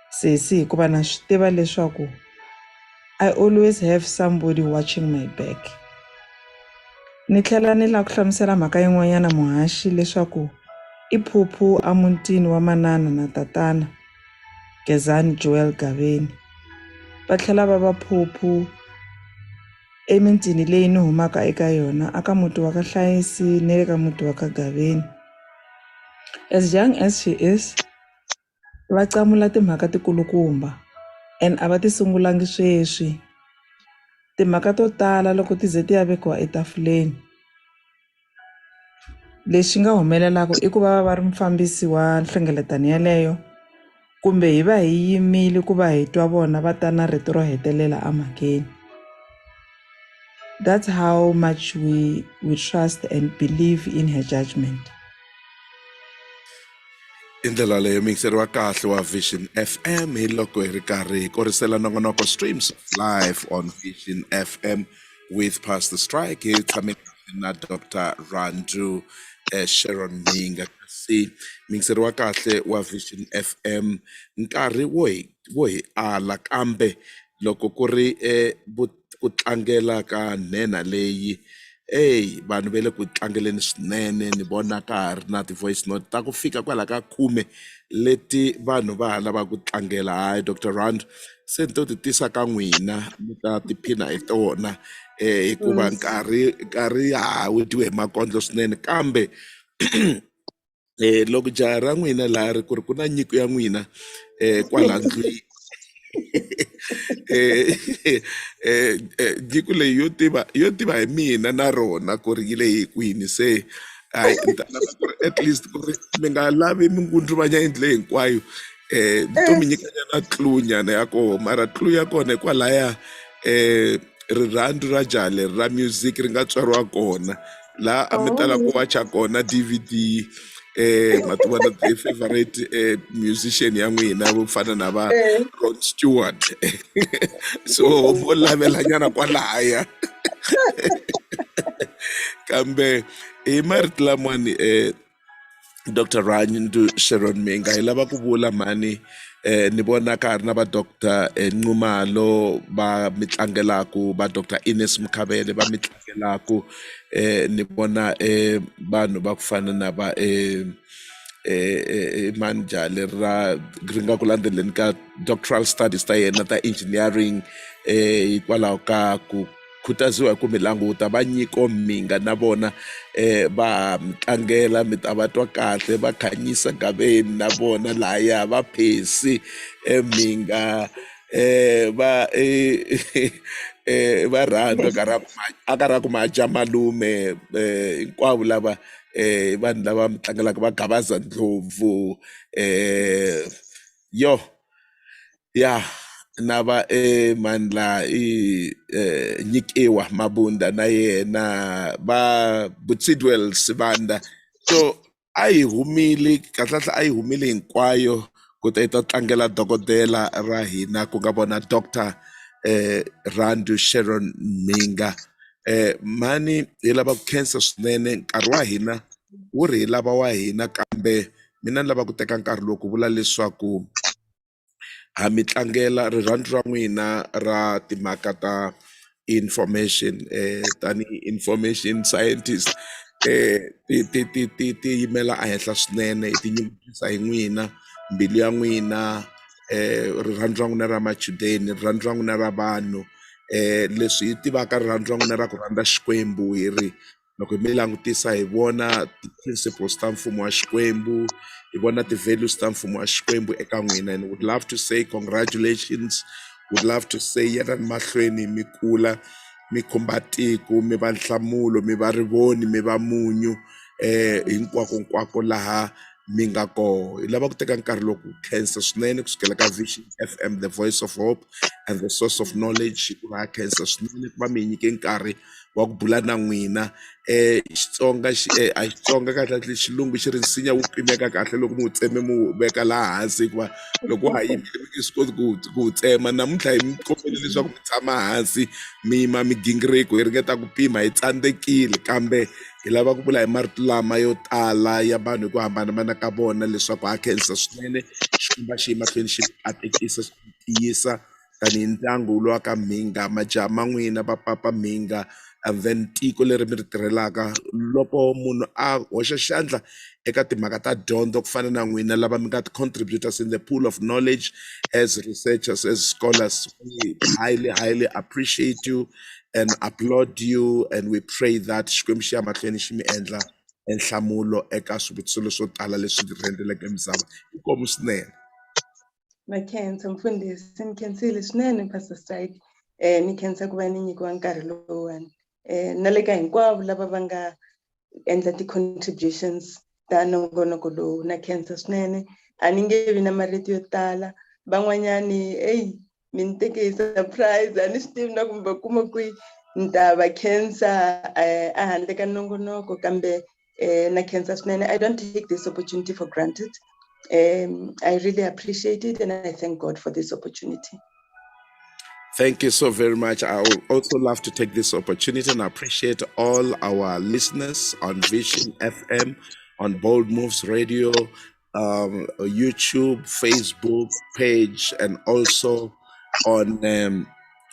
sesi hikuva na swi tiva leswaku I always have somebody watching my back. Ni tlhela ni lava ku hlamusela mhaka yin'wanyana muhaxi leswaku i phuphu a mutini wa manana na tatana Gezani Joel Gaveni. Va tlhela va va phuphu emitini leyi ni humaka eka yona aka muti wa ka Hlayisi ni le ka muti wa ka Gaveni. As young as she is, va camula timhaka tikulukumba and a va ti sungulangi sweswi. Timhaka to tala loko ti ze ti ya vekiwa etafuleni, lexi nga humelelaka i ku va va ri mufambisi wa nhlengeletano yaleyo, kumbe hi va hi yimile ku va hi twa vona va ta na rito ro hetelela amhakeni. That's how much we trust and believe in her judgment. I ndlela leyo mixeriwa kahle wa Vision FM hi loko hi ri karhi hi korisela nongonoko streams live on Vision FM with Pastor Strike hi tshame na Dr. Rhandzu Sharon Mhinga. Kasi mixeriwa kahle wa Vision FM nkarhi wo hi ala kambe loko ku ri ku tlangela ka nhenha leyi vanhu va le ku tlangeleni swinene. Ni vona ka ha ri na ti-voice note ta ku fika kwala ka 10 leti vanhu va lava ku tlangela. Hayi Dr. Rhandzu, se ni to ti tisa ka n'wina mi ta tiphina hi tona hikuva nkarhi wu dyiwe hi makondlo swinene, kambe loko jaha ra n'wina laha ri ku ri ku na nyiko ya n'wina kwala ndlwini nyiko leyi yo tiva hi mina na rona ku ri yi le hi kwini. Se hayi ni ta lava ku ri at least ku ri mi nga lavi mingundruvanya endle hinkwayo, to mi nyikanyana clue nyana ya koho, mara clue ya kona hikwalaya rirhandzu ra jaha leri ra music ri nga tswariwa kona laha a mi tala ku wacha kona DVD mativona the favorite musician ya n'wina vo fana na va Rod Stewart. So vo lavela nyana kwalaya kambe hi marito lamwani Dr. Rhandzu Sharon Mhinga hi lava ku vula mhani ni vona ka ha ri na va Dr. Nxumalo va mi tlangelaku, va Dr. Ines Mkhabele va mi tlangelaku, ni vona vanhu va ku fana na va manja leri ri nga ku landzeleni ka doctoral studies ta yena ta engineering hikwalaho ka ku khutaziwa hi ku mi languta. Va Nyiko Mhinga na vona va mi tlangela, mi ta va twa kahle. Va Khanyisa Gaveni na vona lahaya, va Phesi Mhinga va va Rhandzu aka ra ku maja malume hinkwavo lava vanhu lava mi tlangelaka, va Gavaza Ndlovu ya na va mandla Nyikiwa Mabunda na yena, va Butsidwell Sibanda. So a hi humile kahlahla, a hi humile hinkwayo ku ta tlangela dokodela ra hina ku nga vona Dr. Rhandzu Sharon Mhinga. Mani hi lava ku khensa swinene, nkarhi wa hina wu ri hi lava wa hina, kambe mina ni lava ku teka nkarhi lowu ku vula leswaku ha mi tlangela rirhandzu ra n'wina ra timhaka ta information tanihi information scientist ti yimela ehenhla swinene. Hi tinyungubyisa hi n'wina, mbilu ya n'wina, rirhandzu ra n'wina ra machudeni, rirhandzu ra n'wina ra vanhu, leswi hi tivaka rirhandzu ra n'wina ra ku rhandza Xikwembu. Hi ri loko hi mi langutisa hi vona ti-principles ta mfumo wa Xikwembu, hi vona ti-values ta mfumo wa Xikwembu eka n'wina, and would love to say congratulations, would love to say yanani mahlweni mi kula, mi khumba tiko, mi va nhlamulo, mi va rivoni, mi va munyu hinkwako laha mi nga koho. Hi lava ku teka nkarhi loku khensa swinene kusukela ka Vision FM, the voice of hope and the source of knowledge. Ku va khensa swinene ku va mi hi nyike nkarhi wa ku bula na n'wina. Xitsonga a Xitsonga kahle Xilungu xi ri nsinya wu pimeka kahle loko mu wu tseme mu veka laha hansi, hikuva loko wa ha yimile mi nge swi koti ku wu tsema. Namuntlha hi mi kombela leswaku mi tshama hansi mi yima migingiriko, hi ringeta ku pima, hi tsandzekile, kambe hi lava ku vula hi marito lama yo tala ya vanhu hi ku hambanahambana ka vona leswaku ha khensa swinene. Xikwembu xi yima hlweni xi katekisa, xi tiyisa tanihi ndyangu wa ka Mhinga, majaha ma n'wina va papa Mhinga, and then tiko leri mi ri tirhelaka. Loko munhu a hoxa xandla eka timhaka ta dyondzo ku fana na n'wina lava mi nga contributors in the pool of knowledge as researchers, as scholars, we highly appreciate you and applaud you, and we pray that Xikwembu xi ya mahlweni xi mi endla enhlamulo eka swivutiso leswo tala leswi rhendzeleke misava. Inkomu swinene. Na khensa mfundhisi, ni khensile swinene Pastor Strike. Ni khensa ku va ni nyikiwa nkarhi lowuwani. Na le ka hinkwavo lava va nga endla ti-contributions ta nongonoko lowu, na khensa swinene. A ni nge vi na marito yo tala. Van'wanyani mi ni teke hi surprise, a ni swi tivi na kumbe kuma kwihi ni ta va khensa a handle ka nongonoko, kambe na khensa swinene. I don't take this opportunity for granted. I really appreciate it, and I thank God for this opportunity. Thank you so very much. I would also love to take this opportunity and appreciate all our listeners on Vision FM, on Bold Moves Radio, YouTube, Facebook page, and also on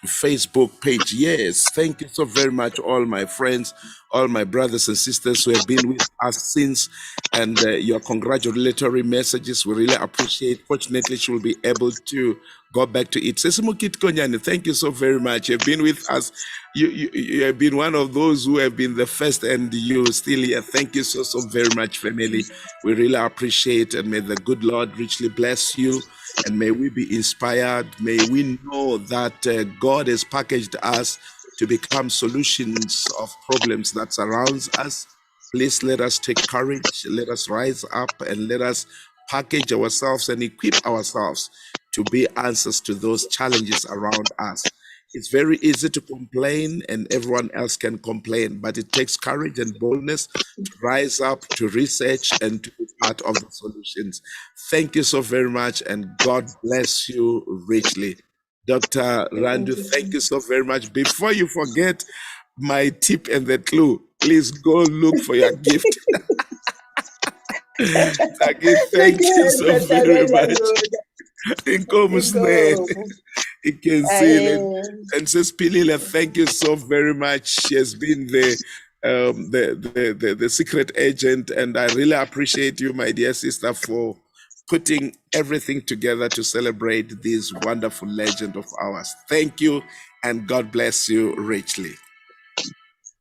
Facebook page. Yes, thank you so very much, all my friends, all my brothers and sisters who have been with us since, and your congratulatory messages. We really appreciate. Fortunately, she will be able to go back to it. Sesimukit Konyani, thank you so very much. You've been with us. You have been one of those who have been the first, and you still here. Thank you so very much, family. We really appreciate, and may the good Lord richly bless you. And may we be inspired. May we know that God has packaged us to become solutions of problems that surrounds us. Please let us take courage. Let us rise up and let us package ourselves and equip ourselves to be answers to those challenges around us. It's very easy to complain, and everyone else can complain, but it takes courage and boldness to rise up, to research, and to be part of the solutions. Thank you so very much, and God bless you richly. Dr. Rhandzu, thank you so very much. Before you forget my tip and the clue, please go look for your gift. Thank you so very much. Inkomu snene. And says Pilila, thank you so very much. She has been the secret agent, and I really appreciate you, my dear sister, for putting everything together to celebrate this wonderful legend of ours. Thank you, and God bless you richly.